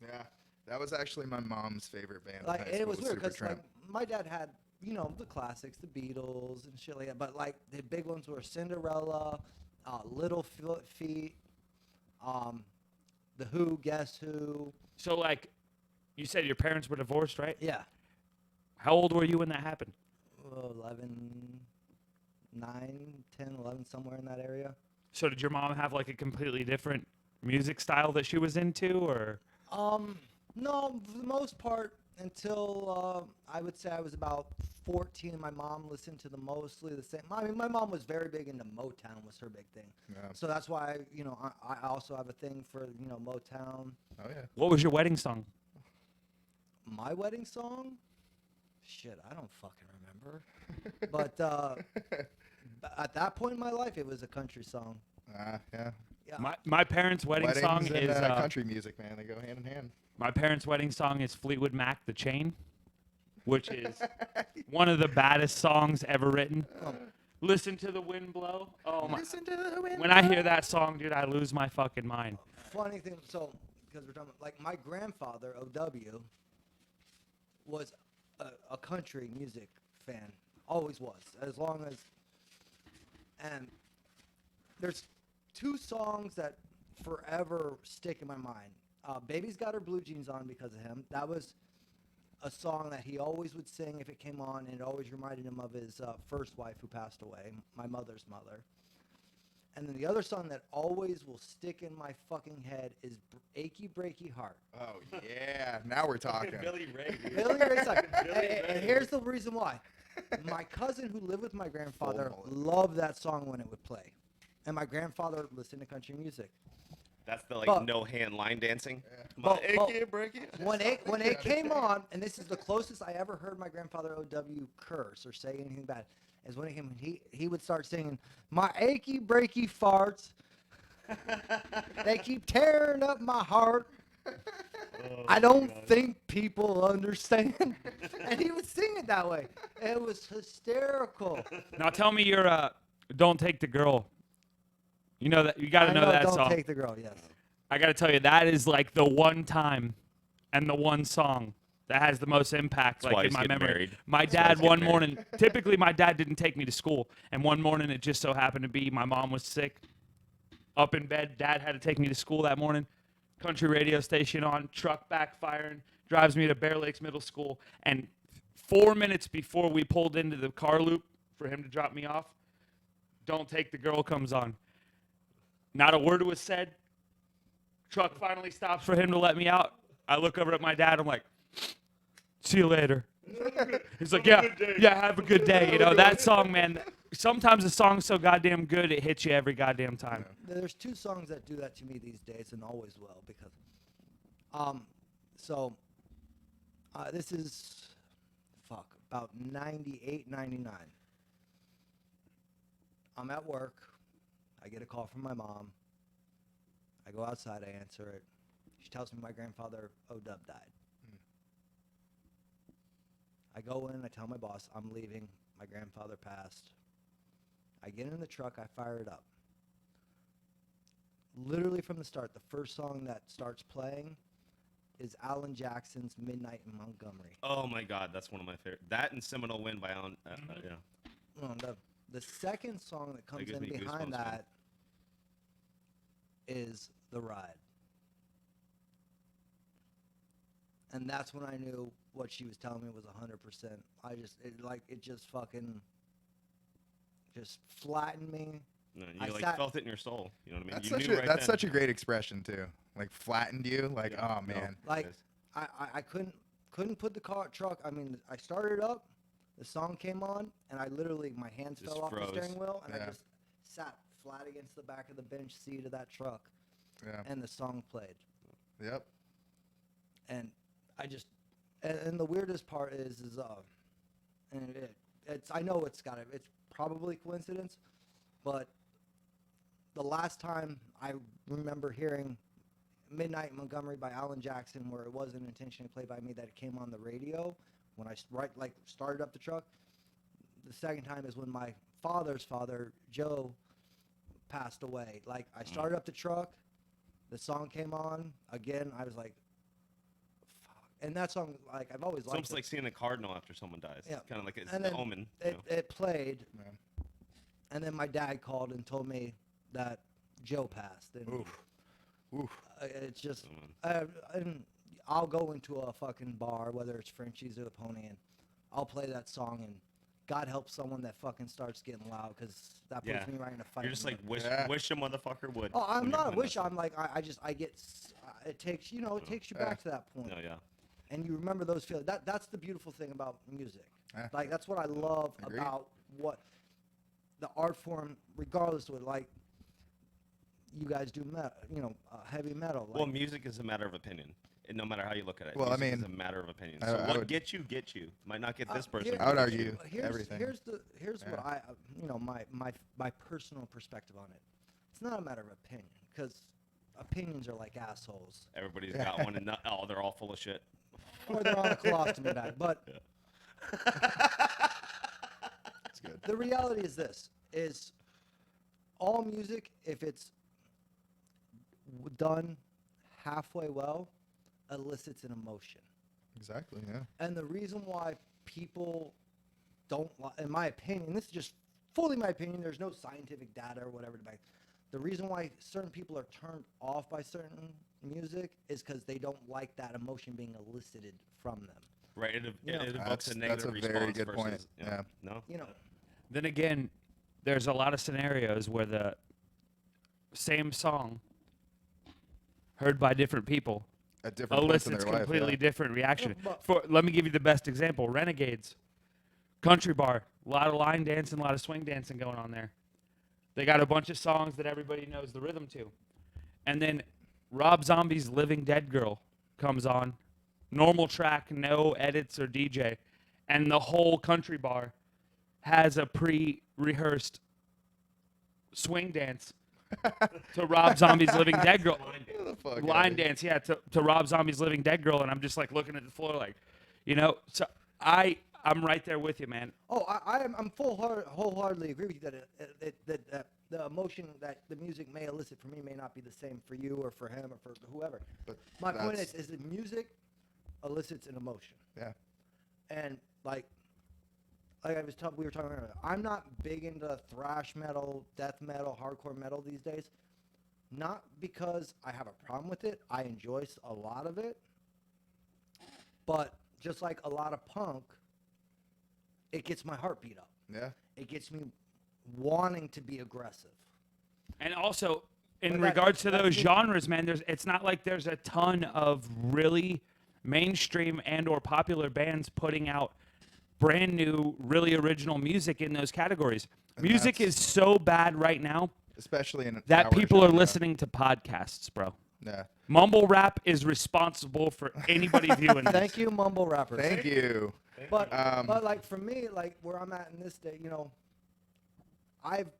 Yeah, that was actually my mom's favorite band. in Like high it school, was weird because Supertramp. like my dad had the classics, the Beatles and shit like that. But like the big ones were Cinderella, Little Feet, The Who, Guess Who. So, like, you said your parents were divorced, right? Yeah. How old were you when that happened? 11, 9, 10, 11, somewhere in that area. So did your mom have like a completely different music style that she was into, or? No, for the most part, until I would say I was about 14, my mom listened to mostly the same. I mean, my mom was very big into Motown, was her big thing. Yeah. So that's why, I also have a thing for, Motown. Oh yeah. What was your wedding song? My wedding song? Shit, I don't fucking remember. But at that point in my life, it was a country song. Yeah. Yeah. My parents' wedding Weddings song and is country music, man. They go hand in hand. my parents' wedding song is Fleetwood Mac, "The Chain," which is one of the baddest songs ever written. Listen to the wind blow. Oh my! Listen to the wind When I hear that song, dude, I lose my fucking mind. Funny thing, so because we're talking about, like, my grandfather OW was a country music fan, always was, as long as. And there's two songs that forever stick in my mind. "Baby's Got Her Blue Jeans On" because of him. That was a song that he always would sing if it came on, and it always reminded him of his first wife who passed away, my mother's mother. And then the other song that always will stick in my fucking head is "Achy Breaky Heart." Oh yeah, now we're talking. Billy Ray. dude. Billy Ray Cyrus. Billy And Ray. here's the reason why. My cousin who lived with my grandfather Full mullet. loved that song when it would play. And my grandfather listened to country music. That's the But- no hand line dancing. But- but Achy breaky. when it came on, and this is the closest I ever heard my grandfather OW curse or say anything bad, is when he would start singing, "My achy breaky farts, they keep tearing up my heart. I don't think people understand." And he would sing it that way. It was hysterical. Now tell me your "Don't Take the Girl." You know that you got to I know that Don't song. Take the Girl, yes. I got to tell you, that is like the one time and the one song that has the most impact, That's why like in he's my getting memory. married. My That's why dad he's getting one married. morning, typically my dad didn't take me to school, and one morning it just so happened to be my mom was sick, up in bed. Dad had to take me to school that morning. Country radio station on, truck backfiring, drives me to Bear Lakes Middle School, and 4 minutes before we pulled into the car loop for him to drop me off, "Don't Take the Girl" comes on. Not a word was said. Truck finally stops for him to let me out. I look over at my dad. I'm like, "See you later." He's like, "Yeah, have a good day." You know, that song, man. Sometimes a song's so goddamn good, it hits you every goddamn time. There's two songs that do that to me these days and always will, because this is about 98, 99. I'm at work. I get a call from my mom. I go outside, I answer it. She tells me my grandfather OW died. I go in, I tell my boss I'm leaving. My grandfather passed. I get in the truck, I fire it up. Literally from the start, the first song that starts playing is Alan Jackson's "Midnight in Montgomery." Oh my God, that's one of my favorite. That and "Seminole Wind" by Alan. Yeah. The second song that comes gives in me behind goosebumps, man. that is "The Ride." And that's when I knew what she was telling me was 100%. It just fucking just flattened me. No, I you sat- felt it in your soul. You know what I mean? That's You such knew a right that's then. such a great expression too. Like flattened you. Like Yeah, oh no. man. Like Yes. I couldn't put the truck. I mean, I started up, the song came on, and I literally my hands Just fell off the froze. steering wheel, and I Yeah. just sat flat against the back of the bench seat of that truck, Yeah. and the song played. Yep. And I just and the weirdest part is and it's I know it's probably coincidence, but the last time I remember hearing "Midnight in Montgomery" by Alan Jackson, where it wasn't intentionally played by me, that it came on the radio when I started up the truck. The second time is when my father's father, Joe, passed away. Like, I started up the truck, the song came on again. I was like, fuck. And that song, like, I've always It's liked almost it. like seeing a cardinal after someone dies. Yeah. It's kind of like it's And the then omen. You know? it played, Yeah. and then my dad called and told me that Joe passed. And Oof. It's just, and I'll go into a fucking bar, whether it's Frenchie's or the Pony, and I'll play that song, and God help someone that fucking starts getting loud, because that puts me right in a fight. You're just like Yeah. wish a motherfucker would. oh, I'm when you're not a doing wish. that I'm like, I get, it takes, it takes you back to that point. stuff. No, yeah. And you remember those feelings. That's the beautiful thing about music. Yeah. Like, that's what I love Agreed. about what the art form, regardless of it, like, you guys do heavy metal. Like, Well, music is a matter of opinion. And no matter how you look at it, Well, I music mean, is a matter of opinion. I- So I what would- gets you might not get this person. here- I would but gets argue you. everything. Here's what Yeah. my personal perspective on it. It's not a matter of opinion, because opinions are like assholes, Everybody's got one, and they're all full of shit. or they're on a colostomy bag. But It's good. the reality is this: is all music, if it's done halfway well, elicits an emotion. Exactly. Yeah. And the reason why people don't, in my opinion, this is just fully my opinion, there's no scientific data or whatever to back. The reason why certain people are turned off by certain music is because they don't like that emotion being elicited from them. Right. It You know, evokes a That's negative a response very good versus, point. Yeah. No. Then again, there's a lot of scenarios where the same song heard by different people At different points in elicits their life. completely Yeah. different reaction. Yeah, but- Let me give you the best example. Renegades, country bar, a lot of line dancing, a lot of swing dancing going on there. They got a bunch of songs that everybody knows the rhythm to. And then Rob Zombie's Living Dead Girl comes on, normal track, no edits or DJ, and the whole country bar has a pre-rehearsed swing dance to Rob Zombie's Living Dead Girl. Get the fuck Line outta here. dance, yeah, to Rob Zombie's Living Dead Girl, and I'm just like looking at the floor like, so I'm right there with you, man. Oh, I'm wholeheartedly agree with you that the emotion that the music may elicit for me may not be the same for you or for him or for whoever. But My point that's- is that music elicits an emotion. Yeah. And like we were talking earlier, I'm not big into thrash metal, death metal, hardcore metal these days. Not because I have a problem with it. I enjoy a lot of it. But just like a lot of punk, it gets my heart beat up. Yeah. It gets me wanting to be aggressive. And also, in But that- regards to that's those me. genres, man, it's not like there's a ton of really mainstream and or popular bands putting out brand new, really original music in those categories. And Music that's- is so bad right now Especially in that our people are genre. listening to podcasts, bro. Yeah. Mumble rap is responsible for anybody viewing this. Thank you, mumble rappers. Thank you. But Um, but like for me, like where I'm at in this day, I'm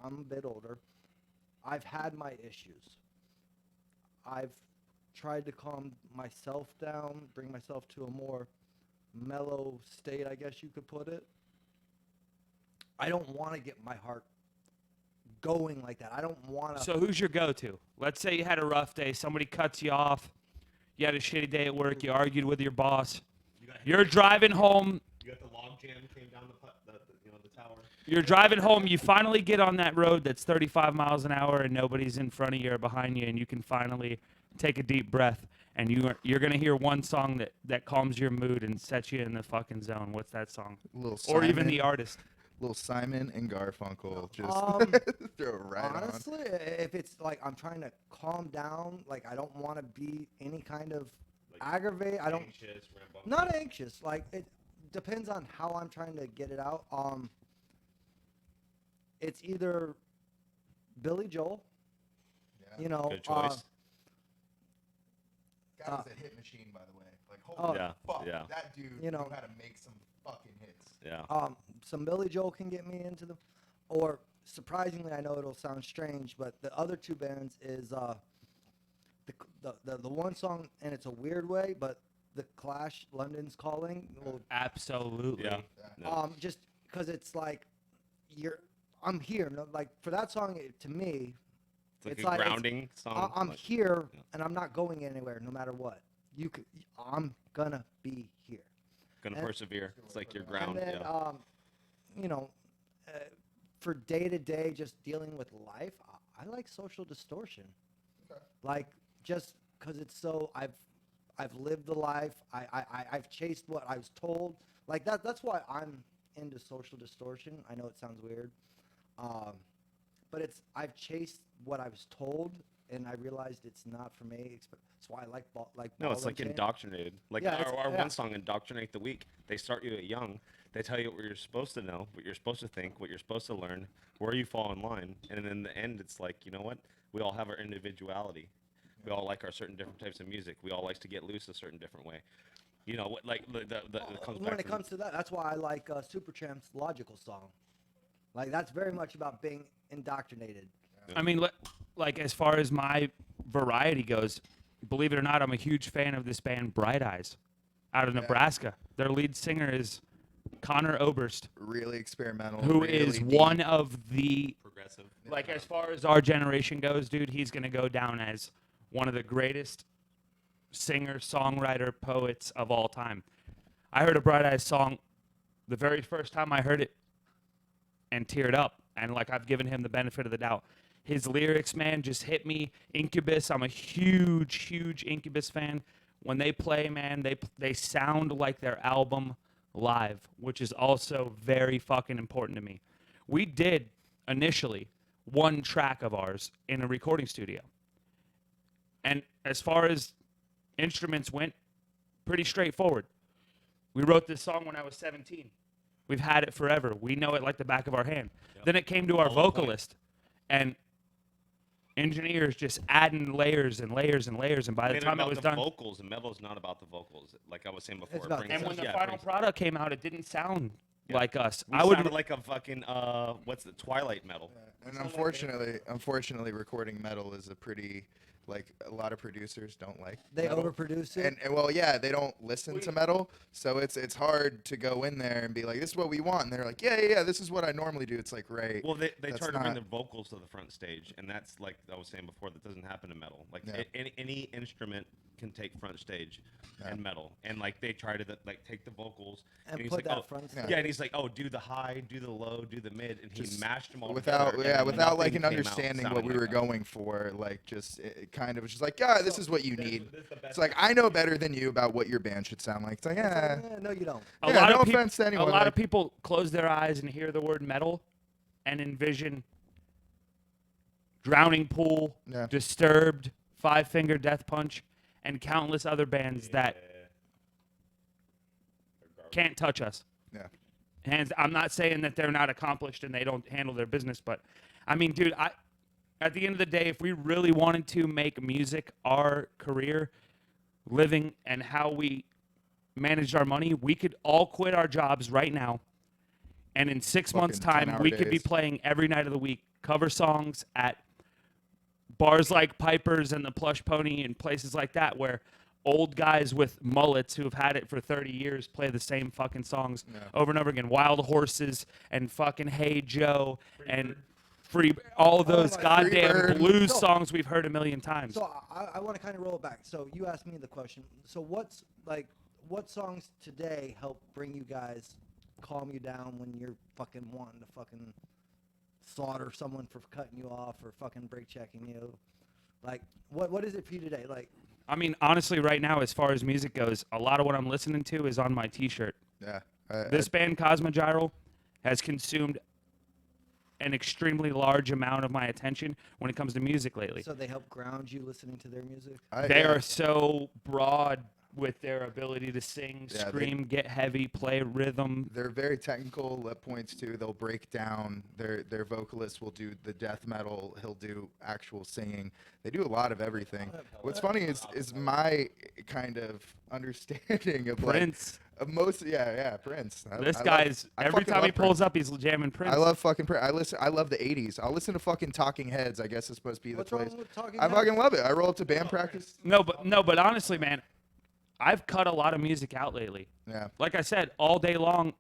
a bit older. I've had my issues. I've tried to calm myself down, bring myself to a more mellow state, I guess you could put it. I don't want to get my heart going like that. I don't want to. So who's your go-to? Let's say you had a rough day, somebody cuts you off, you had a shitty day at work, you argued with your boss, you're driving home, You got the log jam came down the tower. you're driving home, you finally get on that road that's 35 miles an hour and nobody's in front of you or behind you, and you can finally take a deep breath, and you're going to hear one song that calms your mood and sets you in the fucking zone. What's that song? Little Or even Simon- the artist. Little Simon and Garfunkel. Just throw it right Honestly, if it's like I'm trying to calm down, like I don't want to be any kind of aggravate. I don't. Anxious, rambunctious. Not anxious. Like it depends on how I'm trying to get it out. It's either Billy Joel. Yeah. Good choice. Guy was a hit machine, by the way. Like, Oh, holy yeah, fuck. yeah. That dude You know. knew how to make some fucking hits. Yeah. Some Billy Joel can get me into them, or surprisingly, I know it'll sound strange, but the other two bands is the one song, and it's a weird way, but the Clash, London's Calling. Well, Absolutely. Yeah. No. just because it's like I'm here. No, like for that song, to me, It's like it's a like- it's- grounding song. I'm like- here, yeah. and I'm not going anywhere, no matter what. I'm gonna be here. Gonna and- persevere. It's like your ground. And then, Yeah. for day to day, just dealing with life, I like Social Distortion. Like just because it's so I've lived the life. I've chased what I was told. Like that's why I'm into social distortion. I know it sounds weird, but I've chased what I was told, and I realized it's not for me. That's why I like No, it's ball like and chain. indoctrinated. Like Yeah, our yeah. one song, Indoctrinate the Weak. They start you at young. They tell you what you're supposed to know, what you're supposed to think, what you're supposed to learn, where you fall in line. And in the end, it's like, you know what? We all have our individuality. We all like our certain different types of music. We all like to get loose a certain different way. You know, what like it comes When back it comes to that, that's why I like Supertramp's Logical song. Like that's very much about being indoctrinated. I mean, like as far as my variety goes, believe it or not, I'm a huge fan of this band Bright Eyes out of Nebraska. Their lead singer is Connor Oberst, Really experimental. who really is deep. one of the, progressive. like as far as our generation goes, dude, he's going to go down as one of the greatest singer, songwriter, poets of all time. I heard a Bright Eyes song the very first time I heard it and teared up. And like I've given him the benefit of the doubt. His lyrics, man, just hit me. Incubus, I'm a huge, huge Incubus fan. When they play, man, they sound like their album live, which is also very fucking important to me. We did initially one track of ours in a recording studio. And as far as instruments went, pretty straightforward. We wrote this song when I was 17. We've had it forever. We know it like the back of our hand. Yep. Then it came to our All the point. vocalist, and engineers just adding layers and layers and layers, and by the Made time it about was the done, vocals, and Melo's not about the vocals. Like I was saying before, It's about brings the and when us- the yeah, final brings- product came out, it didn't sound Yeah. like us. we I would sounded like a fucking what's the Twilight metal. And unfortunately, recording metal is a pretty, like, a lot of producers don't like. They metal. overproduce it. And well, yeah, they don't listen to metal, so it's hard to go in there and be like, this is what we want, and they're like, yeah, this is what I normally do. It's like, right. Well, they That's try to bring not- the vocals to the front stage, and that's like I was saying before. That doesn't happen in metal. Like Yeah. any instrument can take front stage Yeah. in metal, and like they try to like take the vocals And he's put like, that oh, front yeah. stage. And he's like, oh, do the high, do the low, do the mid, and he Just mashed them all without together, yeah and without like nothing an came out understanding what sounding we like were that. going for, like just it kind of was just like, yeah, this is what you This is- need. this is the best It's like, I know better than you about what your band should sound like. It's like, It's yeah, like, no, you don't. a Yeah, lot no of people, offense to anyone, a lot like- of people close their eyes and hear the word metal and envision Drowning Pool, Yeah. Disturbed, Five Finger Death Punch, and countless other bands that can't touch us. yeah. I'm not saying that they're not accomplished and they don't handle their business, but I mean, dude, at the end of the day, if we really wanted to make music our career, living, and how we managed our money, we could all quit our jobs right now, and in 6 months' Fucking time, 10-hour we could be days. playing every night of the week, cover songs at bars like Piper's and the Plush Pony and places like that, where old guys with mullets who have had it for 30 years play the same fucking songs over and over again. Wild Horses and fucking Hey Joe and Free, all those my- goddamn Freebird. blues So- songs we've heard a million times. So I want to kind of roll it back. So you asked me the question. So what songs today help bring you guys, calm you down when you're fucking wanting to fucking slaughter someone for cutting you off or fucking brake checking you? Like, what is it for you today? Like, I mean, honestly, right now, as far as music goes, a lot of what I'm listening to is on my T-shirt. Yeah. This band, Cosmogyral, has consumed an extremely large amount of my attention when it comes to music lately. so they help ground you listening to their music? They yeah. are so broad with their ability to sing, Yeah, they- scream, get heavy, play rhythm. They're very technical at points too. They'll break down. Their vocalist will do the death metal. He'll do actual singing. They do a lot of everything. What's funny is my kind of understanding of Prince. like of most Prince. This I guy's every fucking time he love pulls Prince. up, he's jamming Prince. I love fucking Prince. I love the '80s. I'll listen to fucking Talking Heads. I guess it's supposed to be What's the place. wrong with Talking I fucking Heads? love it. I roll up to band practice. no, but honestly, man, I've cut a lot of music out lately. Yeah. Like I said, all day long,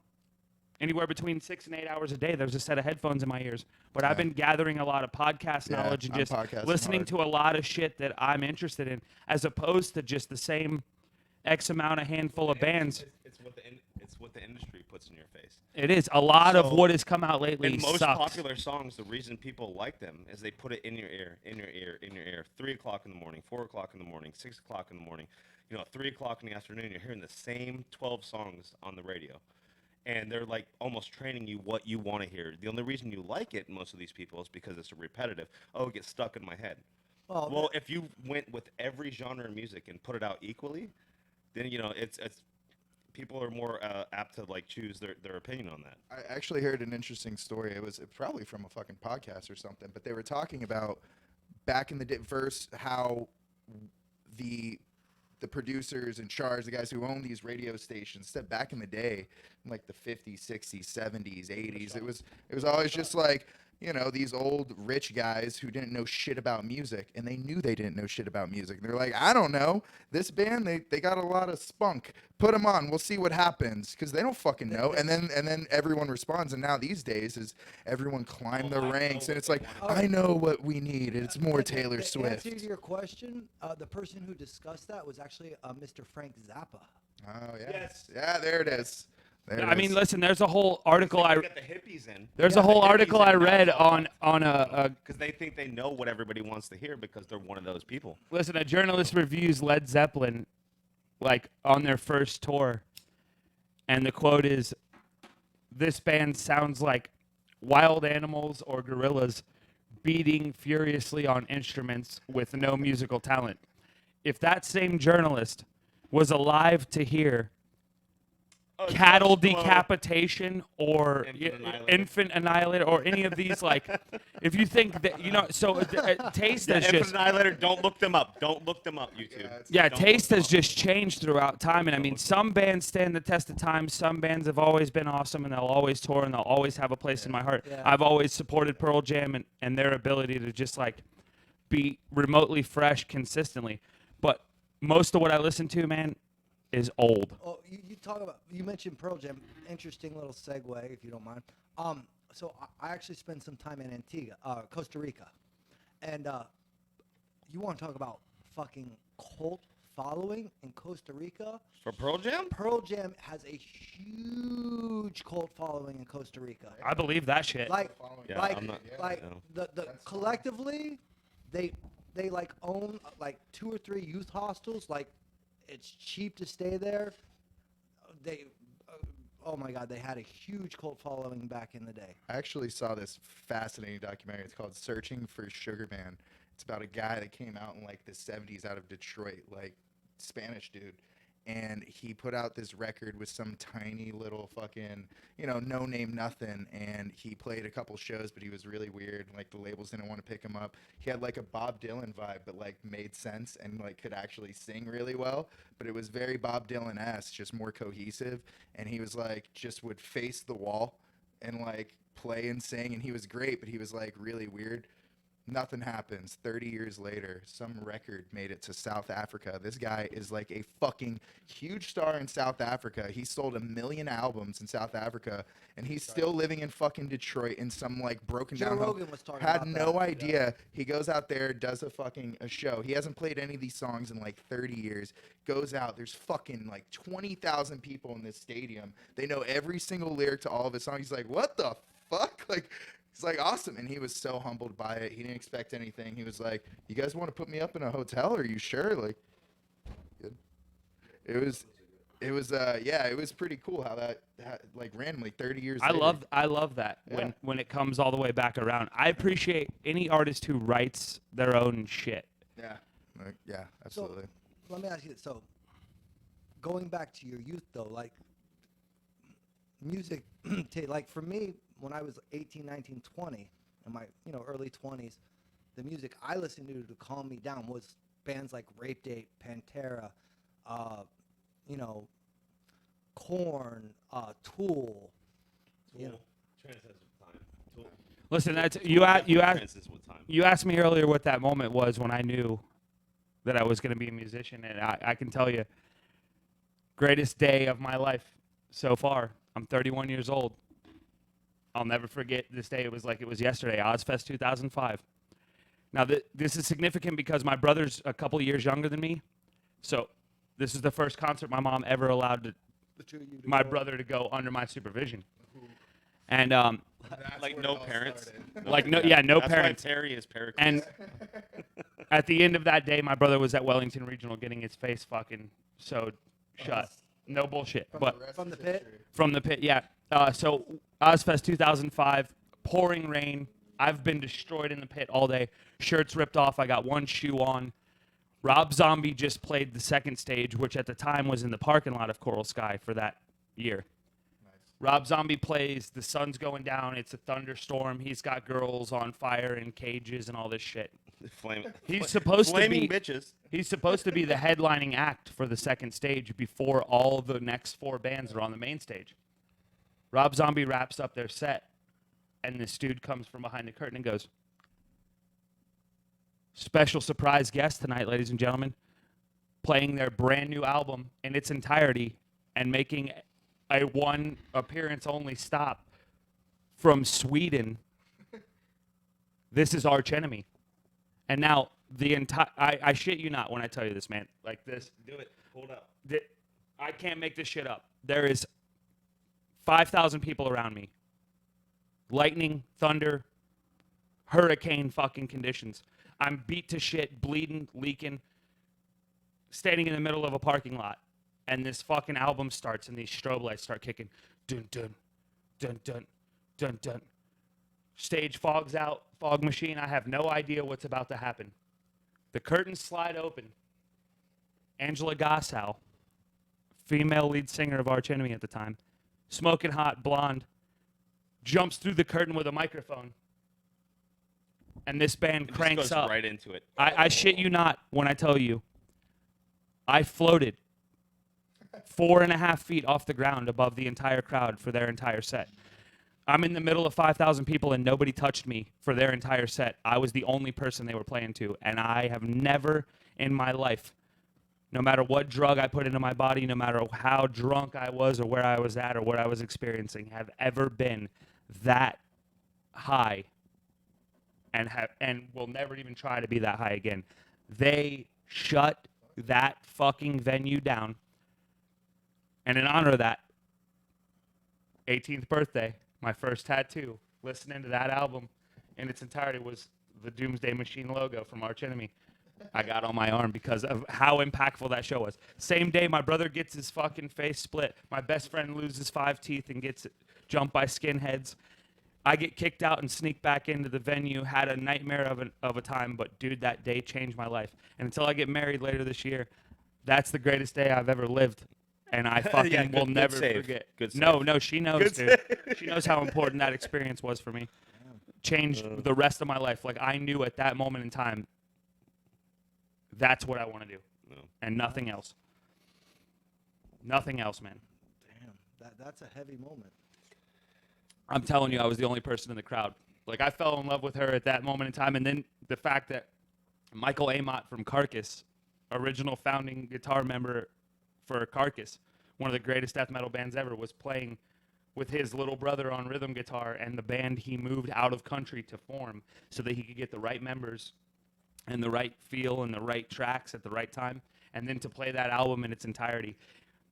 anywhere between 6 and 8 hours a day, there's a set of headphones in my ears. But I've Yeah. been gathering a lot of podcast Yeah, knowledge and I'm just podcasting listening hard. to a lot of shit that I'm interested in, as opposed to just the same X amount of handful of bands. It's what the industry puts what's in your face. It is. A lot of So, what has come out lately And most sucks. popular songs, the reason people like them is they put it in your ear, in your ear, in your ear. 3 o'clock in the morning, 4 o'clock in the morning, 6 o'clock in the morning. You know, at 3 o'clock in the afternoon, you're hearing the same 12 songs on the radio. And they're like almost training you what you want to hear. The only reason you like it, most of these people, is because it's repetitive. Oh, it gets stuck in my head. Well, if you went with every genre of music and put it out equally, then, you know, it's people are more apt to like choose their opinion on that. I actually heard an interesting story. It was probably from a fucking podcast or something, but they were talking about back in the day, versus how the producers in charge, the guys who own these radio stations, said back in the day, in like the 50s, 60s, 70s, 80s, it was always just like, you know, these old rich guys who didn't know shit about music, and they knew they didn't know shit about music. They're like, I don't know, this band, they got a lot of spunk. Put them on, we'll see what happens, because they don't fucking know. And then everyone responds. And now these days is everyone climbed the ranks, and it's like, I know what we need. It's more Taylor Swift. To answer your question, the person who discussed that was actually Mr. Frank Zappa. Oh yeah, Yes. yeah, there it is. There it I mean, is. listen, there's a whole article They I got the hippies in. there's Yeah, a whole the hippies article in I now read it's all on a because they think they know what everybody wants to hear because they're one of those people. listen, a journalist reviews Led Zeppelin like on their first tour, and the quote is, "This band sounds like wild animals or gorillas beating furiously on instruments with no musical talent." If that same journalist was alive to hear cattle decapitation or infant annihilator or any of these, like, if you think that, you know, so taste has Infant just Annihilator, don't look them up. Don't look them up, YouTube. yeah, Don't taste look has them up. just changed throughout time. And I mean, some bands stand the test of time. Some bands have always been awesome, and they'll always tour, and they'll always have a place in my heart. Yeah. I've always supported Pearl Jam and their ability to just like be remotely fresh consistently. But most of what I listen to, man, is old. Oh, you talk about, you mentioned Pearl Jam. Interesting little segue, if you don't mind. So I actually spent some time in Antigua, Costa Rica, and you want to talk about fucking cult following in Costa Rica? For Pearl Jam? Pearl Jam has a huge cult following in Costa Rica. I believe that shit. Like, Yeah, like, I'm not- like no. the collectively, they like own like 2 or 3 youth hostels. Like, it's cheap to stay there. They, oh my God, they had a huge cult following back in the day. I actually saw this fascinating documentary. It's called Searching for Sugar Man. It's about a guy that came out in like the 70s out of Detroit, like Spanish dude. And he put out this record with some tiny little fucking, you know, no name nothing. And he played a couple shows, but he was really weird. Like the labels didn't want to pick him up. He had like a Bob Dylan vibe, but like made sense and like could actually sing really well. But it was very Bob Dylan-esque, just more cohesive. And he was like, just would face the wall and like play and sing. And he was great, but he was like really weird. Nothing happens. 30 years later, some record made it to South Africa. This guy is like a fucking huge star in South Africa. He sold 1 million albums in South Africa, and he's still living in fucking Detroit in some like broken Joe down home. Rogan was talking Had about no that. idea. He goes out there, does a show. He hasn't played any of these songs in like 30 years. Goes out. There's fucking like 20,000 people in this stadium. They know every single lyric to all of his songs. He's like, what the fuck? Like, he's like, awesome. And he was so humbled by it. He didn't expect anything. He was like, you guys want to put me up in a hotel? Are you sure? Like, good. It was yeah, it was pretty cool how that like randomly 30 years I later. love that Yeah. when it comes all the way back around. I appreciate any artist who writes their own shit. Yeah. Yeah, absolutely. Let me ask you this. So, going back to your youth, though, like, music, like, for me, when I was 18, 19, 20, in my, early 20s, the music I listened to calm me down was bands like Rape Date, Pantera, Korn, Tool. You know. Transcends with time. Tool. Listen, that's Definitely transcends with time. you asked me earlier what that moment was when I knew that I was going to be a musician, and I can tell you, greatest day of my life so far. I'm 31 years old. I'll never forget this day. It was like it was yesterday, Ozfest 2005. Now, this is significant because my brother's a couple years younger than me, so this is the first concert my mom ever allowed The two of you. to my go- brother to go under my supervision. And That's Like where no it all parents. started. like no That's parents. why Terry is Pericles. And at the end of that day, my brother was at Wellington Regional getting his face fucking sewed shut. No bullshit. But From the pit? from the pit, yeah. So Ozfest 2005, pouring rain. I've been destroyed in the pit all day. Shirts ripped off. I got one shoe on. Rob Zombie just played the second stage, which at the time was in the parking lot of Coral Sky for that year. Rob Zombie plays. The sun's going down. It's a thunderstorm. He's got girls on fire in cages and all this shit. He's supposed to flaming be bitches. He's supposed to be the headlining act for the second stage before all the next 4 bands are on the main stage. Rob Zombie wraps up their set, and this dude comes from behind the curtain and goes, "Special surprise guest tonight, ladies and gentlemen, playing their brand new album in its entirety and making a one appearance only stop from Sweden. This is Arch Enemy." And now the entire I shit you not when I tell you this, man. Like this, Do it. Hold up. I can't make this shit up. There is 5,000 people around me. Lightning, thunder, hurricane fucking conditions. I'm beat to shit, bleeding, leaking, standing in the middle of a parking lot. And this fucking album starts and these strobe lights start kicking. Dun, dun, dun, dun, dun, dun. Stage fogs out, fog machine. I have no idea what's about to happen. The curtains slide open. Angela Gossow, female lead singer of Arch Enemy at the time, smoking hot, blonde, jumps through the curtain with a microphone. And this band It cranks just goes up. right into it. I shit you not when I tell you, I floated 4.5 feet off the ground above the entire crowd for their entire set. I'm in the middle of 5,000 people and nobody touched me for their entire set. I was the only person they were playing to, and I have never in my life, no matter what drug I put into my body, no matter how drunk I was or where I was at or what I was experiencing, have ever been that high and will never even try to be that high again. They shut that fucking venue down. And in honor of that, 18th birthday, my first tattoo, listening to that album in its entirety was the Doomsday Machine logo from Arch Enemy. I got on my arm because of how impactful that show was. Same day, my brother gets his fucking face split. My best friend loses 5 teeth and gets jumped by skinheads. I get kicked out and sneak back into the venue. Had a nightmare of a time, but dude, that day changed my life. And until I get married later this year, that's the greatest day I've ever lived. And I fucking Yeah, will good never save. forget. Good No, save. no, she knows, dude. She knows how important that experience was for me. Changed the rest of my life. Like, I knew at that moment in time, that's what I want to do. No. And nothing else. Nothing else, man. Damn, that's a heavy moment. I'm telling you, I was the only person in the crowd. Like, I fell in love with her at that moment in time. And then the fact that Michael Amott from Carcass, original founding guitar member for Carcass, one of the greatest death metal bands ever, was playing with his little brother on rhythm guitar, and the band he moved out of country to form so that he could get the right members and the right feel and the right tracks at the right time, and then to play that album in its entirety.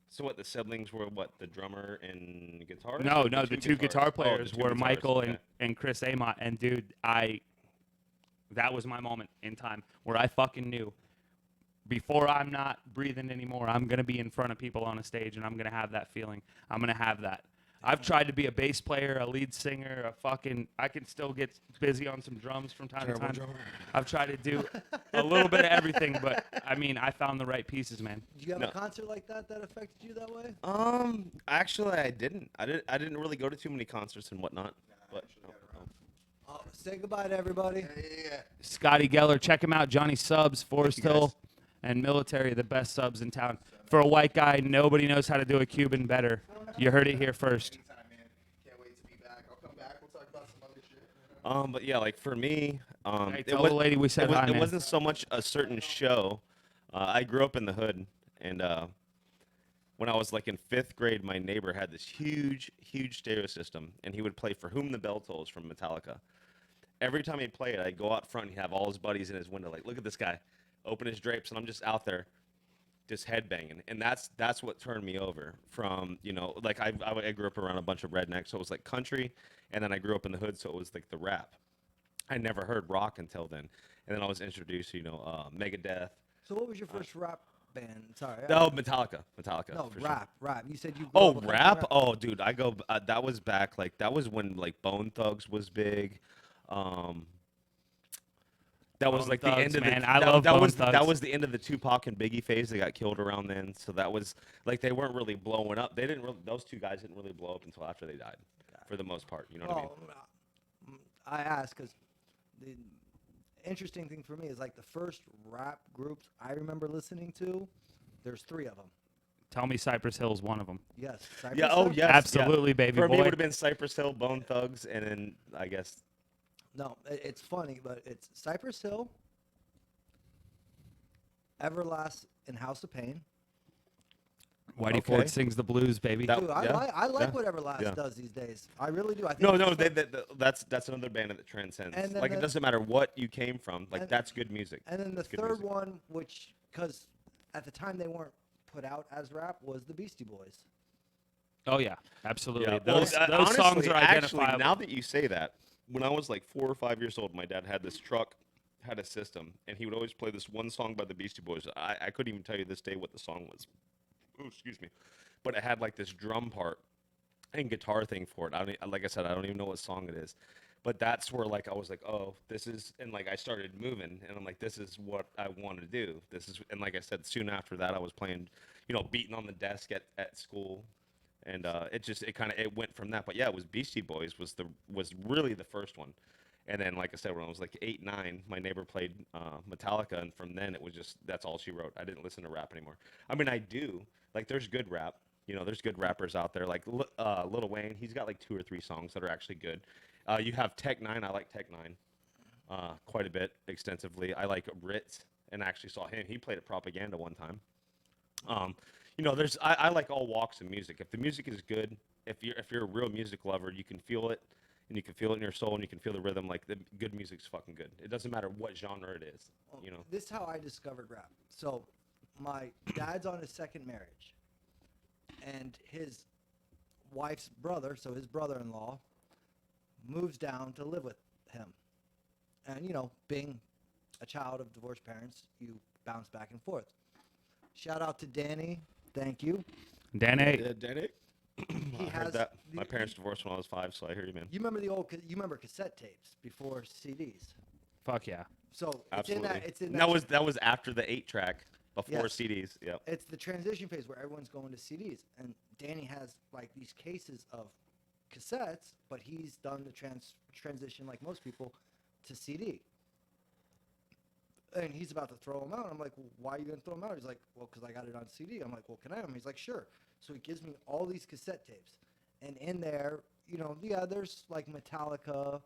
So what? The siblings were what? The drummer and guitarist? No, or no, the two guitarists? guitar Oh, the players two were guitarists, Michael okay. and Chris Amott, and dude, that was my moment in time where I fucking knew before I'm not breathing anymore, I'm going to be in front of people on a stage, and I'm going to have that feeling. I'm going to have that. I've tried to be a bass player, a lead singer, I can still get busy on some drums from time to time. I've tried to do a little bit of everything, but I mean, I found the right pieces, man. Did you have No. a concert like that affected you that way? Actually, I didn't. I didn't really go to too many concerts and whatnot. But Oh, say goodbye to everybody. Scotty Geller, check him out. Johnny Subs, Forest you, guys. Hill, and Military, the best subs in town. For a white guy, nobody knows how to do a Cuban better. You heard it here first. Anytime, man. Can't wait to be back. I'll come back. We'll talk about some other shit. But yeah, like for me, Hey, it tell was- the lady we said it, was, hi, it man. wasn't so much a certain show. I grew up in the hood, and when I was like in 5th grade, my neighbor had this huge stereo system, and he would play "For Whom the Bell Tolls" from Metallica. Every time he'd play it, I'd go out front and he'd have all his buddies in his window, like, look at this guy, open his drapes, and I'm just out there just headbanging, and that's what turned me over from, you know, like I grew up around a bunch of rednecks, so it was like country, and then I grew up in the hood, so it was like the rap. I never heard rock until then, and then I was introduced, you know, Megadeth. So what was your first rap band? Sorry. Oh, Metallica. No, for sure. rap. You said you. Grew Oh, up with country rap? Oh, dude, I go. That was back, like that was when like Bone Thugs was big. Um, that was Bone like the Thugs, end of man. the. I that, love that Bone was that Thugs. was the end of the Tupac and Biggie phase. They got killed around then, so that was like they weren't really blowing up. They didn't really. Those two guys didn't really blow up until after they died, for the most part. You know what I mean? Well, I asked because the interesting thing for me is like the first rap groups I remember listening to. There's 3 of them. Tell me Cypress Hill's one of them. Yes. Cypress Yeah. Oh, Hill? yes. Absolutely, yeah. baby For me, it boy. would have been Cypress Hill, Bone Thugs, and then I guess. No, it's funny, but it's Cypress Hill, Everlast, and House of Pain. Whitey Okay. Ford sings the blues, baby. That- Dude, yeah, I like yeah, what Everlast yeah. does these days. I really do. I think No, it's no, fun. that's another band that transcends. And then Like it the- doesn't matter what you came from. Like and- that's good music. And then the That's good third music. one, which because at the time they weren't put out as rap, was the Beastie Boys. Oh yeah, absolutely. Yeah, Those honestly, songs are actually, identifiable. now that you say that, when I was like 4 or 5 years old, my dad had this truck, had a system, and he would always play this one song by the Beastie Boys. I couldn't even tell you this day what the song was. Oh, excuse me, but it had like this drum part and guitar thing for it. Like I said, I don't even know what song it is, but that's where like I was like, oh, this is, and like I started moving, and I'm like, this is what I want to do. This is, and like I said, soon after that, I was playing, you know, beating on the desk at school. And it went from that. But yeah, it was Beastie Boys was really the first one. And then, like I said, when I was like 8, 9, my neighbor played Metallica, and from then it was just that's all she wrote. I didn't listen to rap anymore. I mean, I do like there's good rap. You know, there's good rappers out there like Lil Wayne. He's got like 2 or 3 songs that are actually good. You have Tech Nine. I like Tech Nine quite a bit, extensively. I like Ritz, and I actually saw him. He played at Propaganda one time. You know, I like all walks of music. If the music is good, if you're a real music lover, you can feel it, and you can feel it in your soul, and you can feel the rhythm. Like the good music's fucking good. It doesn't matter what genre it is. You know. This is how I discovered rap. So, my dad's on his second marriage, and his wife's brother, so his brother-in-law, moves down to live with him. And you know, being a child of divorced parents, you bounce back and forth. Shout out to Danny. Thank you. Danny. Danny? He I has heard that. the- My parents divorced when I was 5, so I hear you, man. You remember cassette tapes before CDs. Fuck yeah. So Absolutely. it's in And that. that was after the 8-track, before Yes. CDs. Yeah. It's the transition phase where everyone's going to CDs, and Danny has like these cases of cassettes, but he's done the transition like most people to CD. And he's about to throw them out. I'm like, well, why are you gonna throw them out? He's like, well, because I got it on CD. I'm like, well, can I have them? He's like, sure. So he gives me all these cassette tapes, and in there, you know, yeah, there's like Metallica,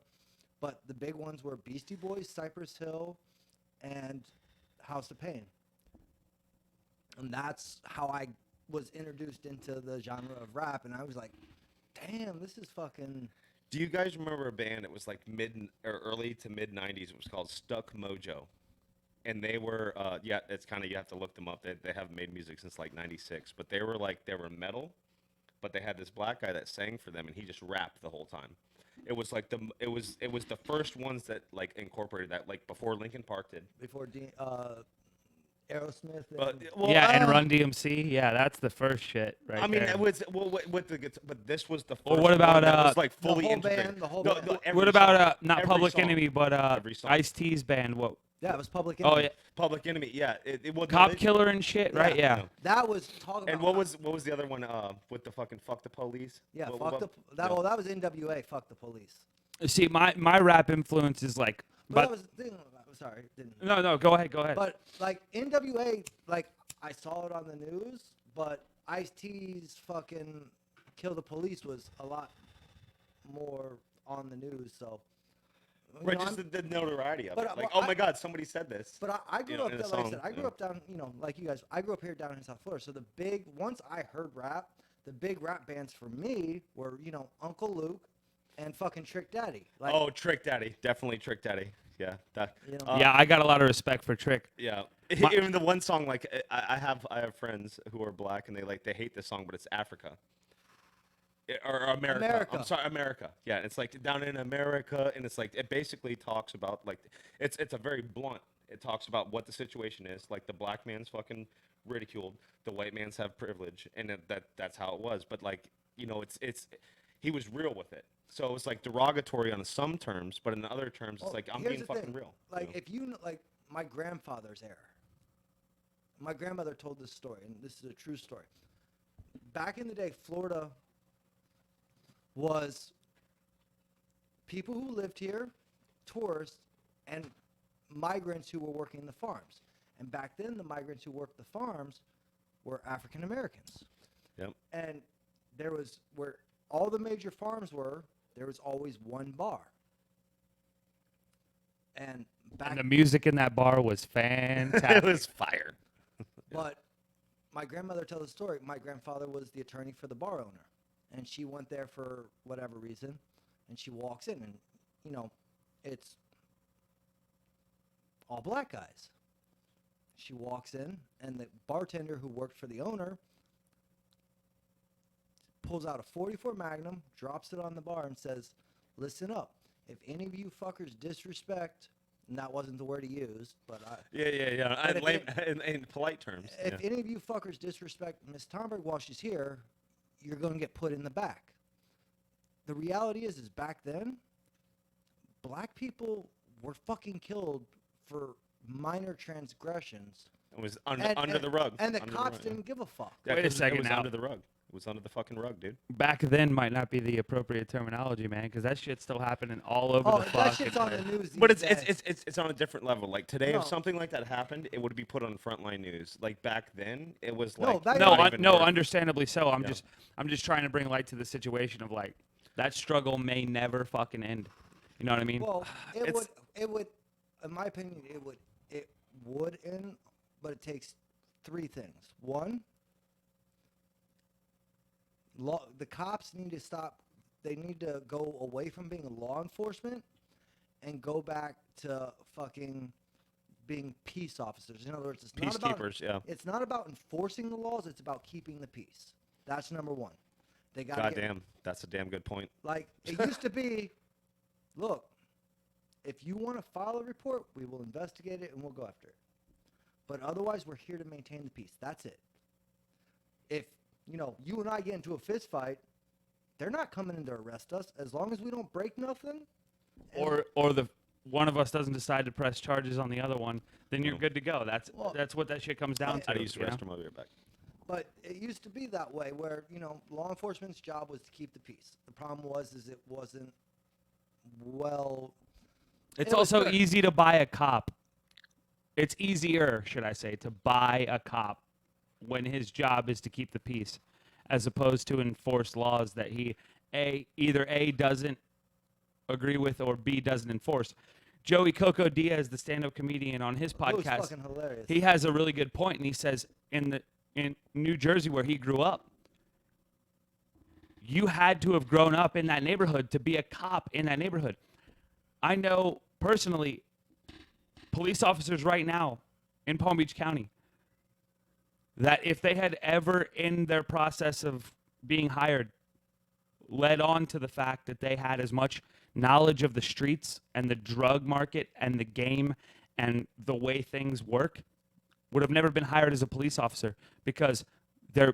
but the big ones were Beastie Boys, Cypress Hill, and House of Pain. And that's how I was introduced into the genre of rap, and I was like, damn, this is fucking. Do you guys remember a band that was like early to mid 90s? It was called Stuck Mojo. And they were, yeah, it's kind of, you have to look them up. They haven't made music since like 96, but they were metal, but they had this black guy that sang for them, and he just rapped the whole time. It was like it was the first ones that like incorporated that, like before Linkin Park did. Before Aerosmith. And, Well, yeah, and Run DMC. Yeah, that's the first shit right I mean, there. it was with the guitar, but this was the first. Well, what about, one that was like the fully whole integrated? band, the whole No, band. no, every What about song, not every Public song, Enemy, but every song. Ice-T's band? What? Yeah, it was Public Oh Enemy. yeah, Public Enemy? Yeah, it was Cop Killer and shit, right? Yeah. Yeah. No. That was talking And about. what was the other one? With the fucking fuck the police? Yeah, What- that was NWA. Fuck the police. See, my rap influence is like, But but that was the thing. Sorry, didn't. no, go ahead. But like NWA, like I saw it on the news, but Ice-T's fucking "Kill the Police" was a lot more on the news. So. you Right, know, just I'm- the notoriety of but, it. Like, well, oh my God, somebody said this. But I grew you know, up, in a like I song, said, I grew yeah. up down, you know, like you guys. I grew up here down in South Florida. So once I heard rap, the big rap bands for me were, you know, Uncle Luke and fucking Trick Daddy. Like, Oh, Trick Daddy, definitely Trick Daddy. Yeah, that. You know. yeah, I got a lot of respect for Trick. Yeah, Even the one song, like I have friends who are black and they hate this song, but it's Africa. Or America. America. I'm sorry, America. Yeah, it's like down in America, and it's like it basically talks about like it's a very blunt. It talks about what the situation is. Like the black man's fucking ridiculed, the white man's have privilege, and that's how it was. But like it's he was real with it. So it was like derogatory on some terms, but in other terms, it's like I'm here's being the fucking thing. real. Like if like my grandfather's era. My grandmother told this story, and this is a true story. Back in the day, Florida was people who lived here, tourists, and migrants who were working the farms. And back then, the migrants who worked the farms were African Americans. Yep. And there was, where all the major farms were, there was always one bar. And back And the music in that bar was It fantastic. was fire. But my grandmother tells a story. My grandfather was the attorney for the bar owner, and she went there for whatever reason, and she walks in, and it's all black guys. She walks in, and the bartender who worked for the owner pulls out a 44 Magnum, drops it on the bar, and says, "Listen up. If any of you fuckers disrespect," and that wasn't the word he used, but Yeah. But In polite terms. if yeah. any of you fuckers disrespect Miss Tomberg while she's here, you're going to get put in the back. The reality is back then, black people were fucking killed for minor transgressions. It was under the rug. And the Under cops rug, yeah. didn't give a fuck. Yeah, Wait a 'cause second It was now. under the rug. It was under the fucking rug, dude. Back then might not be the appropriate terminology, man, because that shit's still happening all over Oh, the that fucking shit's on the place. news these But it's days. it's on a different level. Like today, No. if something like that happened, it would be put on frontline news. Like back then, it was No, like back No, not even worth- understandably so. I'm Yeah. just trying to bring light to the situation of like that struggle may never fucking end. You know what I mean? Well, It's- it would, in my opinion, it would end, but it takes three things. One, the cops need to stop. They need to go away from being law enforcement and go back to fucking being peace officers. In other words, it's not about Peacekeepers, yeah. It's not about enforcing the laws. It's about keeping the peace. That's number one. They got Goddamn, that's a damn good point. like it used to be. Look, if you want to file a report, we will investigate it and we'll go after it. But otherwise, we're here to maintain the peace. That's it. If you and I get into a fist fight, they're not coming in to arrest us as long as we don't break nothing. and- or the one of us doesn't decide to press charges on the other one, then you're No. good to go. That's Well, what that shit comes down to. I used to you know? rest I'll be right back. But it used to be that way, where law enforcement's job was to keep the peace. The problem is it wasn't well. It's It was also good. easy to buy a cop. It's easier, should I say, to buy a cop when his job is to keep the peace, as opposed to enforce laws that he either A doesn't agree with or B doesn't enforce. Joey Coco Diaz, the stand-up comedian, on his It was podcast, fucking hilarious. he has a really good point, and he says in New Jersey, where he grew up, you had to have grown up in that neighborhood to be a cop in that neighborhood. I know personally police officers right now in Palm Beach County that if they had ever in their process of being hired led on to the fact that they had as much knowledge of the streets and the drug market and the game and the way things work, would have never been hired as a police officer because their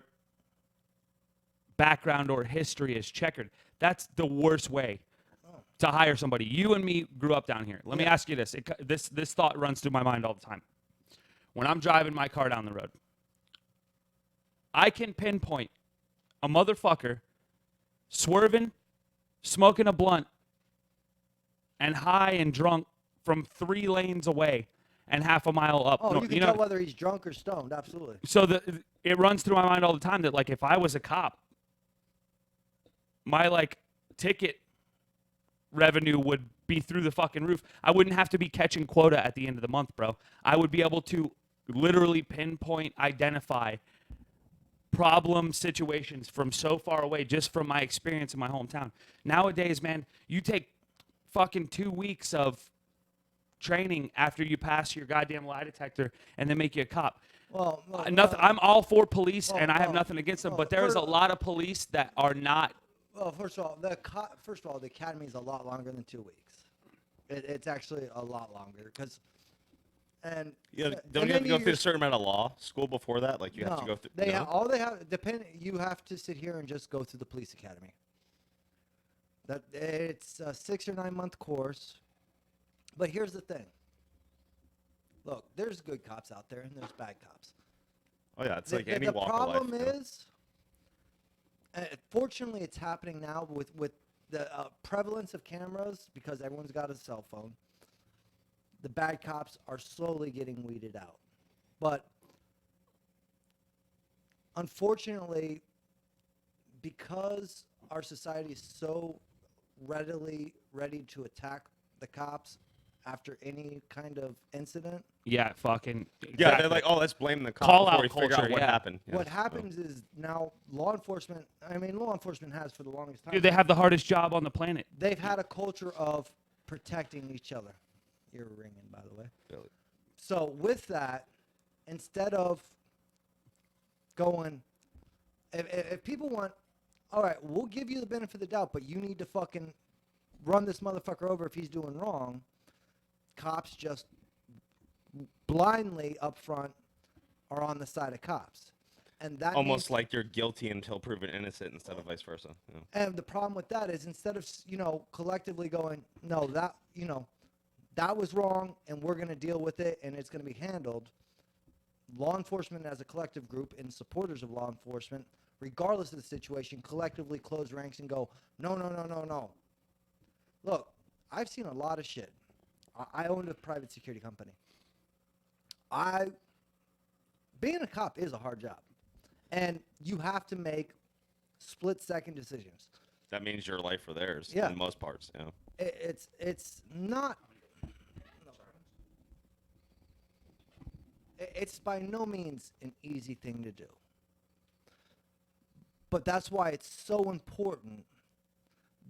background or history is checkered. That's the worst way to hire somebody. You and me grew up down here. Let me ask you this. This thought runs through my mind all the time. When I'm driving my car down the road, I can pinpoint a motherfucker swerving, smoking a blunt, and high and drunk from 3 lanes away and half a mile up. Oh, No, you can tell whether he's drunk or stoned. Absolutely. so it runs through my mind all the time that, like, if I was a cop, my, like, ticket revenue would be through the fucking roof. I wouldn't have to be catching quota at the end of the month, bro. I would be able to literally pinpoint, identify problem situations from so far away just from my experience in my hometown. Nowadays, man, you take fucking 2 weeks of training after you pass your goddamn lie detector and then make you a cop. Well, Nothing. I'm all for police, well, and I have well, nothing against them. well, But there is a for- lot of police that are not. Well, first of all, the academy is a lot longer than 2 weeks. It's actually a lot longer because, and You and don't you then have to go through a you're- certain amount of law school before that? Like you have to no, go through. They no? all they have depend. You have to sit here and just go through the police academy. That it's a 6 or 9 month course. But here's the thing. Look, there's good cops out there and there's bad cops. Oh yeah, it's The, like the- any the walk problem of life. you know? is, fortunately, it's happening now with the prevalence of cameras because everyone's got a cell phone. The bad cops are slowly getting weeded out, but unfortunately, because our society is so ready to attack the cops after any kind of incident. Yeah, fucking. Yeah, exactly. they're like, oh, let's blame the cop Call before out we figure culture, out what yeah. happened. Yeah, What so- happens is now law enforcement has for the longest time. Dude, they have the hardest job on the planet. They've had a culture of protecting each other. You're ringing, by the way. Really. So with that, instead of going, if people want, all right, we'll give you the benefit of the doubt, but you need to fucking run this motherfucker over if he's doing wrong. Cops just blindly up front are on the side of cops. And that Almost means, like you're guilty until proven innocent instead of vice versa. You know? and the problem with that is instead of, collectively going, no, that was wrong and we're going to deal with it and it's going to be handled, law enforcement as a collective group and supporters of law enforcement, regardless of the situation, collectively close ranks and go, no, no, no, no, no. Look, I've seen a lot of shit. I owned a private security company. Being a cop is a hard job. And you have to make split-second decisions. That means your life or theirs Yeah. in most parts. You know? It's not. It's by no means an easy thing to do. But that's why it's so important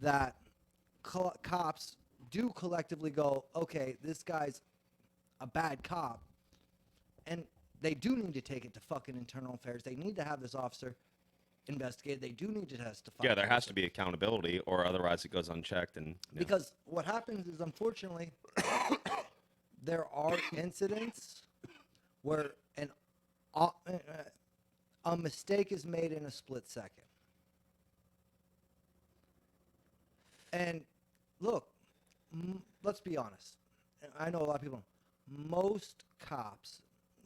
that cops do collectively go, okay, this guy's a bad cop, and they do need to take it to fucking internal affairs. They need to have this officer investigated. They do need to testify. Yeah, there has to be accountability, or otherwise it goes unchecked. And yeah. Because what happens is, unfortunately, there are incidents where a mistake is made in a split second. And look, let's be honest. I know a lot of people. Most cops,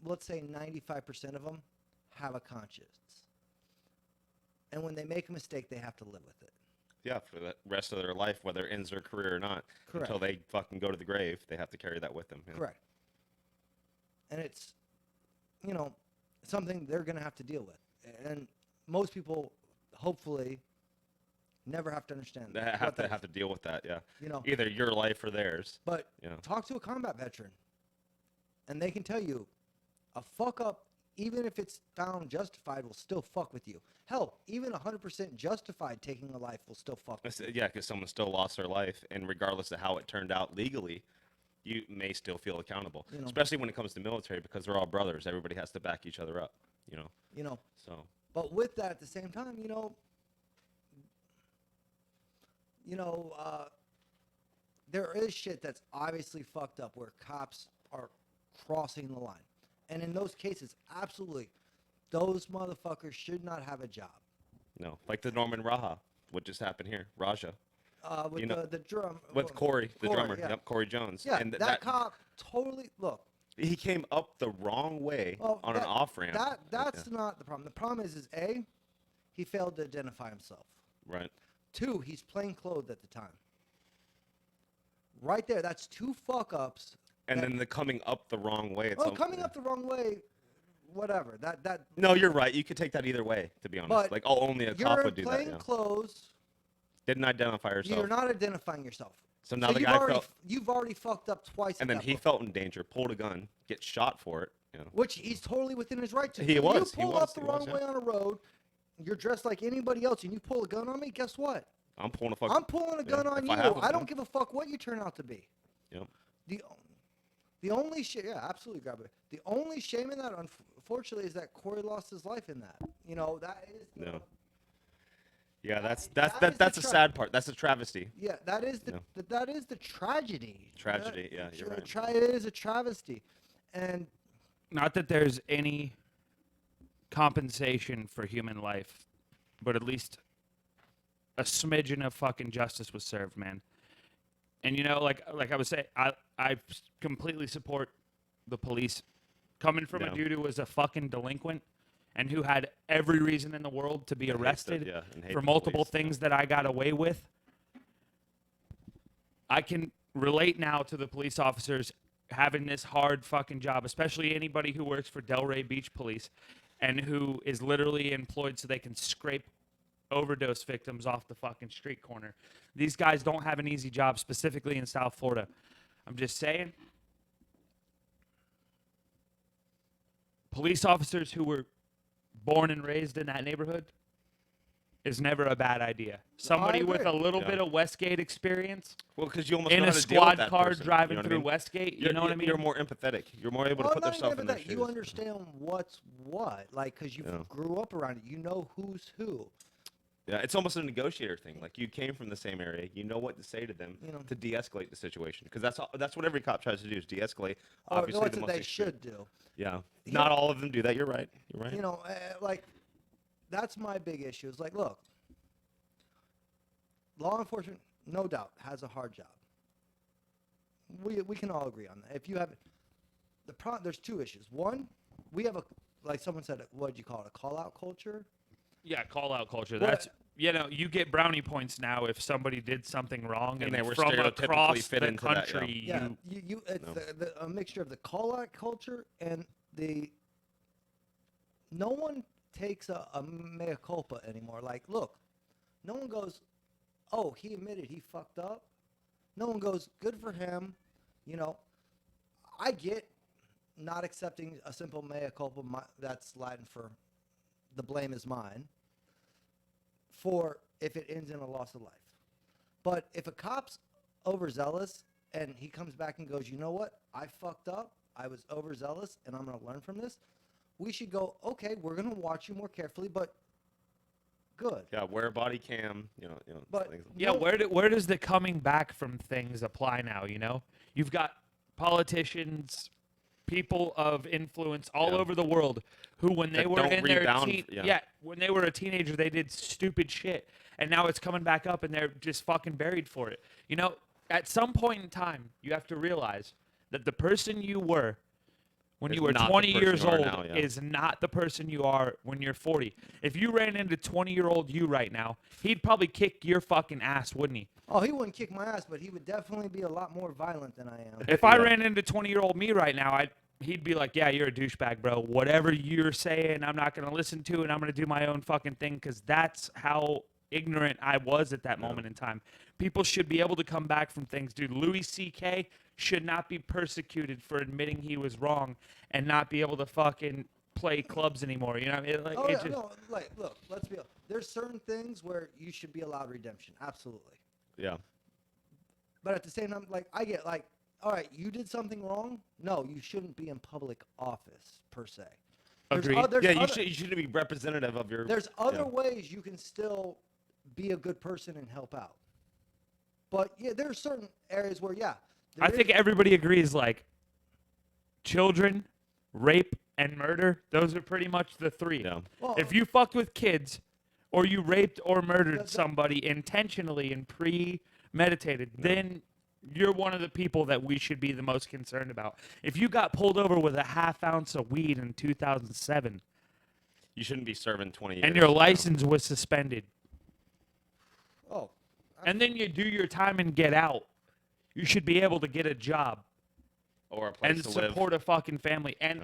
let's say 95% of them, have a conscience. And when they make a mistake, they have to live with it. Yeah, for the rest of their life, whether it ends their career or not, Correct. until they fucking go to the grave, they have to carry that with them. you know? Correct. And it's, something they're going to have to deal with. And most people, hopefully, never have to understand They what have that to deal with that. Yeah, You know, either your life or theirs. but Yeah. talk to a combat veteran, and they can tell you a fuck up, even if it's found justified, will still fuck with you. Hell, even 100% justified taking a life will still fuck with you. Yeah, because someone still lost their life, and regardless of how it turned out legally, you may still feel accountable. You know. Especially when it comes to military, because they're all brothers. Everybody has to back each other up. So But with that, at the same time, there is shit that's obviously fucked up where cops are crossing the line. And in those cases, absolutely, those motherfuckers should not have a job. no, like the Norman Raja, what just happened here, Raja, With You know, the drum. with Corey, the Corey, drummer. yeah. Yep, Corey Jones. Yeah, and that cop totally, look. he came up the wrong way Well, on an off ramp. That's not the problem. The problem is A, he failed to identify himself. Right. 2, he's plain clothed at the time. Right there, that's 2 fuck ups. And then the coming up the wrong way. Coming up the wrong way, whatever. That. No, you're right. You could take that either way, to be honest. But Like, oh, only a You're cop in would do that. plain Yeah. clothes. Didn't identify herself. You're not identifying yourself. So now the you've guy already, felt, You've already fucked up twice. and at then that he point, felt in danger, pulled a gun, gets shot for it. which he's totally within his right to. He do. was, You he pull was, up the he wrong was, yeah. way on a road. You're dressed like anybody else, and you pull a gun on me. Guess what? I'm pulling a fuck. I'm pulling a gun on if you. I have I one, don't yeah. give a fuck what you turn out to be. Yep. The only yeah, absolutely grab it. The only shame in that, unfortunately, is that Corey lost his life in that. You know, that is. No. Yeah, that is that's the a sad part. That's a travesty. Yeah, that is the No. that is the tragedy. Tragedy, yeah, you're right. It is a travesty, and Not that there's any compensation for human life, but at least a smidgen of fucking justice was served, man. And you know, like I was saying, I completely support the police. Coming from a Yeah. dude who was a fucking delinquent and who had every reason in the world to be And hate the- arrested yeah, and hate for the multiple police, things that I got away with, I can relate now to the police officers having this hard fucking job, especially anybody who works for Delray Beach Police and who is literally employed so they can scrape overdose victims off the fucking street corner. These guys don't have an easy job, specifically in South Florida. I'm just saying. Police officers who were born and raised in that neighborhood is never a bad idea. Somebody with agree. a little Yeah. bit of Westgate experience Well, because you almost in know a how to deal with squad that car person, driving you know what I through mean? Westgate, you know what I mean? You're more empathetic. You're more able to put not yourself even in their that. shoes. You understand what's what, like, because you Yeah. grew up around it. You know who's who. Yeah, it's almost a negotiator thing. Like you came from the same area, you know what to say to them You know. to de-escalate the situation. Because that's what every cop tries to do is de-escalate. Or Obviously, what the most they extreme. should do. Yeah, You not know- all of them do that. You're right. You're right. You know, like, that's my big issue. It's like, look, law enforcement, no doubt, has a hard job. We can all agree on that. If you have there's two issues. One, we have like someone said, what did you call it, a call-out culture? Yeah, call out culture. Well, That's you get brownie points now if somebody did something wrong And they were from stereotypically across fit the into that, yeah. country. Yeah, it's No. a mixture of the call-out culture and no one takes a mea culpa anymore. Like, look, no one goes, oh, he admitted he fucked up. No one goes, good for him. You know, I get not accepting a simple mea culpa. That's Latin for the blame is mine. For if it ends in a loss of life. But if a cop's overzealous and he comes back and goes, you know what? I fucked up. I was overzealous and I'm going to learn from this. We should go, okay, we're going to watch you more carefully, but good. Yeah, wear a body cam. You know. But things Yeah, no- where does the coming back from things apply now, you know? You've got politicians, people of influence all Yeah. over the world who when they That were don't in their rebound, yeah. when they were a teenager they did stupid shit and now it's coming back up and they're just fucking buried for it. You know, at some point in time you have to realize that the person you were when Is you were not the 20 person years you are old now, yeah. is not the person you are when you're 40. If you ran into 20-year-old you right now, he'd probably kick your fucking ass, wouldn't he? Oh, he wouldn't kick my ass, but he would definitely be a lot more violent than I am. If I Yeah. ran into 20-year-old me right now, he'd be like, yeah, you're a douchebag, bro. Whatever you're saying, I'm not going to listen to, and I'm going to do my own fucking thing because that's how ignorant I was at that moment in time. People should be able to come back from things. Dude, Louis C.K. should not be persecuted for admitting he was wrong and not be able to fucking play clubs anymore. You know what I mean? Like, Oh, it yeah, just, no, like, look, let's be honest. There's certain things where you should be allowed redemption. Absolutely. Yeah. But at the same time, like, I get, like, all right, you did something wrong? No, you shouldn't be in public office, per se. Agreed. Yeah, you should be representative of your. There's other yeah. ways you can still be a good person and help out. But, yeah, there are certain areas where, yeah. I think everybody agrees, like, children, rape, and murder, those are pretty much the three. Yeah. Well, If you fucked with kids or you raped or murdered That's- somebody intentionally and premeditated, then you're one of the people that we should be the most concerned about. If you got pulled over with a half ounce of weed in 2007 You shouldn't be serving 20 years. and your you know, license was suspended, oh, and then you do your time and get out, you should be able to get a job or a place and to support a fucking family. And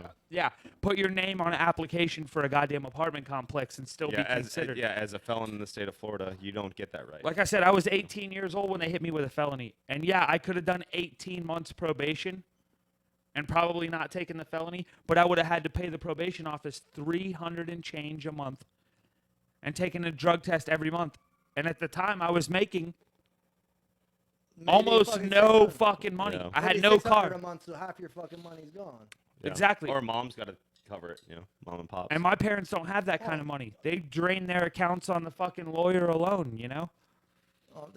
put your name on an application for a goddamn apartment complex and still live. be considered. As a felon in the state of Florida, you don't get that right. Like I said, I was 18 years old when they hit me with a felony. And yeah, I could have done 18 months probation and probably not taken the felony, but I would have had to pay the probation office $300 and change a month and taking a drug test every month. And at the time, I was making maybe almost fucking no 600. fucking money. Yeah. I had Maybe no 600 car. a month, so half your fucking money's gone. Yeah. Exactly. Or mom's got to cover it, mom and pops. And my parents don't have that kind of money. They drain their accounts on the fucking lawyer alone. Oh,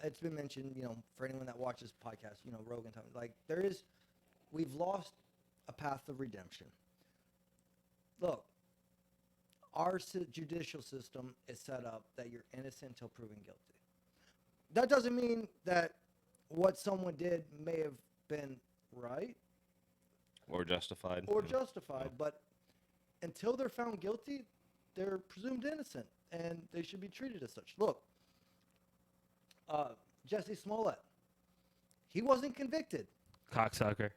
it's been mentioned, for anyone that watches podcasts, Rogan time, like we've lost a path of redemption. Look, our judicial system is set up that you're innocent until proven guilty. That doesn't mean that what someone did may have been right Or justified. or yeah. justified, but until they're found guilty, they're presumed innocent, and they should be treated as such. Look, Jesse Smollett, he wasn't convicted. Cocksucker.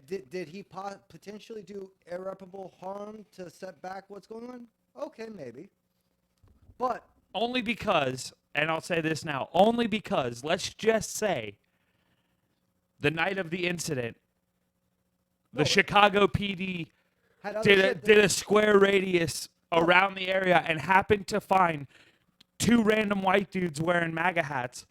Did he potentially do irreparable harm to set back what's going on? Okay, maybe. But Only because, and I'll say this now, only because, let's just say, the night of the incident, the No, Chicago PD had other did shit a square radius around the area and happened to find two random white dudes wearing MAGA hats.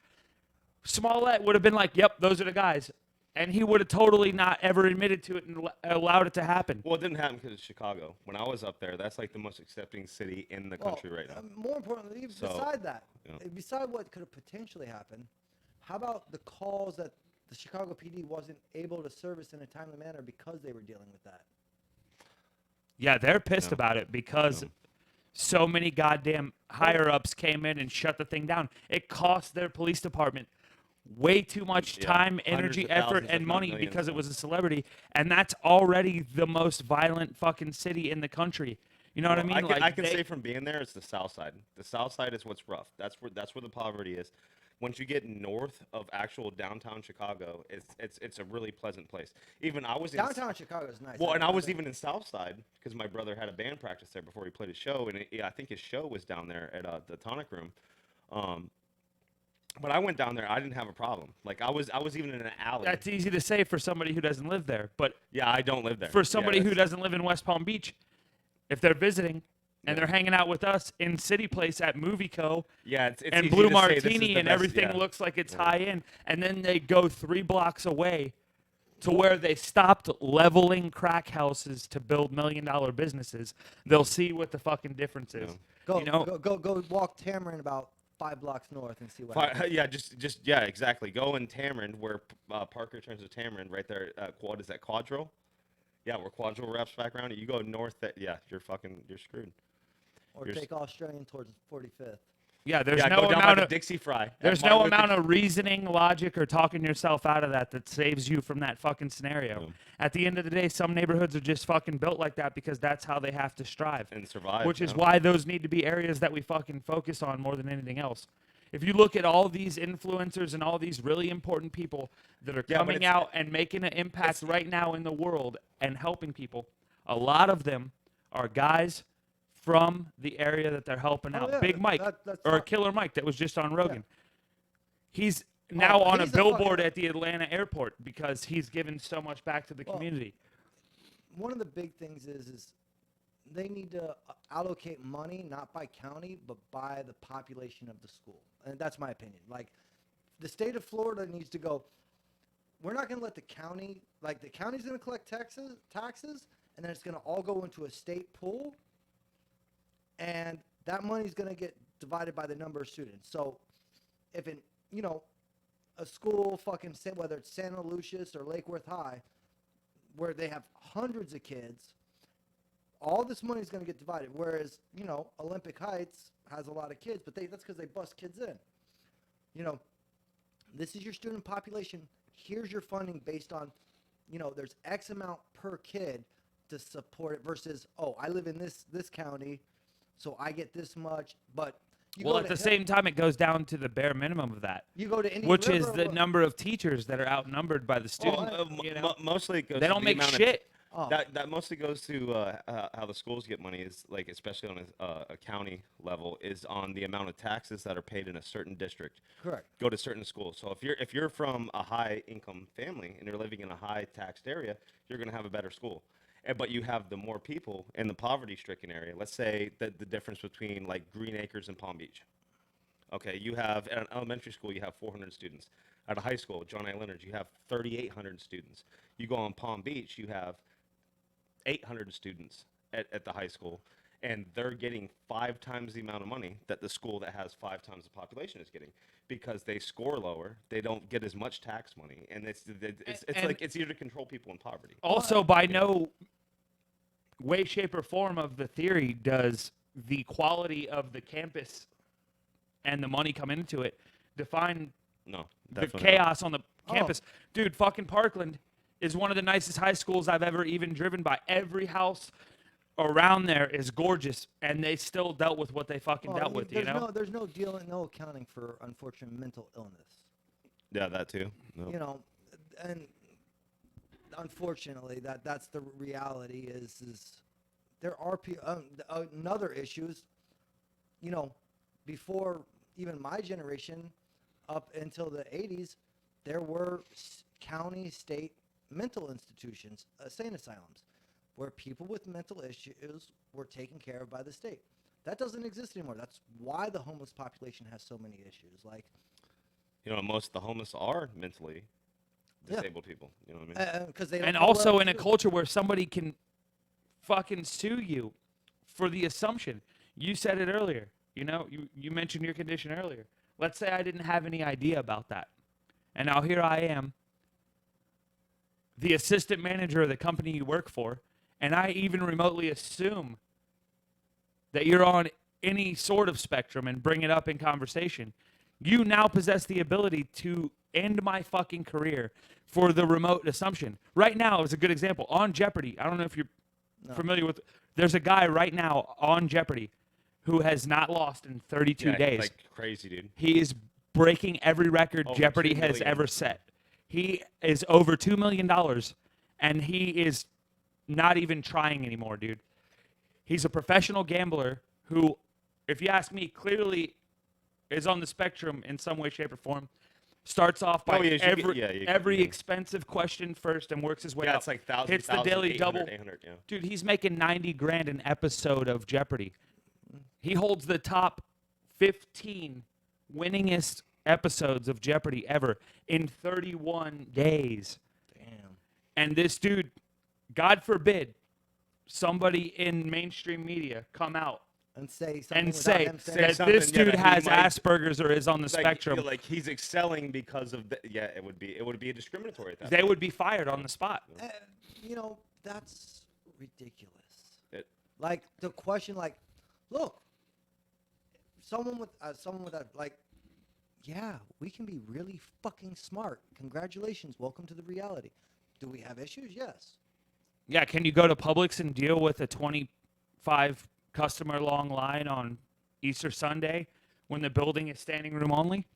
Smollett would have been like, yep, those are the guys. And he would have totally not ever admitted to it and allowed it to happen. Well, it didn't happen because it's Chicago. When I was up there, that's like the most accepting city in the country right now. More importantly, So, beside that, yeah. beside what could have potentially happened, how about the calls that the Chicago PD wasn't able to service in a timely manner because they were dealing with that? Yeah, they're pissed Yeah. about it because Yeah. so many goddamn higher-ups came in and shut the thing down. It cost their police department way too much Yeah, time, hundreds energy, of effort, thousands, and if not money millions, because it yeah. was a celebrity, and that's already the most violent fucking city in the country. You know what I mean? I can they- say from being there, it's the South Side. The South Side is what's rough. That's where the poverty is. Once you get north of actual downtown Chicago, it's a really pleasant place. Even I was Downtown Chicago is nice. Well, and I was even in South Side because my brother had a band practice there before he played his show, and I think his show was down there at the Tonic Room. But I went down there, I didn't have a problem. Like I was even in an alley. That's easy to say for somebody who doesn't live there, but Yeah, I don't live there. for Yeah, somebody who that's- doesn't live in West Palm Beach, if they're visiting and Yeah. they're hanging out with us in City Place at Movie Co. Yeah, it's and easy Blue to say this is Martini the and best- everything yeah. looks like it's high end, and then they go 3 blocks away to where they stopped leveling crack houses to build $1 million businesses. They'll see what the fucking difference is. go, you know, go walk Tamarind about 5 blocks north and see what happens. Yeah, just yeah, exactly. Go in Tamarind where Parker turns to Tamarind right there. What is that, Quadro? Yeah, where Quadro wraps back around. You go north, you're screwed. Or You're take Australian towards 45th. yeah, there's Yeah, no go down by amount the of Dixie Fry. there's no amount of reasoning, logic, or talking yourself out of that saves you from that fucking scenario. Yeah. At the end of the day, some neighborhoods are just fucking built like that because that's how they have to strive. and survive. Which is yeah. why those need to be areas that we fucking focus on more than anything else. If you look at all these influencers and all these really important people that are Yeah, but coming it's- out and making an impact right now in the world and helping people, a lot of them are guys from the area that they're helping Oh, out. yeah, Big Mike that's or not- Killer Mike that was just on Rogan. He's now on a he's a billboard fucking- at the Atlanta airport because he's given so much back to the Well, community. One of the big things is they need to allocate money not by county but by the population of the school, and that's my opinion. Like the state of Florida needs to go, we're not going to let the county, like the county's going to collect taxes and then it's going to all go into a state pool, and that money's going to get divided by the number of students. So if a school fucking whether it's Santa Lucius or Lake Worth High, where they have hundreds of kids, all this money is going to get divided. Whereas, Olympic Heights has a lot of kids, but that's because they bust kids in. This is your student population. Here's your funding based on, there's X amount per kid to support it versus, I live in this county, so I get this much. But Well, at the same time, it goes down to the bare minimum of that, you go to Indian which is River, the number of teachers that are outnumbered by the students. Mostly it goes They to don't the make amount shit. Oh. That mostly goes to how the schools get money is like, especially on a county level, is on the amount of taxes that are paid in a certain district. Correct. Go to certain schools. So if you're from a high income family and you're living in a high taxed area, you're going to have a better school. But you have the more people in the poverty stricken area. Let's say that the difference between like Green Acres and Palm Beach. Okay, you have at an elementary school, you have 400 students. At a high school, John A. Leonard, you have 3,800 students. You go on Palm Beach, you have 800 students at the high school, and they're getting 5 times the amount of money that the school that has 5 times the population is getting because they score lower. They don't get as much tax money, and it's And- like it's easier to control people in poverty. Also, by no way, shape, or form of the theory does the quality of the campus and the money coming into it define No, the definitely not. chaos on the campus. Dude, fucking Parkland is one of the nicest high schools I've ever even driven by. Every house around there is gorgeous, and they still dealt with what they fucking dealt with, you know? There's no dealing, no accounting for unfortunate mental illness. Yeah, that too. No. You know, and unfortunately, that's the reality. Is there are another issue is, you know, before even my generation, up until the 80s, there were county, state mental institutions, insane asylums, where people with mental issues were taken care of by the state. That doesn't exist anymore. That's why the homeless population has so many issues. Like, You know, most of the homeless are mentally Yeah. disabled people. You know what I mean? because they don't And know what also else in to a do. culture where somebody can fucking sue you for the assumption. You said it earlier. You know, you mentioned your condition earlier. Let's say I didn't have any idea about that. And now here I am, the assistant manager of the company you work for, and I even remotely assume that you're on any sort of spectrum and bring it up in conversation. You now possess the ability to end my fucking career for the remote assumption. Right now is a good example. On Jeopardy, I don't know if you're familiar with, there's a guy right now on Jeopardy who has not lost in 32 Yeah, days. like crazy, dude. He is breaking every record Over Jeopardy 2 has million. ever set. He is over $2 million, and he is not even trying anymore, dude. He's a professional gambler who, if you ask me, clearly is on the spectrum in some way, shape, or form. Starts off by Oh, yeah, you get- every, yeah, you get- every yeah. expensive question first and works his way Yeah, up. it's like 1,000, Hits the daily 800, double. 800, yeah. Dude, he's making 90 grand an episode of Jeopardy. He holds the top 15 winningest episodes of Jeopardy ever in 31 days. Damn. And this dude, God forbid, somebody in mainstream media come out And say something and without say him saying that it. something, this yeah, dude that he has might- Asperger's or is on the Like, spectrum. like he's excelling because of the, yeah, it would be a discriminatory at that They point. would be fired on the spot. You know, that's ridiculous. It- Like the question, like, look, someone with that, like, yeah, we can be really fucking smart. Congratulations, welcome to the reality. Do we have issues? Yes. Yeah, can you go to Publix and deal with a 25 customer long line on Easter Sunday when the building is standing room only?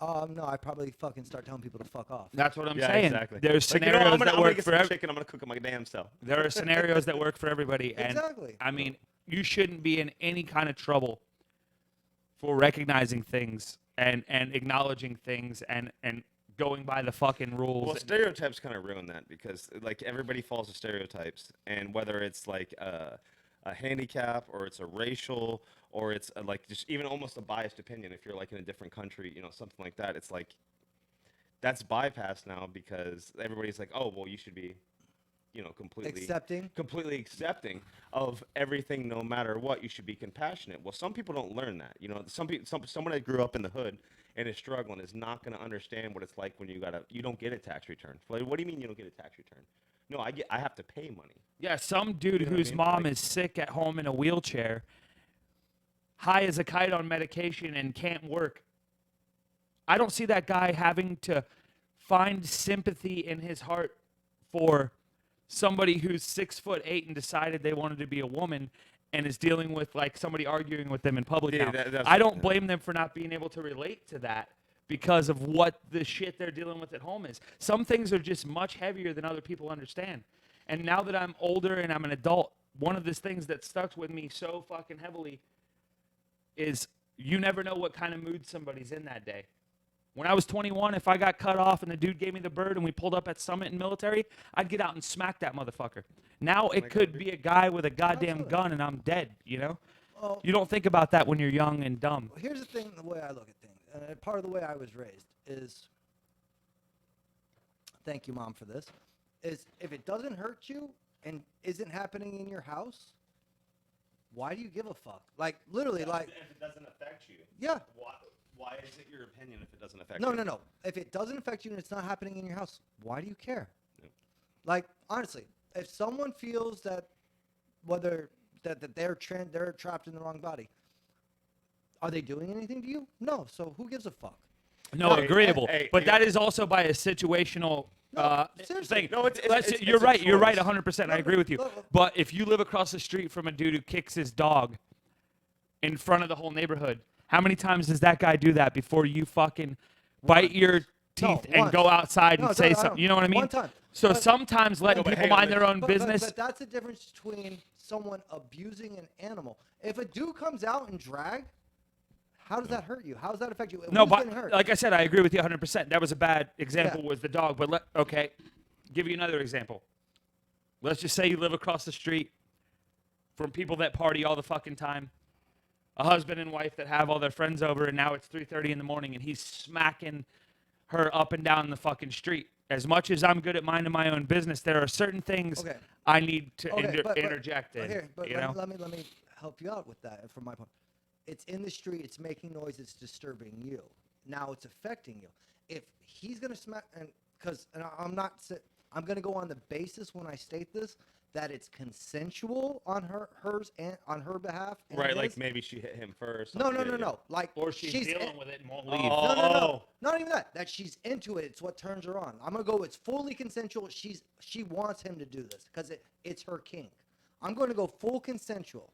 No, I probably fucking start telling people to fuck off. That's what I'm Yeah, saying. exactly. There's Like, you know scenarios what, I'm gonna that work get for some chicken. I'm gonna cook 'em my damn self. there are scenarios that work for everybody, and Exactly. I mean, you shouldn't be in any kind of trouble for recognizing things and acknowledging things and going by the fucking rules. Well, stereotypes kind of ruin that because like everybody falls to stereotypes, and whether it's like a handicap or it's a racial or it's like just even almost a biased opinion. If you're like in a different country, you know, something like that, it's like that's bypassed now because everybody's like, oh, well, you should be, you know, completely accepting of everything, no matter what. You should be compassionate. Well, some people don't learn that. You know, someone that grew up in the hood and is struggling is not going to understand what it's like when you don't get a tax return. Like, what do you mean you don't get a tax return? No, I have to pay money. Yeah, some dude You know what I whose mean? mom Like- is sick at home in a wheelchair, high as a kite on medication and can't work. I don't see that guy having to find sympathy in his heart for somebody who's 6'8" and decided they wanted to be a woman and is dealing with like somebody arguing with them in public Yeah, now. that's- I don't blame them for not being able to relate to that because of what the shit they're dealing with at home is. Some things are just much heavier than other people understand. And now that I'm older and I'm an adult, one of the things that stuck with me so fucking heavily is you never know what kind of mood somebody's in that day. When I was 21, if I got cut off and the dude gave me the bird and we pulled up at Summit in military, I'd get out and smack that motherfucker. Now it could be a guy with a goddamn Absolutely. gun and I'm dead, you know? Oh. You don't think about that when you're young and dumb. Here's the thing, the way I look at things, and part of the way I was raised is, thank you, Mom, for this, is if it doesn't hurt you and isn't happening in your house, why do you give a fuck? Like, literally, like, if it doesn't affect you, yeah. why is it your opinion if it doesn't affect No, you? no. If it doesn't affect you and it's not happening in your house, why do you care? Yeah. Like, honestly, if someone feels that whether that they're trapped in the wrong body, are they doing anything to you? No. So who gives a fuck? No, Hey, agreeable. hey, but hey, that is also by a situational seriously. thing. No, it's You're a right. You're right, choice. 100%. No, I agree with you. no. But if you live across the street from a dude who kicks his dog in front of the whole neighborhood, how many times does that guy do that before you fucking bite your teeth and once. go outside and No, say dude, I something? don't- You mind what I mean? one time. So But- sometimes letting No, but people hang on, mind their own business. But that's the difference between someone abusing an animal. If a dude comes out and drag, how does that hurt you? How does that affect you? No, Who's but getting hurt? like I said, I agree with you 100%. That was a bad example Yeah. was the dog. But okay, give you another example. Let's just say you live across the street from people that party all the fucking time, a husband and wife that have all their friends over, and now it's 3:30 in the morning, and he's smacking her up and down the fucking street. As much as I'm good at minding my own business, there are certain things Okay. I need to Okay, but- interject in. Here, but you let, know? let me help you out with that from my point. It's in the street. It's making noise. It's disturbing you. Now it's affecting you. If he's gonna smack, I'm not. I'm gonna go on the basis when I state this that it's consensual on hers and on her behalf. And Right, like his. maybe she hit him first. No, something, no. Like Or she's dealing in- with it and won't Oh, leave. No. Not even that. That she's into it. It's what turns her on. I'm gonna go. It's fully consensual. She wants him to do this because it's her kink. I'm going to go full consensual.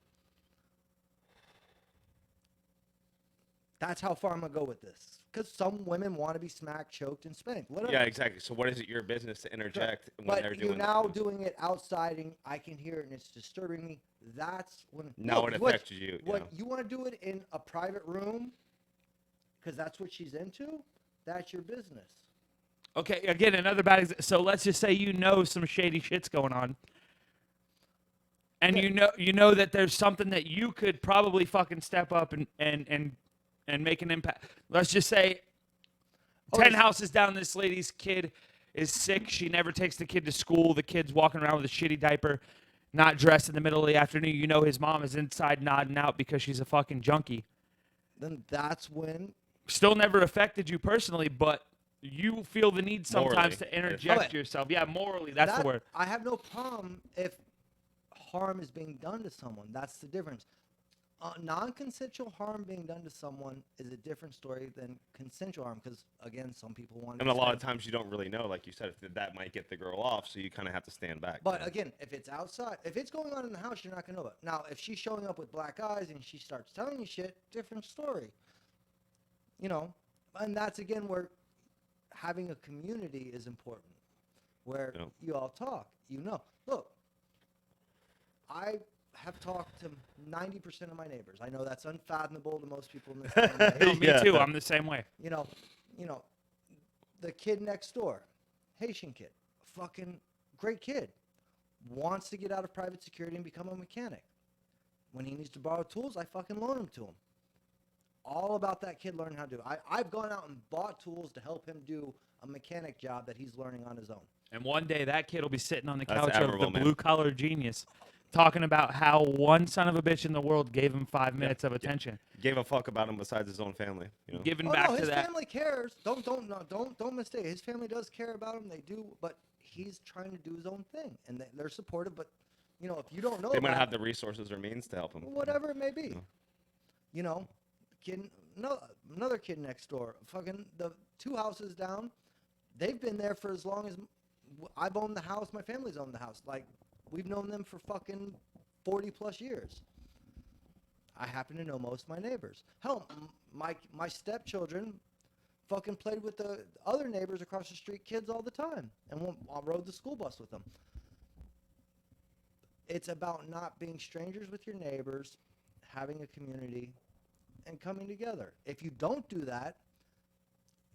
That's how far I'm gonna go with this. Because some women want to be smacked, choked, and spanked. Whatever. Yeah, exactly. So what is it your business to interject when But they're you're doing now that? doing it outside, and I can hear it, and it's disturbing me. That's when. Now Look, it what- affects you. What Yeah. you want to do it in a private room, because that's what she's into. That's your business. Okay, again, another bad example. So let's just say you know some shady shit's going on. And you know that there's something that you could probably fucking step up and make an impact. Let's just say 10 houses down, this lady's kid is sick. She never takes the kid to school. The kid's walking around with a shitty diaper, not dressed in the middle of the afternoon. You know his mom is inside nodding out because she's a fucking junkie. Then that's when. Still never affected you personally, but you feel the need sometimes Morally. to interject Okay. yourself. Yeah, morally, that's the word. I have no problem if harm is being done to someone. That's the difference. Non-consensual harm being done to someone is a different story than consensual harm because, again, some people want to And a lot spend- of times you don't really know, like you said, if that might get the girl off, so you kind of have to stand back. But you know? again, if it's outside, if it's going on in the house, you're not going to know it. Now, if she's showing up with black eyes and she starts telling you shit, different story. You know, and that's, again, where having a community is important, where Yeah. you all talk. You know, look, I have talked to 90% of my neighbors. I know that's unfathomable to most people in this day and age. No, me Yeah. too. I'm the same way. You know, the kid next door, Haitian kid, fucking great kid, wants to get out of private security and become a mechanic. When he needs to borrow tools, I fucking loan them to him. All about that kid learning how to do it. I've gone out and bought tools to help him do a mechanic job that he's learning on his own. And one day that kid will be sitting on the That's couch of the admirable, man. blue collar genius talking about how one son of a bitch in the world gave him 5 minutes of attention. Gave a fuck about him besides his own family. You know? Giving Oh back no, to his that. family cares. Don't mistake. His family does care about him. They do, but he's trying to do his own thing, and they're supportive. But if you don't know, They might about not have the resources or means to help him. whatever it may be. Yeah. Kid, no, another kid next door, fucking the 2 houses down, they've been there for as long as I've owned the house. My family's owned the house. Like, we've known them for fucking 40 plus years. I happen to know most of my neighbors. Hell, my stepchildren fucking played with the other neighbors across the street kids all the time, and I rode the school bus with them. It's about not being strangers with your neighbors, having a community, and coming together. If you don't do that,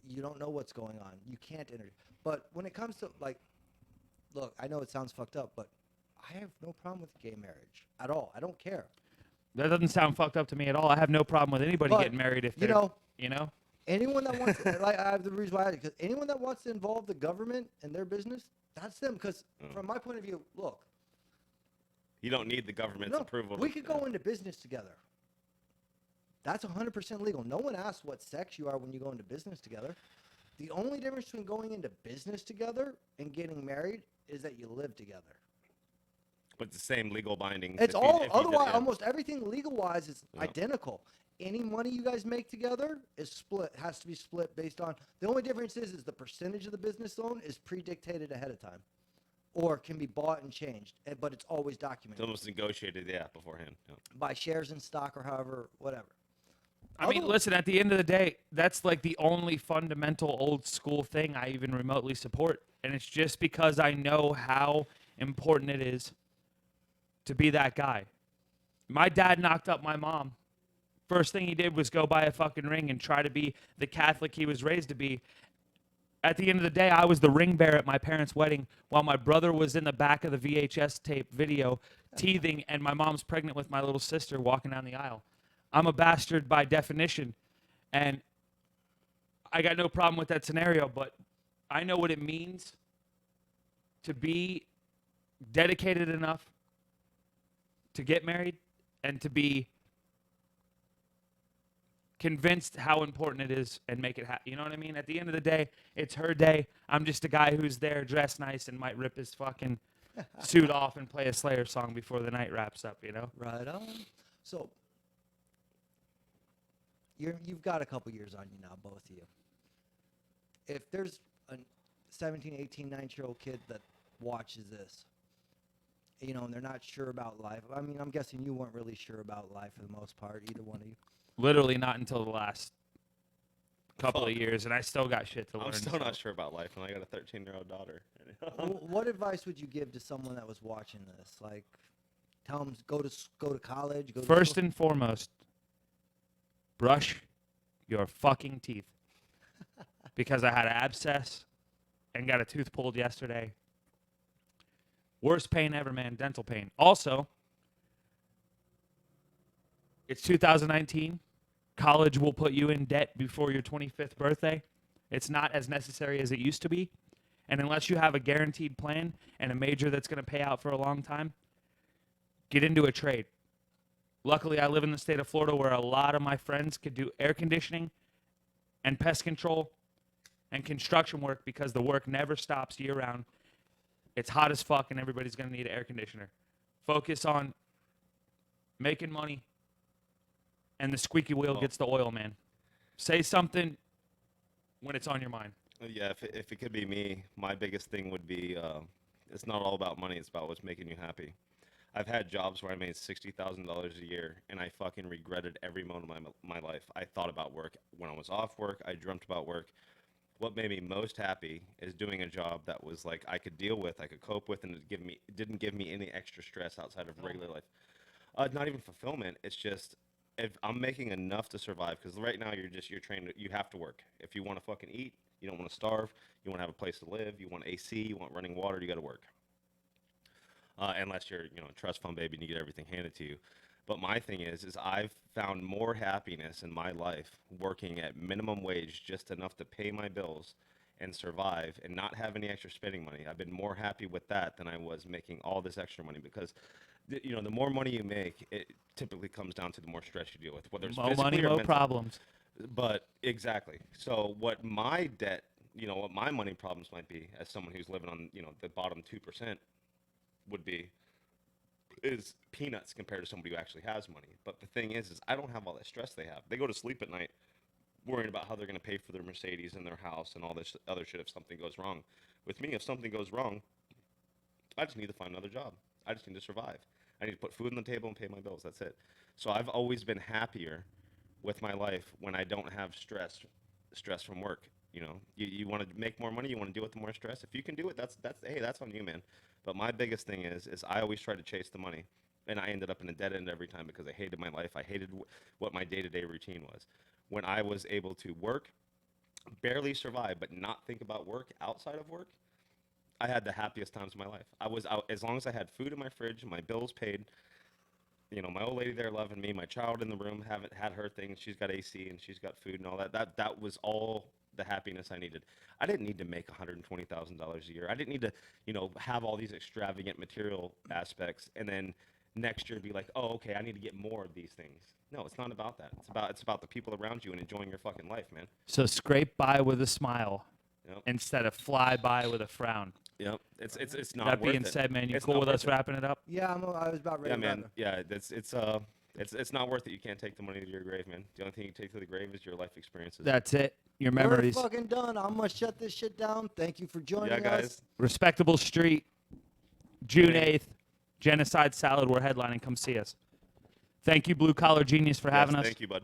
you don't know what's going on. You can't enter. But when it comes to, like, look, I know it sounds fucked up, but I have no problem with gay marriage at all. I don't care. That doesn't sound fucked up to me at all. I have no problem with anybody But, getting married if you they're, know, you know. anyone that wants, like, I have the reason why, because anyone that wants to involve the government in their business, that's them. Because from my point of view, look, You don't need the government's no, approval. we could go into business together. That's 100% legal. No one asks what sex you are when you go into business together. The only difference between going into business together and getting married is that you live together. But it's the same legal bindings. It's if you- all if you did- otherwise. yeah. Almost everything legal-wise is Yeah. identical. Any money you guys make together is split. Has to be split based on. The only difference is the percentage of the business loan is predictated ahead of time, or can be bought and changed. But it's always It's documented almost negotiated, yeah, beforehand. Yeah. by shares in stock or however, whatever. I mean, listen, at the end of the day, that's like the only fundamental old school thing I even remotely support. And it's just because I know how important it is to be that guy. My dad knocked up my mom. First thing he did was go buy a fucking ring and try to be the Catholic he was raised to be. At the end of the day, I was the ring bearer at my parents' wedding while my brother was in the back of the VHS tape video teething and my mom's pregnant with my little sister walking down the aisle. I'm a bastard by definition, and I got no problem with that scenario, but I know what it means to be dedicated enough to get married and to be convinced how important it is and make it happen. You know what I mean? At the end of the day, it's her day. I'm just a guy who's there, dressed nice, and might rip his fucking suit off and play a Slayer song before the night wraps up, you know? Right on. So you've got a couple years on you now, both of you. If there's a 17, 18, 19-year-old kid that watches this, you know, and they're not sure about life. I mean, I'm guessing you weren't really sure about life for the most part, either one of you. Literally not until the last couple of Fuck. years, and I still got shit to learn. I'm still so. not sure about life, and I got a 13-year-old daughter. What advice would you give to someone that was watching this? Like, tell them go to college. Go First to and foremost, brush your fucking teeth. Because I had an abscess and got a tooth pulled yesterday. Worst pain ever, man. Dental pain. Also, it's 2019. College will put you in debt before your 25th birthday. It's not as necessary as it used to be. And unless you have a guaranteed plan and a major that's going to pay out for a long time, get into a trade. Luckily, I live in the state of Florida where a lot of my friends could do air conditioning and pest control and construction work because the work never stops year round. It's hot as fuck and everybody's going to need an air conditioner. Focus on making money and the squeaky wheel gets the oil, man. Say something when it's on your mind. Yeah, if it could be me, my biggest thing would be it's not all about money. It's about what's making you happy. I've had jobs where I made $60,000 a year, and I fucking regretted every moment of my life. I thought about work. When I was off work, I dreamt about work. What made me most happy is doing a job that was like I could deal with, I could cope with, and it didn't give me any extra stress outside of regular life. Not even fulfillment. It's just if I'm making enough to survive, because right now you're trained. You have to work. If you want to fucking eat, you don't want to starve. You want to have a place to live. You want AC. You want running water. You got to work. Unless you're a trust fund baby and you get everything handed to you. But my thing is I've found more happiness in my life working at minimum wage, just enough to pay my bills and survive and not have any extra spending money. I've been more happy with that than I was making all this extra money because, the more money you make, it typically comes down to the more stress you deal with, whether it's Mo physically money, or mo mentally. problems. But exactly. So what my debt, what my money problems might be as someone who's living on, the bottom 2% would be is peanuts compared to somebody who actually has money. But the thing is I don't have all that stress they have. They go to sleep at night worrying about how they're going to pay for their Mercedes and their house and all this other shit if something goes wrong. With me, if something goes wrong, I just need to find another job. I just need to survive. I need to put food on the table and pay my bills. That's it. So I've always been happier with my life when I don't have stress from work. You want to make more money, you want to deal with the more stress. If you can do it, that's on you, man. But my biggest thing is I always try to chase the money, and I ended up in a dead end every time because I hated my life. I hated what my day-to-day routine was. When I was able to work, barely survive, but not think about work outside of work, I had the happiest times of my life. As long as I had food in my fridge, my bills paid, you know, my old lady there loving me, my child in the room, haven't had her thing. She's got AC and she's got food and all that. That was all the happiness I needed. I didn't need to make $120,000 a year. I didn't need to, you know, have all these extravagant material aspects and then next year be like, oh, okay, I need to get more of these things. No, it's not about that. It's about the people around you and enjoying your fucking life, man. So scrape by with a smile Yep. instead of fly by with a frown. Yep. It's not That worth being it. said, man, you It's cool not with worth us it. wrapping it up? Yeah, I was about ready. Yeah, to man. wrap Yeah, it's not worth it. You can't take the money to your grave, man. The only thing you take to the grave is your life experiences. That's it. Your it. memories. We're fucking done. I'm gonna shut this shit down. Thank you for joining yeah, guys. us. Respectable Street, June Hey. 8th. Genocide Salad. We're headlining. Come see us. Thank you, Blue Collar Genius, for having Yes, us. Thank you, bud.